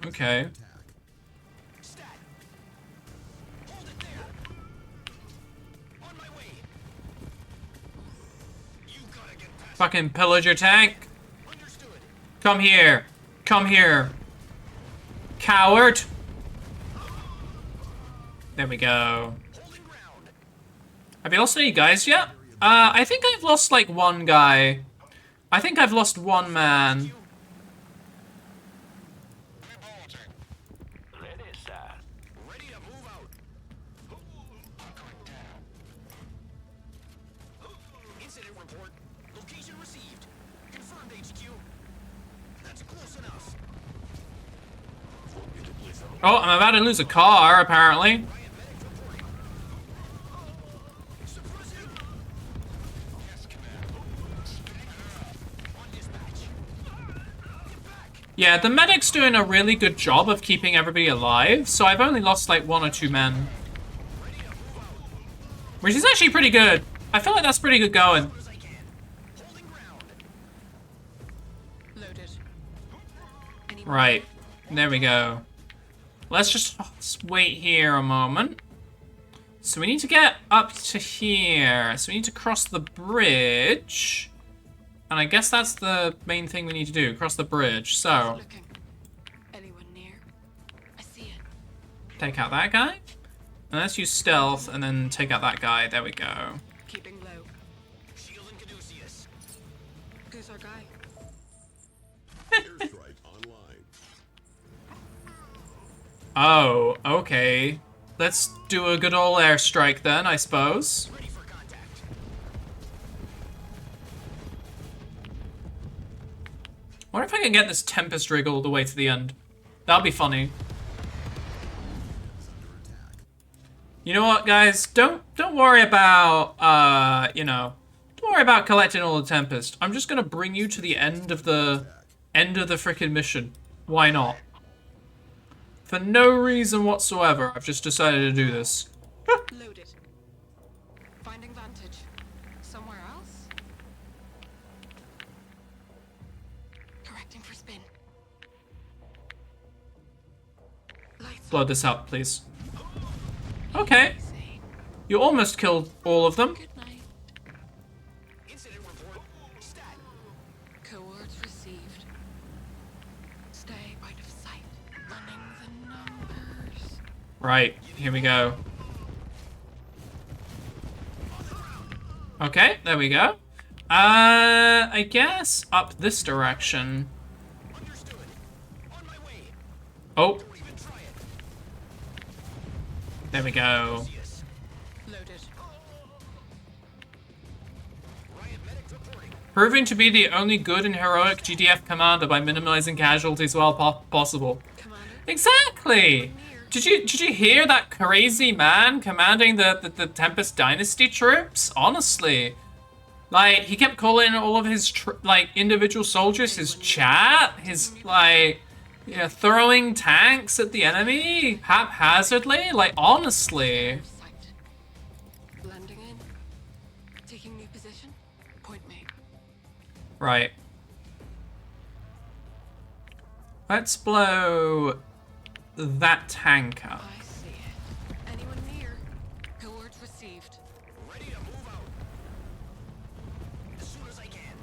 Okay. Stat. Hold it there. On my way. You gotta get past. Fucking pillage your tank. Understood. Come here. Come here. Coward. There we go. Holding ground. Have you lost any guys yet? I think I've lost like one guy. I think I've lost one man. Ready, sir. Ready to move out. Incident report. Location received. Confirmed HQ. That's close enough. Oh, I'm about to lose a car, apparently. Suppressing. Yes, command. On dispatch. Get back. Yeah, the medic's doing a really good job of keeping everybody alive, so I've only lost like 1 or 2 men. Which is actually pretty good. I feel like that's pretty good going. As I can. Holding ground. Loaded. Right. There we go. Let's just wait here a moment. So we need to get up to here. So we need to cross the bridge. And I guess that's the main thing we need to do. Cross the bridge. So, Looking. Anyone near? I see it. take out that guy. And let's use stealth and then take out that guy. There we go. Keeping low. Shield and Caduceus. Who's our guy? Airstrike online. Oh, okay. Let's do a good old airstrike then, I suppose. Ready for contact. What if I can get this Tempest rig all the way to the end? That'll be funny. You know what, guys? Don't worry about you know, don't worry about collecting all the Tempest. I'm just gonna bring you to the end of the frickin' mission. Why not? For no reason whatsoever, I've just decided to do this. Loaded. Finding vantage. Somewhere else? Correcting for spin. Lights Blow this out, please. Okay. You almost killed all of them. Good night. Incident report. Stat. Cowards received. Stay out of sight. Running the numbers. Right, here we go. Okay, there we go. I guess up this direction. Understood. On my way. Oh, Don't even try it. there we go. Yes. Loaded. Riot medic reporting. Proving to be the only good and heroic GDF commander by minimizing casualties while possible. Commander. Exactly. Did you hear that crazy man commanding the Tempest Dynasty troops? Honestly, like he kept calling all of his like individual soldiers his chat, his like, you know, throwing tanks at the enemy haphazardly. Like honestly. Sight. Blending in. Taking new position. Point me. Right. Let's blow that tank up. I see it. Anyone near? Cowards received. Ready to move out. As soon as I can.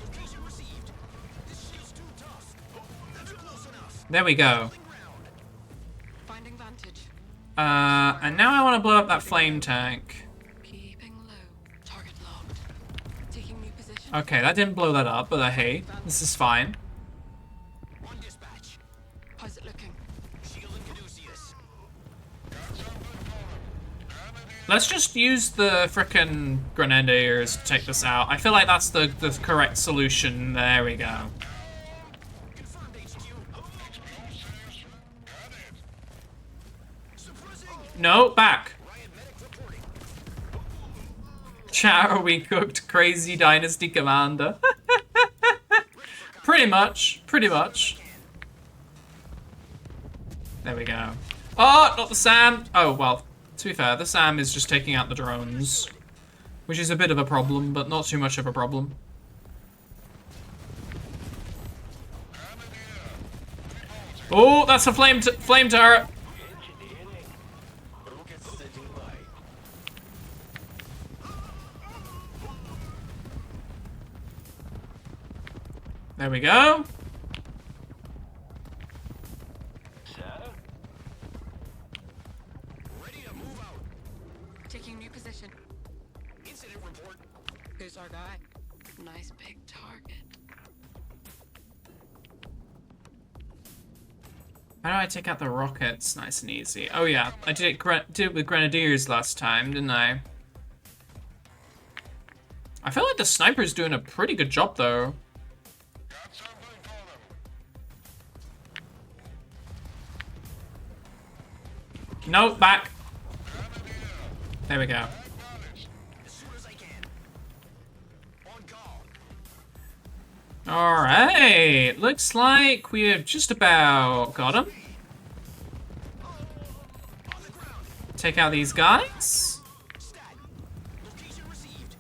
Location received. This shield's too tough. That's close enough. There we go. Holding ground. Finding vantage. And now I want to blow up that flame tank. Keeping Okay, that didn't blow that up, but hey, this is fine. One dispatch. How's it looking? Shield and Caduceus. Let's just use the frickin' grenadiers to take this out. I feel like that's the correct solution. There we go. Confirmed HQ. Suppressing. No, back. Riot medic reporting. Chow, we cooked crazy Dynasty commander. Pretty much. Pretty much. There we go. Oh, not the SAM. Oh, well, to be fair, the SAM is just taking out the drones. Which is a bit of a problem, but not too much of a problem. Oh, that's a flame turret. There we go. Ready to move out. Taking new position. Incident report. Who's our guy? Nice big target. How do I take out the rockets nice and easy? Oh yeah, I did it with grenadiers last time, didn't I? I feel like the sniper's doing a pretty good job though. No, back. There we go. As soon as I can. On call. Alright, looks like we have just about got him. On the ground. Take out these guys. Stat. Location received.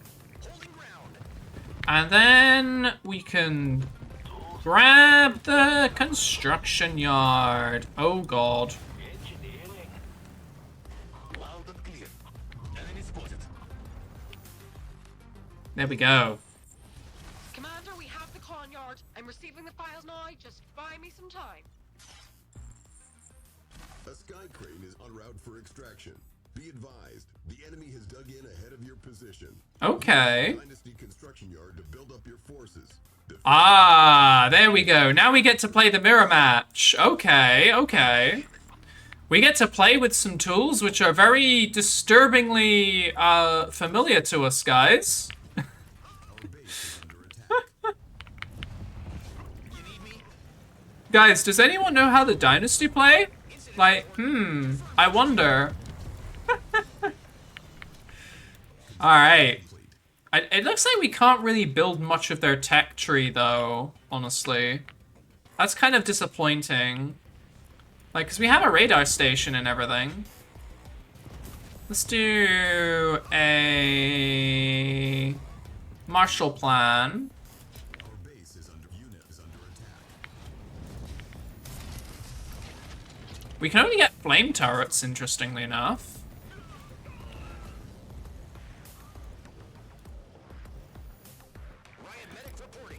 Holding ground. And then we can grab the construction yard. Oh god. Loud and clear. Enemy spotted. There we go. Commander, we have the con yard. I'm receiving the files now. Just buy me some time. A sky crane is en route for extraction. Be advised, the enemy has dug in ahead of your position. Okay. Dynasty construction yard to build up your forces. Ah, there we go. Now we get to play the mirror match. Okay, okay. We get to play with some tools which are very disturbingly familiar to us, guys. Our base is under attack. You need me? Guys, does anyone know how the Dynasty play? Like, I wonder. Alright. It looks like we can't really build much of their tech tree, though, honestly. That's kind of disappointing. Like, because we have a radar station and everything. Let's do a Marshall Plan. Our base is under attack. We can only get flame turrets, interestingly enough.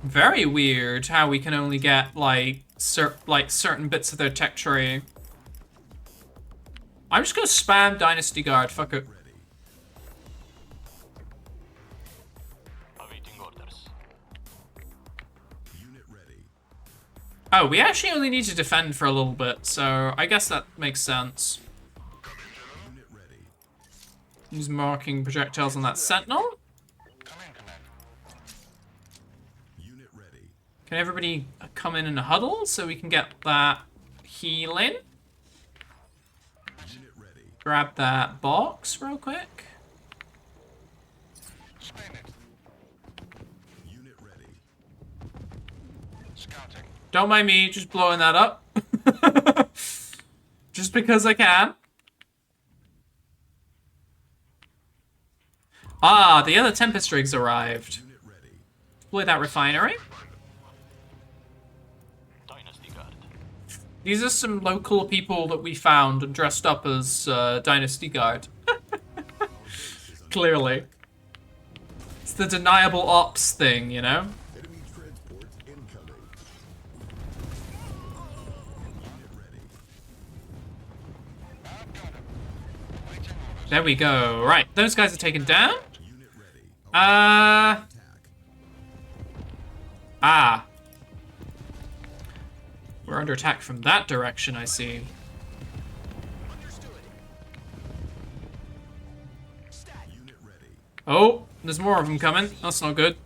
Very weird how we can only get, like, certain bits of their tech tree. I'm just gonna spam Dynasty Guard, fuck it. Awaiting orders. Unit ready. Oh, we actually only need to defend for a little bit, so I guess that makes sense. Unit ready. Use marking projectiles on that sentinel. Unit ready. Can everybody come in and huddle so we can get that healing? Unit ready. Grab that box real quick. Unit ready. Scouting. Don't mind me just blowing that up. Just because I can. Ah, the other Tempest rigs arrived. Unit ready. Deploy that refinery. Dynasty Guard. These are some local people that we found and dressed up as Dynasty Guard. Clearly. It's the deniable ops thing, you know? Enemy transports incoming. Unit ready. There we go. Right, those guys are taken down. Unit ready. Uh, Attack. Ah. We're under attack from that direction, I see. Oh, there's more of them coming. That's not good.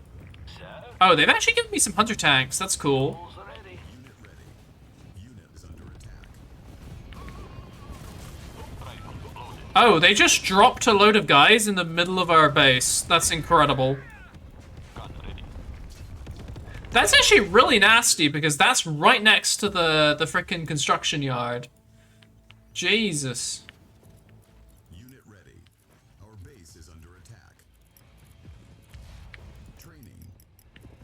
Oh, they've actually given me some hunter tanks. That's cool. Oh, they just dropped a load of guys in the middle of our base. That's incredible. That's actually really nasty because that's right next to the frickin' construction yard. Jesus. Unit ready. Our base is under attack. Training.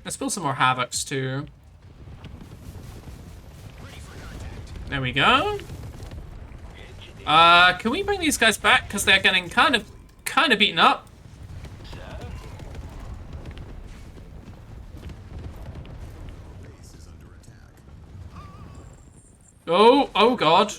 Let's build some more Havocs too. There we go. Can we bring these guys back? Because they're getting kind of beaten up. Oh, oh god.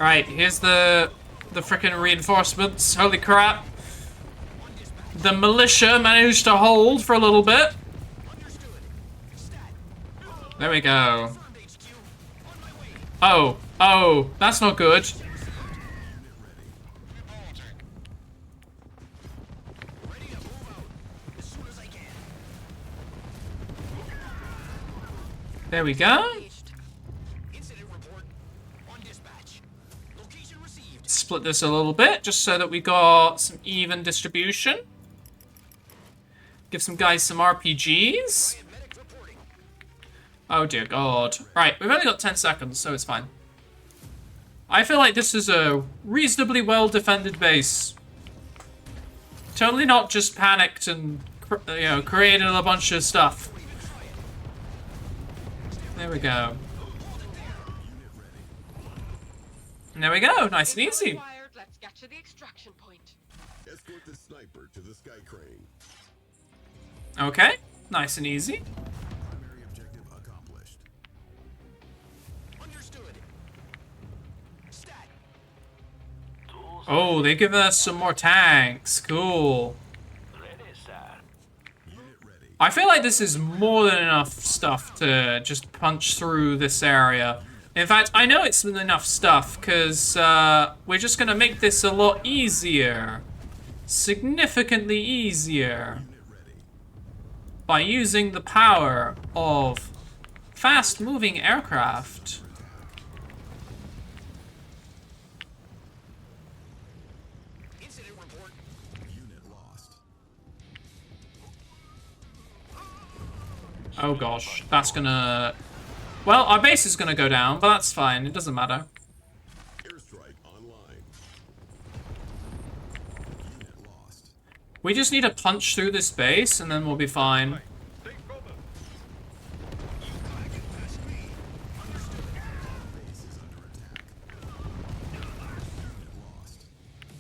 Right, here's the frickin' reinforcements. Holy crap. The militia managed to hold for a little bit. There we go. Oh, oh, that's not good. There we go. Split this a little bit, just so that we got some even distribution. Give some guys some RPGs. Oh dear god. Right, we've only got 10 seconds, so it's fine. I feel like this is a reasonably well-defended base. Totally not just panicked and, you know, created a bunch of stuff. There we go. And there we go, nice and easy. Let's get to the extraction point. Escort the sniper to the sky crane. Okay, nice and easy. Primary objective accomplished. Understood. Stat. Oh, they give us some more tanks. Cool. I feel like this is more than enough stuff to just punch through this area. In fact, I know it's enough stuff because we're just going to make this a lot easier. Significantly easier. By using the power of fast-moving aircraft. Incident report. Unit lost. Oh gosh, that's gonna... Well, our base is gonna go down, but that's fine, it doesn't matter. Airstrike online. Unit lost. We just need to punch through this base, and then we'll be fine.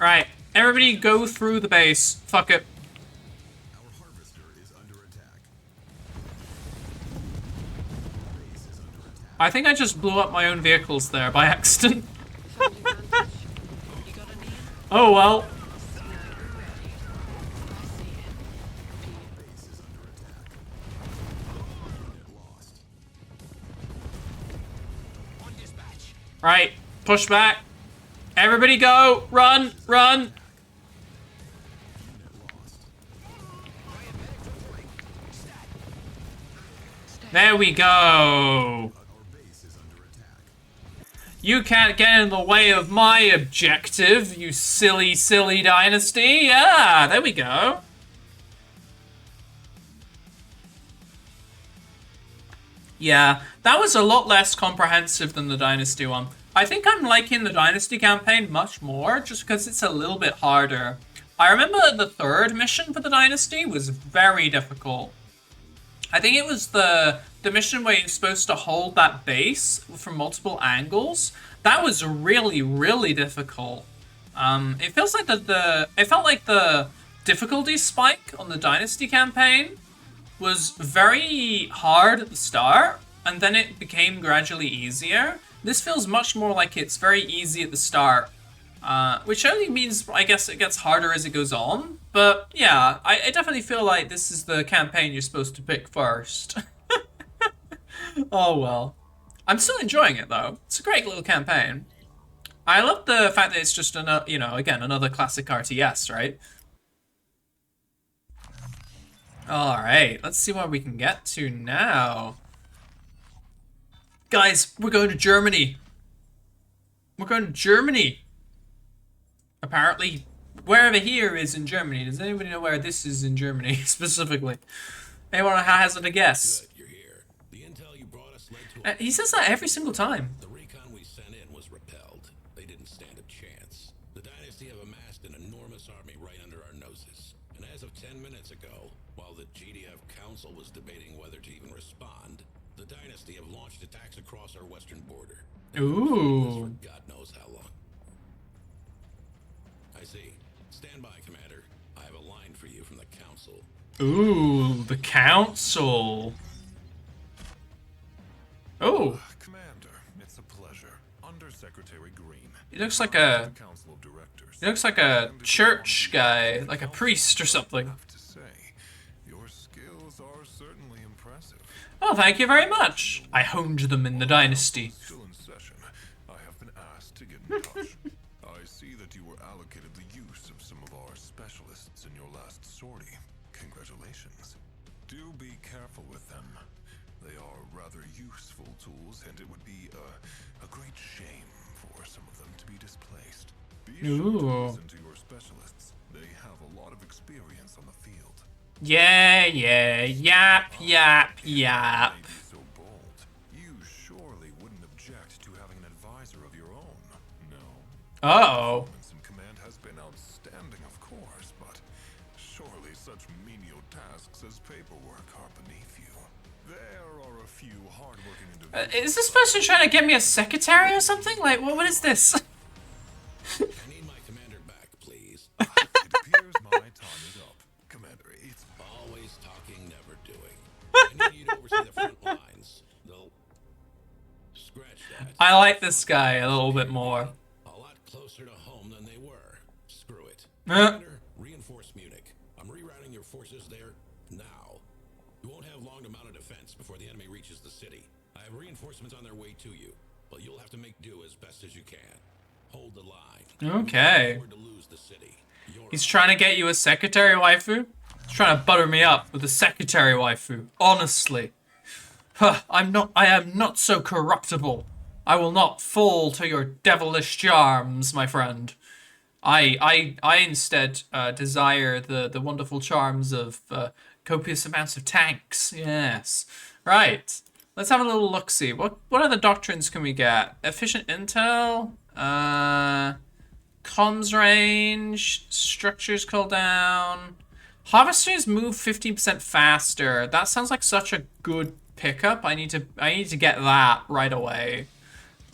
Right, everybody go through the base. Fuck it. Our harvester is under attack. I think I just blew up my own vehicles there by accident. Oh well. Right, push back. Everybody go! Run! Run! There we go! You can't get in the way of my objective, you silly, silly dynasty. Yeah, there we go. Yeah, that was a lot less comprehensive than the Dynasty one. I think I'm liking the Dynasty campaign much more, just because it's a little bit harder. I remember the third mission for the Dynasty was very difficult. I think it was the mission where you're supposed to hold that base from multiple angles. That was really, really difficult. It feels like it felt like the difficulty spike on the Dynasty campaign was very hard at the start, and then it became gradually easier. This feels much more like it's very easy at the start, which only means, I guess, it gets harder as it goes on. But yeah, I definitely feel like this is the campaign you're supposed to pick first. Oh well. I'm still enjoying it though. It's a great little campaign. I love the fact that it's just another, you know, again, another classic RTS, right? Alright, let's see what we can get to now. Guys, we're going to Germany. We're going to Germany. Apparently, wherever here is in Germany. Does anybody know where this is in Germany, specifically? Anyone hazard a guess? Good, you're here. The intel you brought us led to He says that every single time. The recon we sent in was repelled. They didn't stand a chance. The Dynasty have amassed an enormous army right under our noses. And as of 10 minutes ago, while the GDF Council was debating whether to even respond, the Dynasty have launched attacks across our western border. Ooh. For God knows how long. I see. Stand by, Commander. I have a line for you from the Council. Ooh, the Council. Oh. Commander, it's a pleasure. Undersecretary Green. He looks like a... Council of Directors. He looks like a church guy, like a priest or something. Your skills are certainly impressive. Oh, thank you very much. I honed them in the Dynasty. Still in session. I have been asked to get in touch. I see that you were allocated the use of some of our specialists in your last sortie. Congratulations. Do be careful with them. They are rather useful tools, and it would be a great shame for some of them to be displaced. Be sure to listen to your specialists. They have a lot of experience on the field. Yeah, yap. So bold. You surely wouldn't object to having an advisor of your own, no? Oh. Performance in command has been outstanding, of course, but surely such menial tasks as paperwork are beneath you. There are a few hardworking individuals. Is this person trying to get me a secretary or something? Like, what is this? I need my commander back, please. It appears my time is up. Commander, it's Always talking, never doing. I need you to oversee the front lines. They'll scratch that. I like this guy a little bit more. A lot closer to home than they were. Screw it. Uh. Commander, reinforce Munich. I'm rerouting your forces there now. You won't have long to mount a defense before the enemy reaches the city. I have reinforcements on their way to you, but you'll have to make do as best as you can. Hold the line. Okay. You can't afford to lose the city. He's trying to get you a secretary waifu? He's trying to butter me up with a secretary waifu. Honestly. Huh, I am not so corruptible. I will not fall to your devilish charms, my friend. I instead desire the wonderful charms of copious amounts of tanks. Yes. Right. Let's have a little look-see. What other doctrines can we get? Efficient intel? Comms range, structures cooldown. Harvesters move 15% faster. That sounds like such a good pickup. I need to get that right away.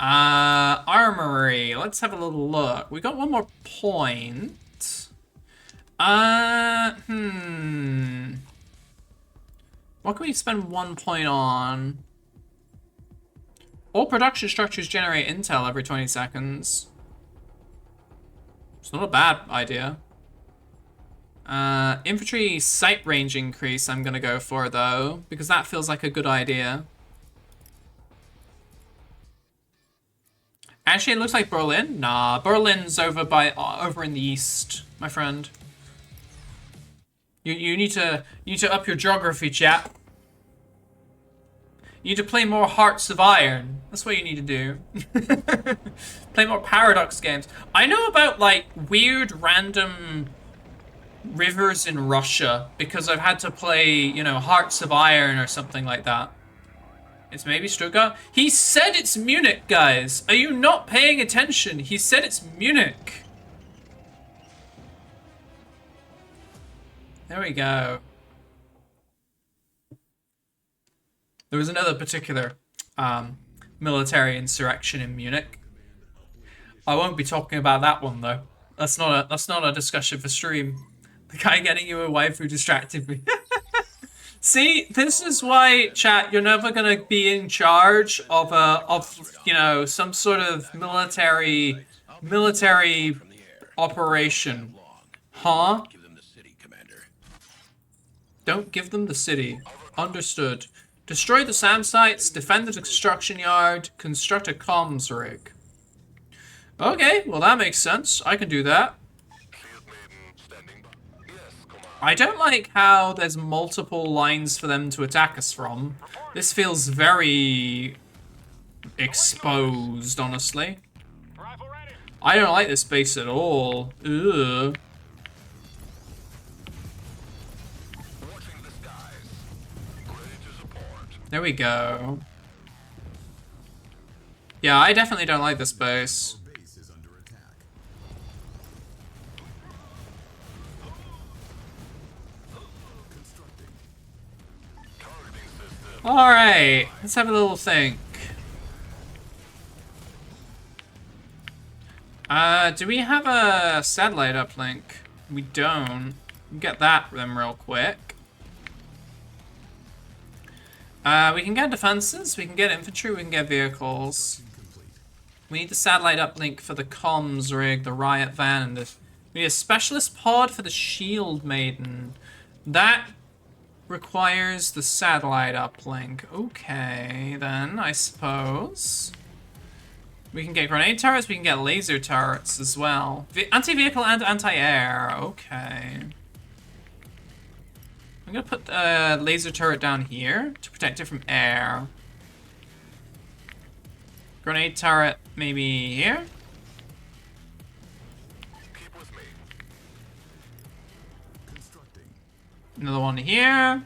Armory. Let's have a little look. We got one more point. What can we spend 1 point on? All production structures generate intel every 20 seconds. It's not a bad idea. Infantry sight range increase I'm gonna go for though, because that feels like a good idea. Actually, it looks like Berlin. Nah, Berlin's over in the east, my friend. You need to up your geography, chap. You need to play more Hearts of Iron. That's what you need to do. Play more Paradox games. I know about like weird random rivers in Russia because I've had to play, you know, Hearts of Iron or something like that. It's maybe Stuttgart. He said it's Munich, guys. Are you not paying attention? He said it's Munich. There we go. There was another particular military insurrection in Munich. I won't be talking about that one though. That's not a discussion for stream. The guy getting you a waifu distracted me. See, this is why, chat, you're never gonna be in charge of you know, some sort of military operation. Huh? Don't give them the city. Understood. Destroy the SAM sites, defend the construction yard, construct a comms rig. Okay, well that makes sense. I can do that. I don't like how there's multiple lines for them to attack us from. This feels very exposed, honestly. I don't like this base at all. Ugh. There we go. Yeah, I definitely don't like this base. Alright, let's have a little think. Do we have a satellite uplink? We don't. Get that then real quick. We can get defenses, we can get infantry, we can get vehicles. We need the satellite uplink for the comms rig, the riot van, and we need a specialist pod for the shield maiden. That requires the satellite uplink. Okay, then, I suppose. We can get grenade turrets, we can get laser turrets as well. Anti-vehicle and anti-air, okay. I'm gonna put a laser turret down here to protect it from air. Grenade turret maybe here. Keep with me. Another one here.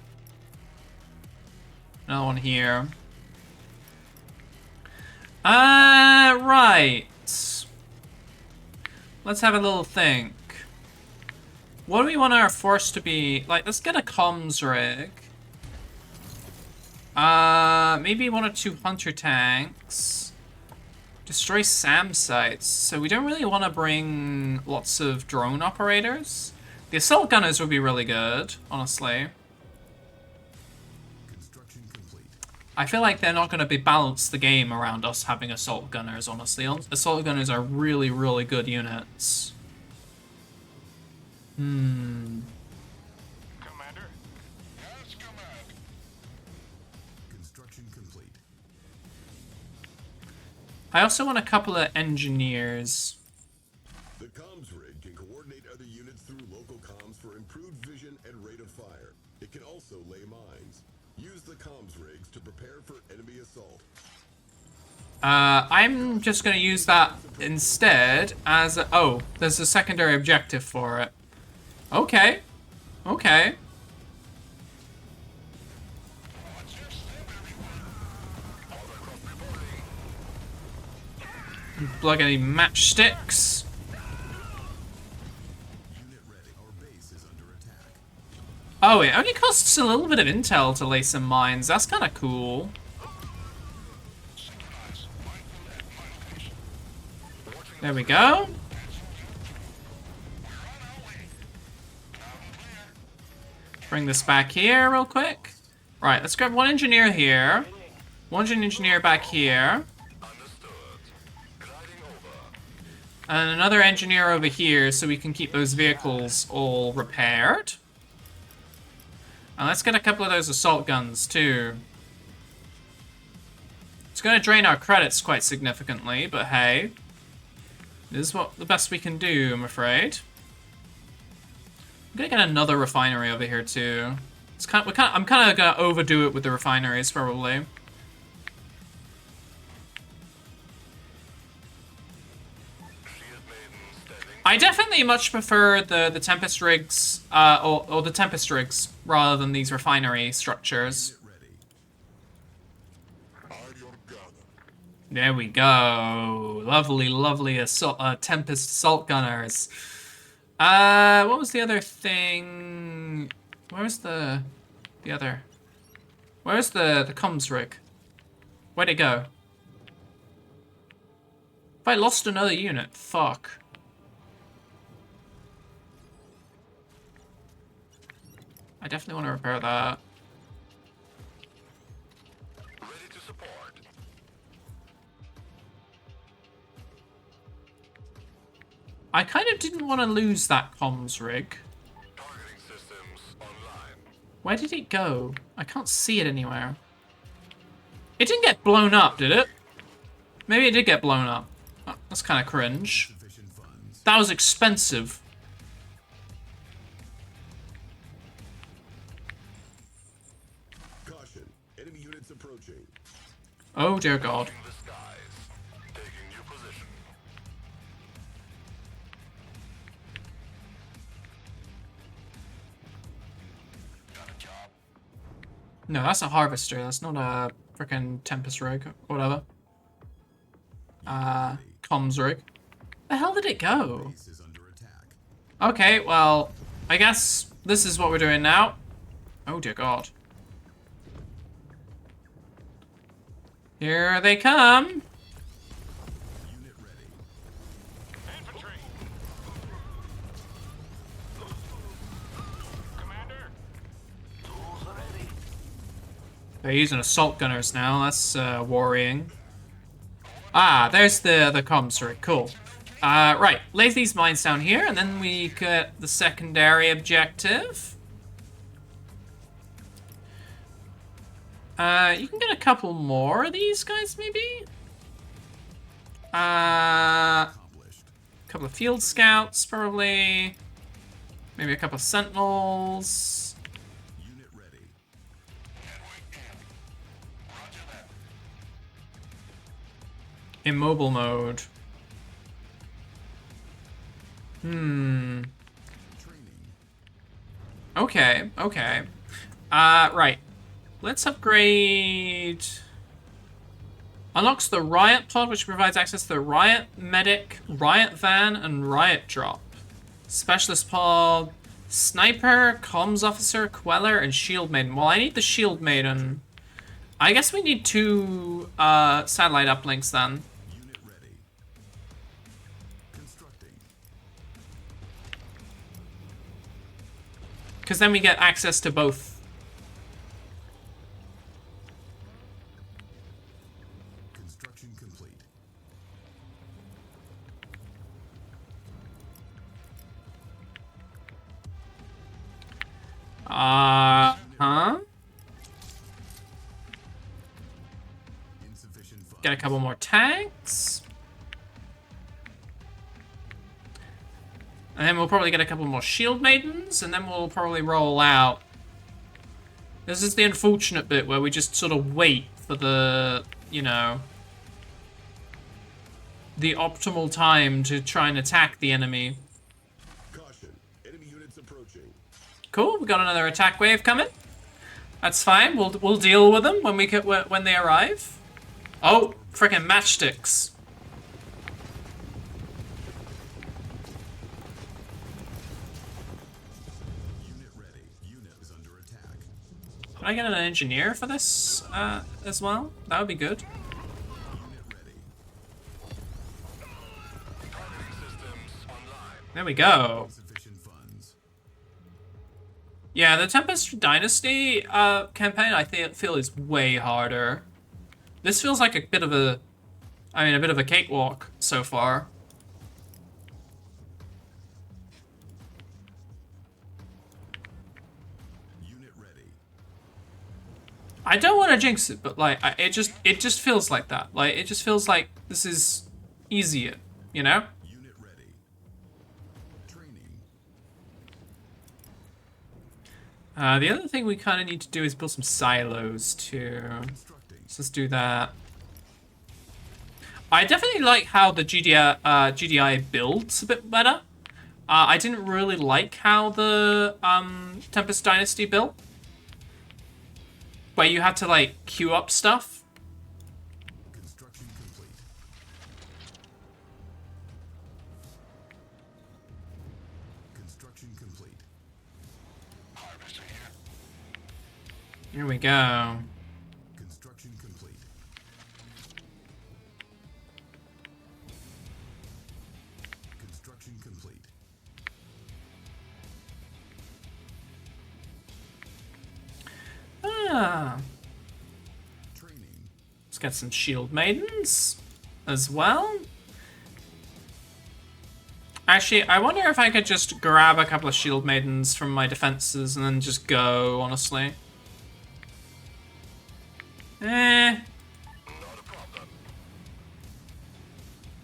Another one here. Right. Let's have a little think. What do we want our force to be? Like, let's get a comms rig. Maybe 1 or 2 hunter tanks. Destroy SAM sites. So we don't really want to bring lots of drone operators. The assault gunners would be really good, honestly. I feel like they're not going to be balance the game around us having assault gunners, honestly. Assault gunners are really, really good units. Commander? Yes, command. Construction complete. I also want a couple of engineers. The comms rig can coordinate other units through local comms for improved vision and rate of fire. It can also lay mines. Use the comms rigs to prepare for enemy assault. I'm just going to use that instead as a... Oh, there's a secondary objective for it. Okay. Okay. Plug any matchsticks. Oh, it only costs a little bit of intel to lay some mines. That's kind of cool. There we go. Bring this back here real quick. Right, let's grab 1 engineer here. 1 engineer back here. And another engineer over here so we can keep those vehicles all repaired. And let's get a couple of those assault guns too. It's going to drain our credits quite significantly, but hey. This is the best we can do, I'm afraid. I'm going to get another refinery over here too. I'm kind of going to overdo it with the refineries, probably. I definitely much prefer the Tempest rigs, or the Tempest rigs, rather than these refinery structures. There we go. Lovely, lovely Tempest assault gunners. What was the other thing? Where's the other? Where's the comms rig? Where'd it go? If I lost another unit, fuck. I definitely want to repair that. I kind of didn't want to lose that comms rig. Targeting systems online. Where did it go? I can't see it anywhere. It didn't get blown up, did it? Maybe it did get blown up. Oh, that's kind of cringe. That was expensive. Caution. Enemy units approaching. Oh dear God. The skies. Taking new position. Got a job. No, that's a harvester. That's not a freaking Tempest rig or whatever. Comms rig. The hell did it go? Okay, well, I guess this is what we're doing now. Oh dear God. Here they come. Unit ready. Infantry. Commander. Tools ready. They're using assault gunners now. That's worrying. Ah, there's the comms rig. Cool. Right, lay these mines down here, and then we get the secondary objective. You can get a couple more of these guys, maybe? A couple of field scouts, probably. Maybe a couple of sentinels. Unit ready. Immobile mode. Okay, okay. Right. Let's upgrade... Unlocks the Riot Pod, which provides access to the Riot Medic, Riot Van, and Riot Drop. Specialist Pod, Sniper, Comms Officer, Queller, and Shield Maiden. Well, I need the Shield Maiden. I guess we need 2 satellite uplinks then. Unit ready. Constructing. Because then we get access to both. Construction complete. Huh? Insufficient funds. Get a couple more tanks. And then we'll probably get a couple more Shield Maidens, and then we'll probably roll out. This is the unfortunate bit where we just sort of wait for the, you know, the optimal time to try and attack the enemy. Caution. Enemy units approaching. Cool, we got another attack wave coming. That's fine. We'll deal with them when when they arrive. Oh, freaking matchsticks. Unit ready. Unit is under attack. Can I get an engineer for this as well? That would be good. Unit ready. Targeting systems online. There we go. Insufficient funds. Yeah, the Tempest Dynasty campaign I feel is way harder. This feels like a bit of a cakewalk so far. Unit ready. I don't want to jinx it, but like it just feels like that. Like it just feels like this is easier, you know? Unit ready. Training. The other thing we kind of need to do is build some silos too. Constructing. So let's do that. I definitely like how the GDI builds a bit better. I didn't really like how the Tempest Dynasty built, where you had to like queue up stuff. Construction complete. Construction complete. Harvester here. Here we go. Construction complete. Construction complete. Ah, Training. let's get some Shield Maidens as well. Actually, I wonder if I could just grab a couple of shield maidens from my defenses and then just go, honestly. Eh.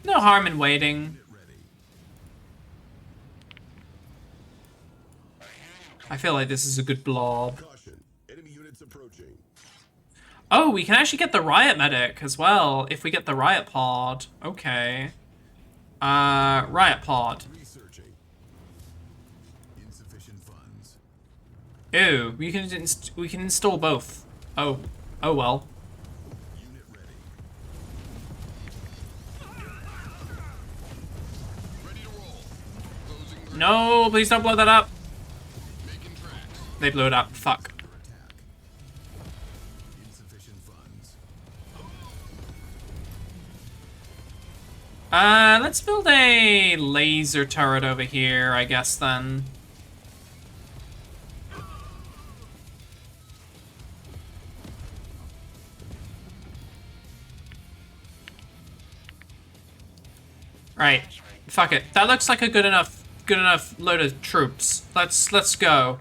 No harm in waiting. I feel like this is a good blob. Oh, we can actually get the riot medic as well if we get the riot pod. Okay. Riot pod. Ew, we can install both. Oh well. No, please don't blow that up. They blew it up. Fuck. Let's build a laser turret over here, I guess, then. Right. Fuck it. That looks like a good enough load of troops. Let's go.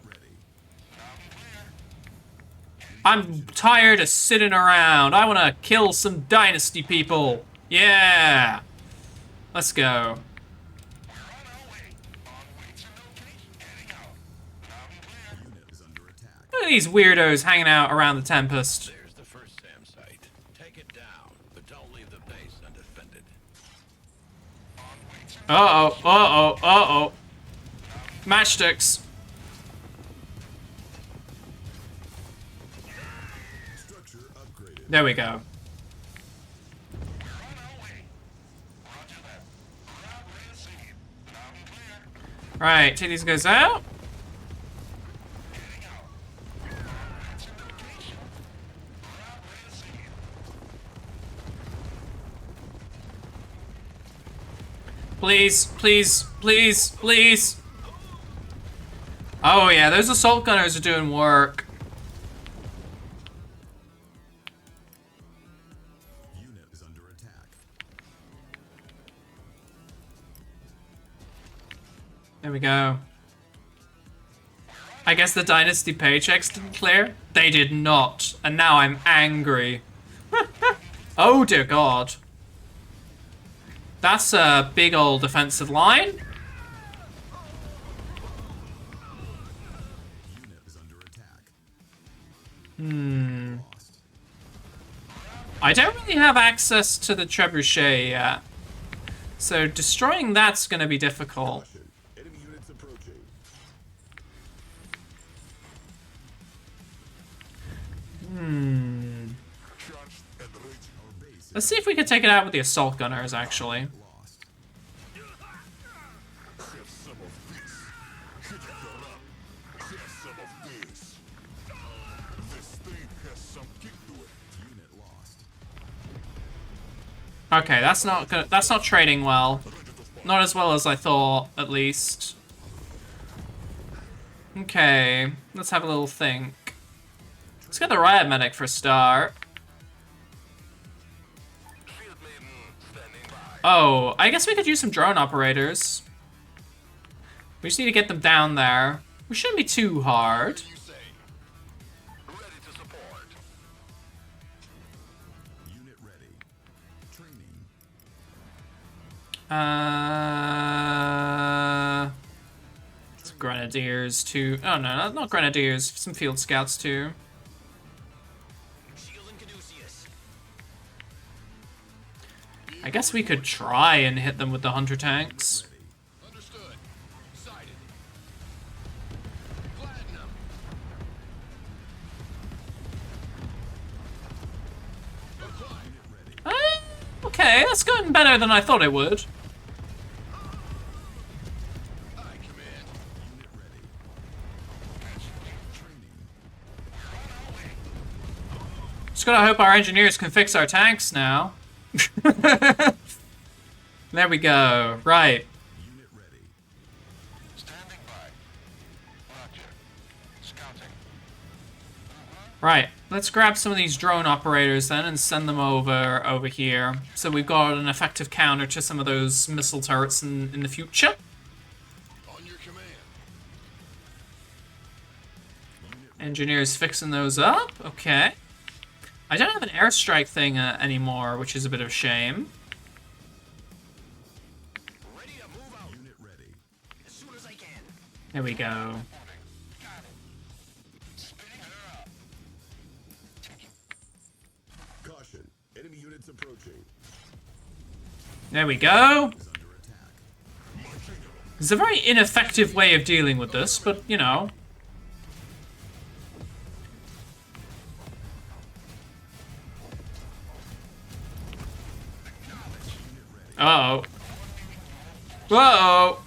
I'm tired of sitting around. I want to kill some Dynasty people. Yeah. Let's go. Look at these weirdos hanging out around the Tempest. There's the first SAM site. Take it down, but don't leave the base undefended. Uh-oh. Matchsticks. There we go. Right, take these guys out. Please, please, please, please. Oh yeah, those assault gunners are doing work. There we go. I guess the Dynasty paychecks didn't clear? They did not. And now I'm angry. Oh dear God. That's a big old defensive line. I don't really have access to the trebuchet yet. So destroying that's gonna be difficult. Let's see if we can take it out with the assault gunners, actually. Okay, that's not good. That's not trading well. Not as well as I thought, at least. Okay, let's have a little think. Let's get the riot medic for a start. Oh, I guess we could use some drone operators. We just need to get them down there. We shouldn't be too hard. Some grenadiers too. Oh no, not grenadiers. Some field scouts too. I guess we could try and hit them with the hunter tanks. Okay, that's gotten better than I thought it would. Just gotta hope our engineers can fix our tanks now. There we go. Right. Right. Let's grab some of these drone operators then and send them over here. So we've got an effective counter to some of those missile turrets in the future. Engineers fixing those up. Okay. I don't have an airstrike thing anymore, which is a bit of a shame. Ready to move out. Unit ready. As soon as I can. There we go. Caution. Enemy units approaching. There we go. It's a very ineffective way of dealing with this, but, you know. Uh-oh. Uh-oh.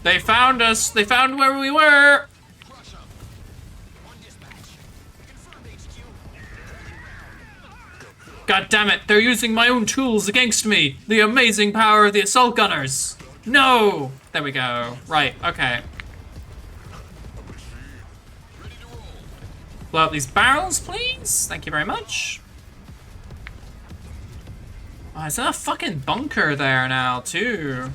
They found us. They found where we were. God damn it, they're using my own tools against me. The amazing power of the assault gunners. No! There we go. Right, okay. Blow up these barrels, please. Thank you very much. Oh, is there a fucking bunker there now, too?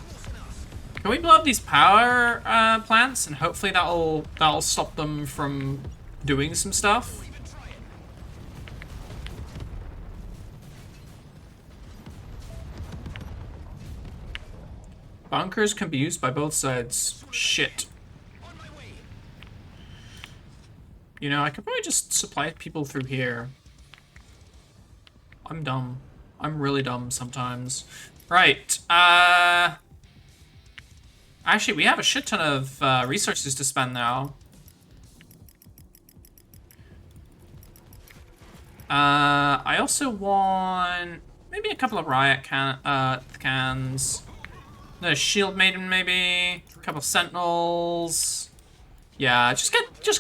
Can we blow up these power plants and hopefully that'll stop them from doing some stuff? Bunkers can be used by both sides. Shit. You know, I could probably just supply people through here. I'm dumb. I'm really dumb sometimes. Right. Actually, we have a shit ton of resources to spend now. I also want maybe a couple of riot cans. No, shield maiden maybe. A couple sentinels. Yeah, just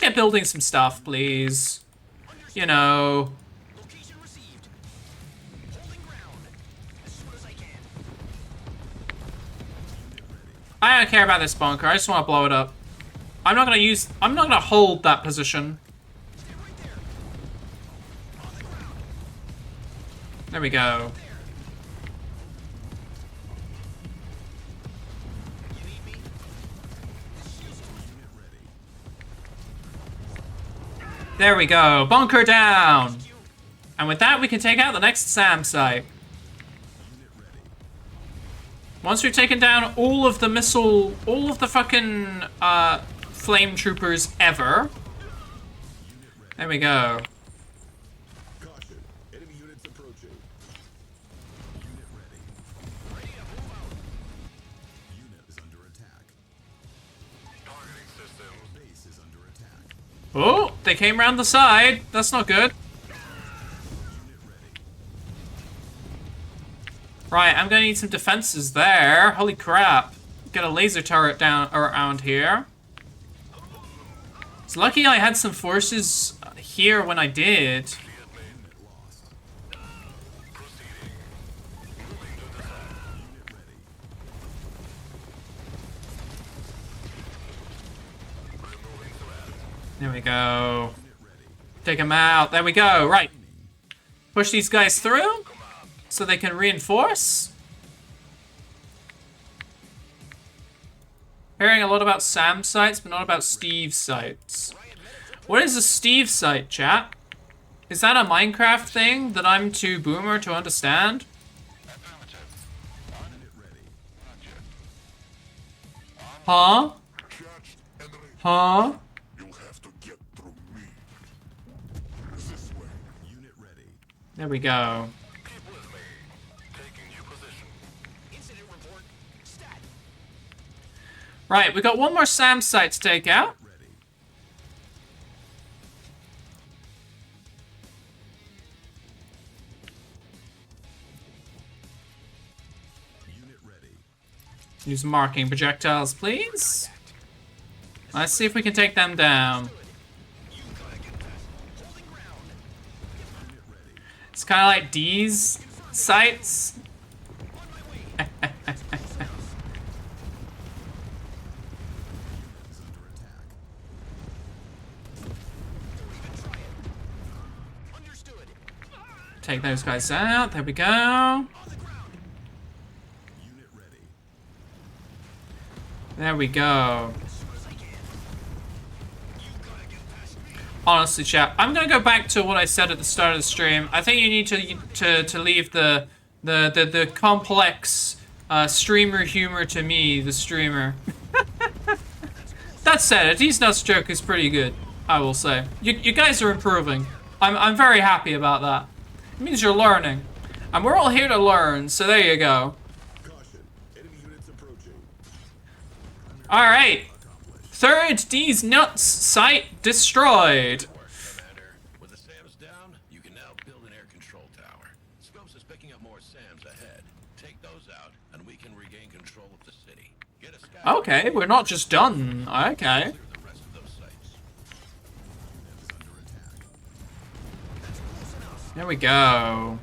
get building some stuff, please. You know. Location received. Holding ground. As soon as I can. I don't care about this bunker. I just want to blow it up. I'm not gonna hold that position. There we go. There we go. Bunker down. And with that, we can take out the next SAM site. Once we've taken down all of the fucking flame troopers ever. There we go. Caution. Enemy units approaching. Unit ready. Ready to move out. Unit is under attack. Targeting systems. Base is under attack. Oh, they came around the side. That's not good. Right, I'm gonna need some defenses there. Holy crap. Get a laser turret down around here. It's lucky I had some forces here when I did. There we go. Take them out. There we go. Right. Push these guys through so they can reinforce. Hearing a lot about Sam's sites, but not about Steve's sites. What is a Steve site, chat? Is that a Minecraft thing that I'm too boomer to understand? Huh? Huh? There we go. Right, we got one more SAM site to take out. Use marking projectiles, please. Let's see if we can take them down. It's kind of like D's sites. Take those guys out. There we go. There we go. Honestly, chat, I'm gonna go back to what I said at the start of the stream. I think you need to leave the complex streamer humor to me, the streamer. That said, a These Nuts joke is pretty good, I will say. You guys are improving. I'm very happy about that. It means you're learning. And we're all here to learn, so there you go. Alright. Third These Nuts site destroyed. Commander, with the SAMs down, you can now build an air control tower. Scopes is picking up more SAMs ahead. Take those out, and we can regain control of the city. Get a sky. Okay, we're not just done. Okay. The rest of those sites. There we go.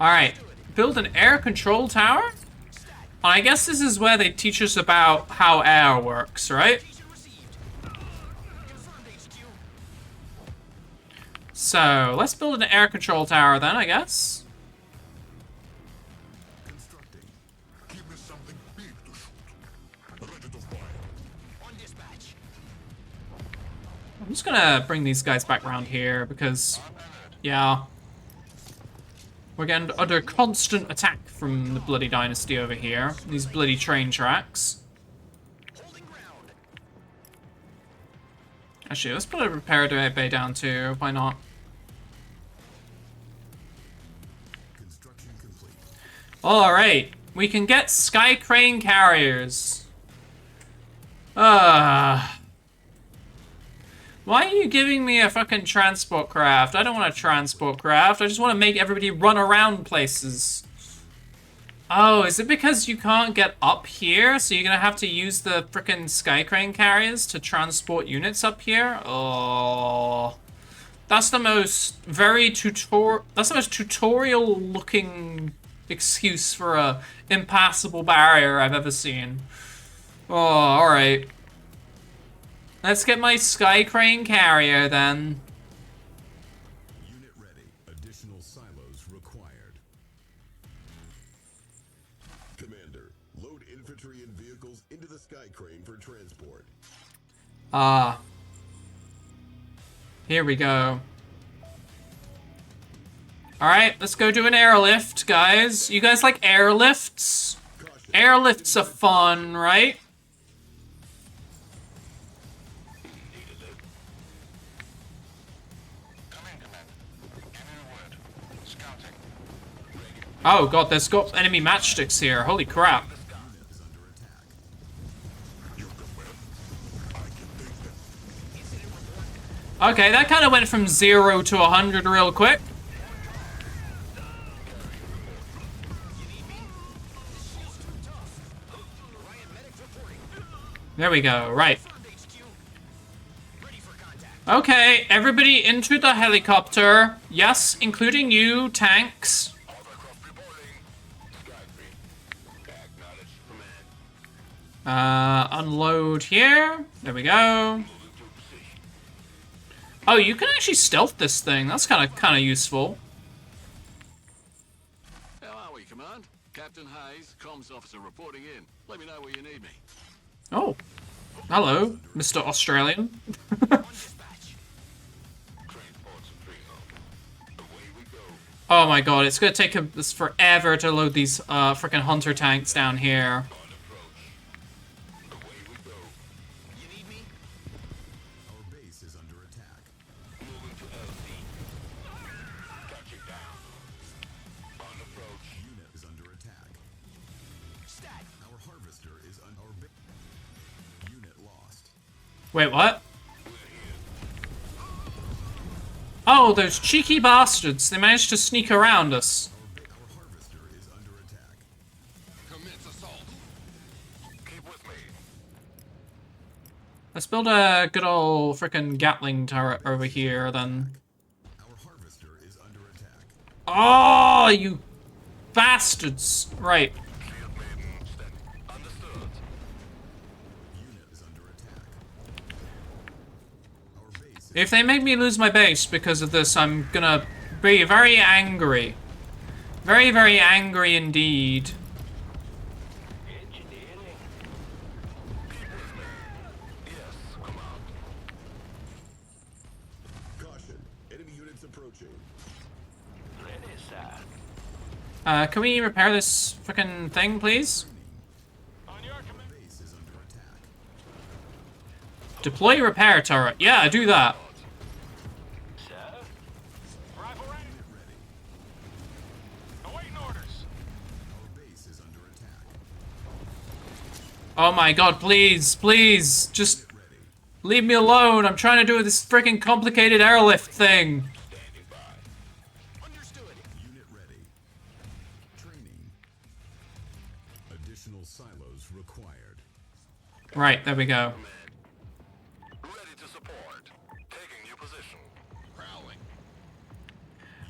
Alright. Build an air control tower? I guess this is where they teach us about how air works, right? So, let's build an air control tower then, I guess. Give me something big to shoot. Ready to fire. On dispatch. I'm just gonna bring these guys back around here because, yeah. We're getting under constant attack from the bloody Dynasty over here. These bloody train tracks. Actually, let's put a repair bay down too. Why not? Alright. We can get sky crane carriers. Why are you giving me a fucking transport craft? I don't want a transport craft. I just want to make everybody run around places. Oh, is it because you can't get up here? So you're gonna have to use the frickin' sky crane carriers to transport units up here? Oh. That's the most that's the most tutorial looking excuse for a impassable barrier I've ever seen. Oh, alright. Let's get my sky crane carrier then. Unit ready. Additional silos required. Commander, load infantry and vehicles into the sky crane for transport. Here we go. Alright, let's go do an airlift, guys. You guys like airlifts? Airlifts are fun, right? Oh god, there's got enemy matchsticks here. Holy crap. Okay, that kind of went from 0 to 100 real quick. There we go, right. Okay, everybody into the helicopter. Yes, including you, tanks. Unload here. There we go. Oh, you can actually stealth this thing. That's kind of useful. How are we, Command? Captain Hayes, comms officer reporting in. Let me know where you need me. Oh. Hello, Mr. Australian. Oh my god, it's gonna take us forever to load these freaking hunter tanks down here. Wait, what? Oh, those cheeky bastards. They managed to sneak around us. Let's build a good old frickin' Gatling turret over here, then. Oh, you bastards. Right. If they make me lose my base because of this, I'm gonna be very angry. Very, very angry indeed. Caution. Enemy units approaching. Can we repair this frickin' thing, please? Base is under attack. Deploy repair turret. Yeah, do that. Oh my god, please, please, just leave me alone. I'm trying to do this freaking complicated airlift thing. Understood. Unit ready. Training. Additional silos required. Right, there we go. Ready to support. Taking new position. Prowling.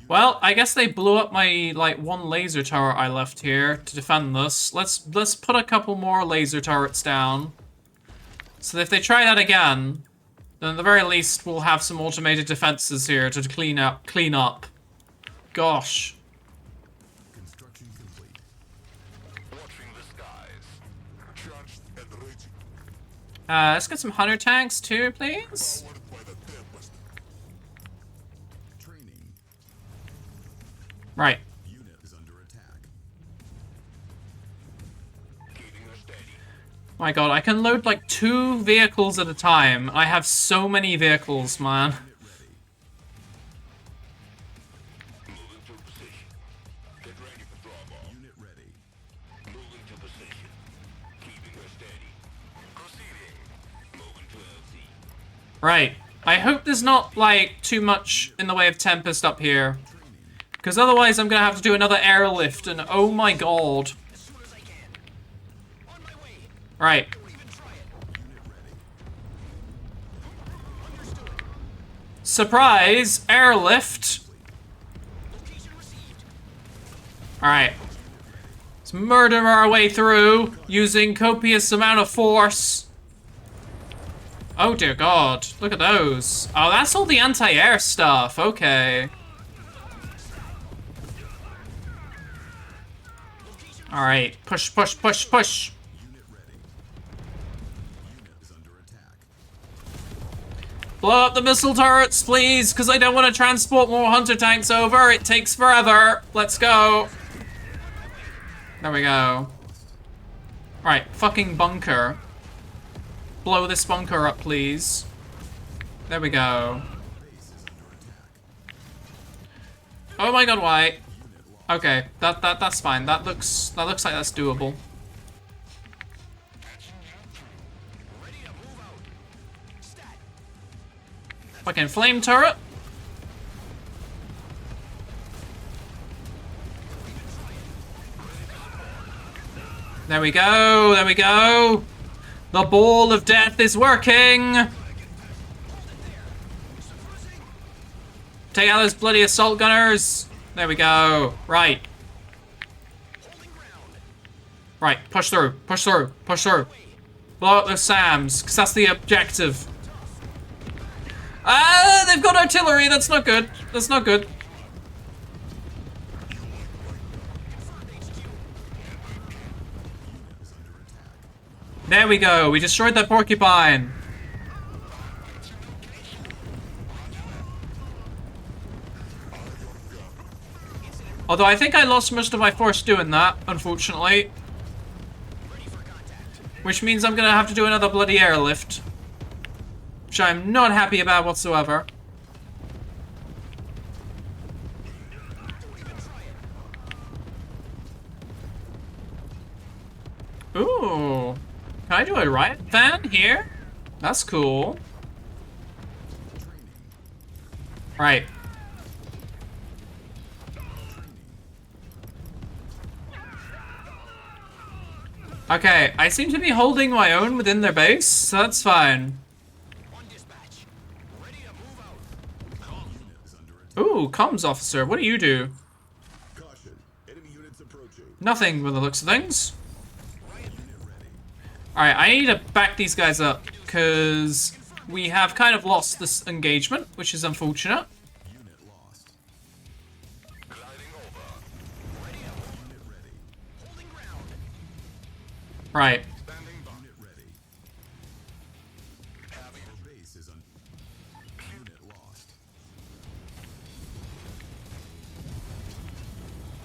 Well, I guess they blew up my, like, one laser turret I left here to defend this. Let's put a couple more laser turrets down. So that if they try that again, then at the very least we'll have some automated defenses here to clean up. Gosh. Construction complete. Watching the skies. Charged and ready. Let's get some hunter tanks too, please. Powered by the Tempest. Training. Right. Unit is under attack. Keeping her steady. My god, I can load like 2 vehicles at a time. I have so many vehicles, man. Unit ready. Moving to position. Get ready for drawball. Unit ready. Moving to position. Keeping her steady. Proceeding. Moving to LZ. Right. I hope there's not, like, too much in the way of Tempest up here. Because otherwise I'm gonna have to do another airlift, and oh my god. As soon as I can. On my way. Right. Don't even try it. Unit ready. Understood. Surprise! Airlift! Location received. Alright. Let's murder our way through using copious amount of force. Oh dear god. Look at those. Oh, that's all the anti-air stuff. Okay. Alright. Push, push, push, push. Unit ready. Unit is under attack. Blow up the missile turrets, please, because I don't want to transport more hunter tanks over. It takes forever. Let's go. There we go. Right, fucking bunker. Blow this bunker up, please. There we go. Base is under attack. Oh my god, why? Okay, that's fine. That looks like that's doable. Ready to move out. Stat. Fucking flame turret. There we go, there we go. The ball of death is working. Take out those bloody assault gunners. There we go. Right. Right, push through, push through, push through. Blow up those SAMs, because that's the objective. Ah, they've got artillery, that's not good. That's not good. There we go, we destroyed that porcupine. Although I think I lost most of my force doing that, unfortunately. Which means I'm gonna have to do another bloody airlift. Which I'm not happy about whatsoever. Ooh. Can I do a riot fan here? That's cool. Right. Okay, I seem to be holding my own within their base, so that's fine. On dispatch. Ready to move out. Ooh, comms officer, what do you do? Caution. Enemy units approaching. Nothing with the looks of things. Alright, I need to back these guys up, because we have kind of lost this engagement, which is unfortunate. Unit lost. Gliding over. Ready Right. Unit ready. Our base is on. Unit lost.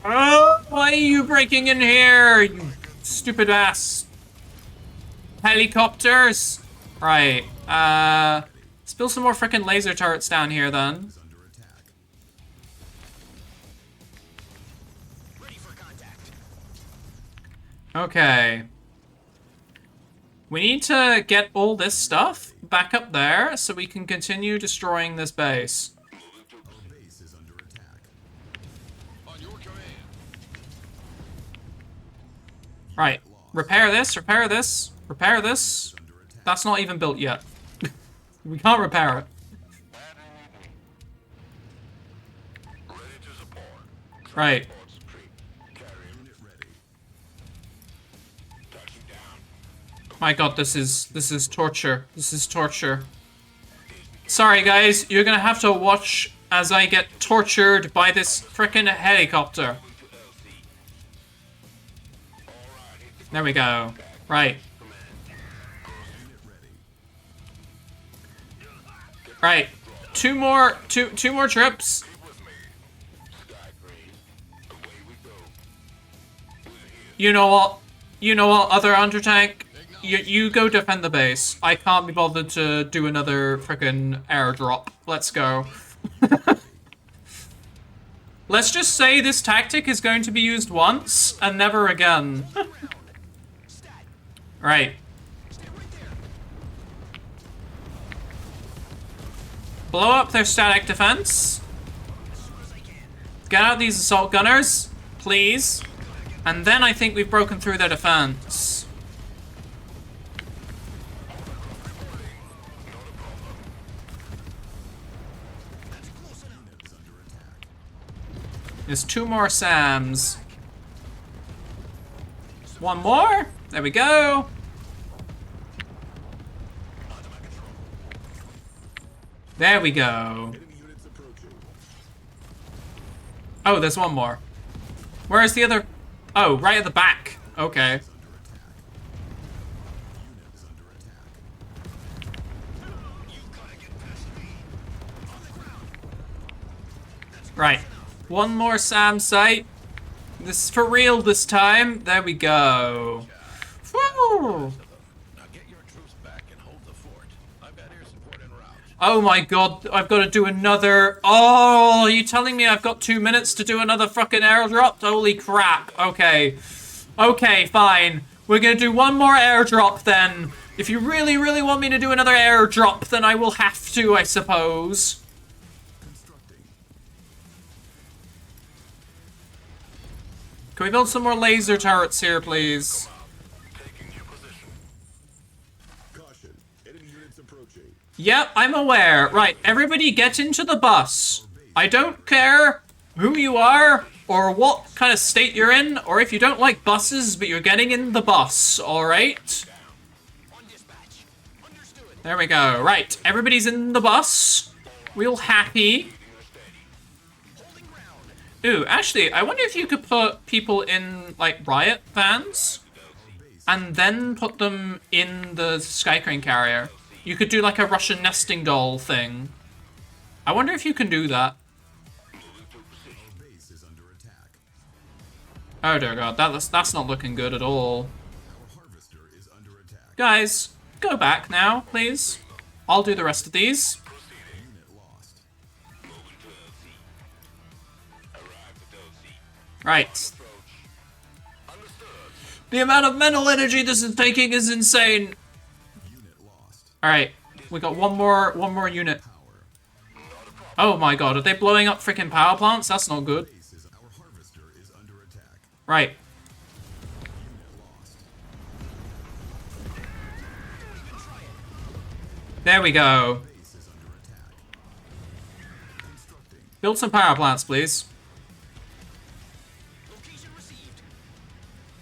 Oh, why are you breaking in here, you stupid ass helicopters? Right. Let's build some more freaking laser turrets down here then. Under attack. Ready for contact. Okay. We need to get all this stuff back up there so we can continue destroying this base. Our base is under attack. On your command. Right. Repair this, repair this, repair this. That's not even built yet. We can't repair it. Ready to support. Right. Unit ready. Touching down. My god, this is torture. This is torture. Sorry guys, you're gonna have to watch as I get tortured by this frickin' helicopter. There we go. Right. Right. Two more trips. You know what? You know what, other Undertank? You go defend the base. I can't be bothered to do another frickin' airdrop. Let's go. Let's just say this tactic is going to be used once and never again. Right. Blow up their static defense. Get out these assault gunners, please. And then I think we've broken through their defense. There's two more Sams. One more. There we go. There we go. Oh, there's one more. Where's the other? Oh, right at the back. Okay. Right. One more SAM site. This is for real this time. There we go. Woo! Oh my god, I've got to do another... Oh, are you telling me I've got 2 minutes to do another fucking airdrop? Holy crap. Okay. Okay, fine. We're gonna do one more airdrop then. If you really, really want me to do another airdrop, then I will have to, I suppose. Can we build some more laser turrets here, please? Caution. Enemy units approaching. Yep, I'm aware. Right, everybody get into the bus. I don't care who you are or what kind of state you're in, or if you don't like buses, but you're getting in the bus, alright? There we go. Right, everybody's in the bus. Real happy. Ooh, actually, I wonder if you could put people in, like, riot vans and then put them in the Skycrane carrier. You could do, like, a Russian nesting doll thing. I wonder if you can do that. Oh dear god, that's not looking good at all. Guys, go back now, please. I'll do the rest of these. Right. The amount of mental energy this is taking is insane. Alright, we got one more unit. Oh my god, are they blowing up freaking power plants? That's not good. Right. There we go. Build some power plants, please.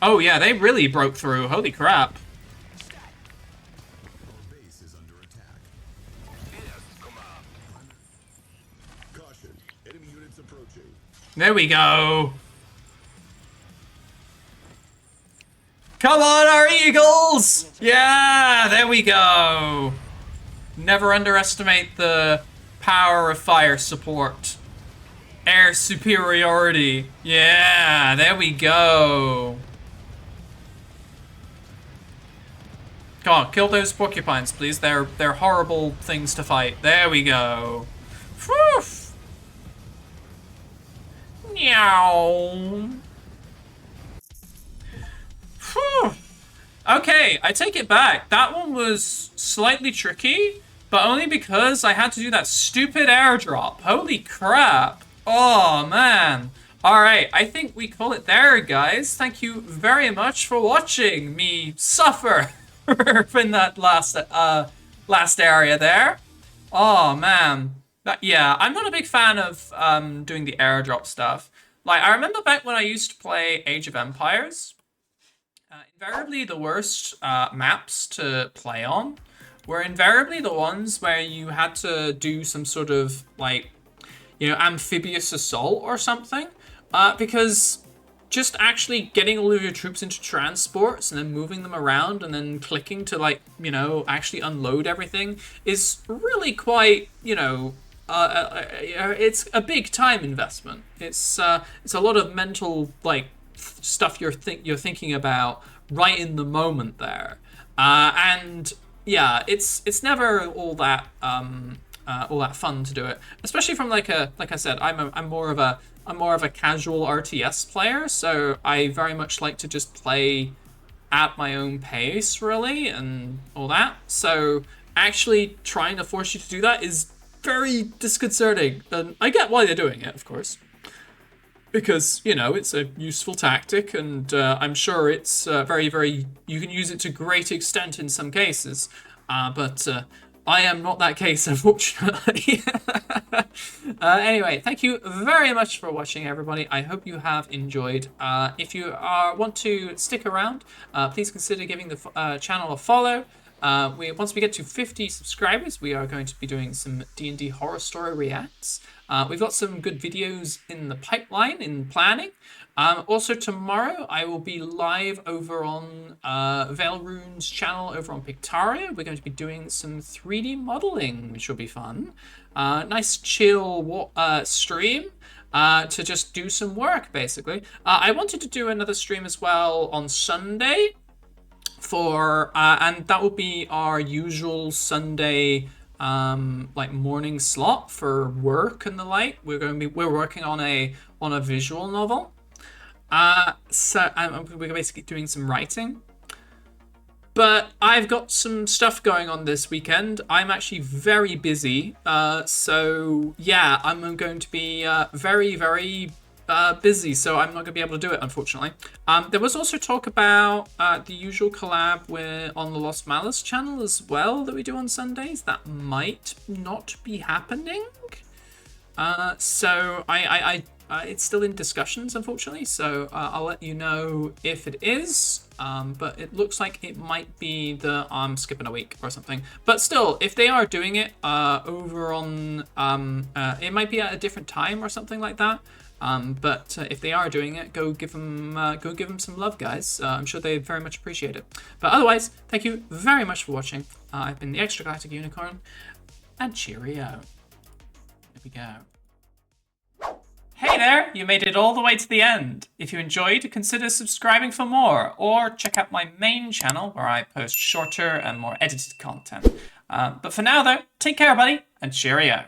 Oh yeah, they really broke through. Holy crap. There we go. Come on, our Eagles! Yeah, there we go. Never underestimate the power of fire support. Air superiority. Yeah, there we go. Come on, kill those porcupines, please. They're horrible things to fight. There we go. Whew. Meow. Whew. Okay, I take it back. That one was slightly tricky, but only because I had to do that stupid airdrop. Holy crap. Oh, man. Alright, I think we call it there, guys. Thank you very much for watching me suffer in that last area there. Oh, man. Yeah, I'm not a big fan of doing the airdrop stuff. Like, I remember back when I used to play Age of Empires, invariably the worst maps to play on were invariably the ones where you had to do some sort of, like, you know, amphibious assault or something. Because just actually getting all of your troops into transports and then moving them around and then clicking to, like, you know, actually unload everything is really quite, you know, it's a big time investment. It's a lot of mental, like, stuff you're thinking about right in the moment there. And yeah, it's never all that fun to do it, especially from like I said, I'm more of a casual RTS player, so I very much like to just play at my own pace, really, and all that. So actually trying to force you to do that is very disconcerting, and I get why they're doing it, of course, because, you know, it's a useful tactic, and I'm sure it's very, very, you can use it to great extent in some cases, but I am not that case, unfortunately. Anyway, thank you very much for watching, everybody. I hope you have enjoyed. If you want to stick around, please consider giving the channel a follow. Once we get to 50 subscribers, we are going to be doing some D&D horror story reacts. We've got some good videos in the pipeline, in planning. Also tomorrow, I will be live over on Veilrune's channel over on Pictaria. We're going to be doing some 3D modeling, which will be fun. Nice chill stream to just do some work, basically. I wanted to do another stream as well on Sunday and that will be our usual Sunday like morning slot for work and the like. We're working on a visual novel. So we're basically doing some writing. But I've got some stuff going on this weekend. I'm actually very busy. So yeah, I'm going to be very, very busy. So I'm not going to be able to do it, unfortunately. There was also talk about the usual collab on the Lost Malice channel as well that we do on Sundays. That might not be happening. So it's still in discussions, unfortunately, so I'll let you know if it is, but it looks like it might be that I'm skipping a week or something. But still, if they are doing it over on, it might be at a different time or something like that. But if they are doing it, go give them some love, guys. I'm sure they very much appreciate it. But otherwise, thank you very much for watching. I've been the Extragalactic Unicorn, and cheerio. There we go. Hey there, you made it all the way to the end. If you enjoyed, consider subscribing for more, or check out my main channel where I post shorter and more edited content. But for now though, take care buddy, and cheerio.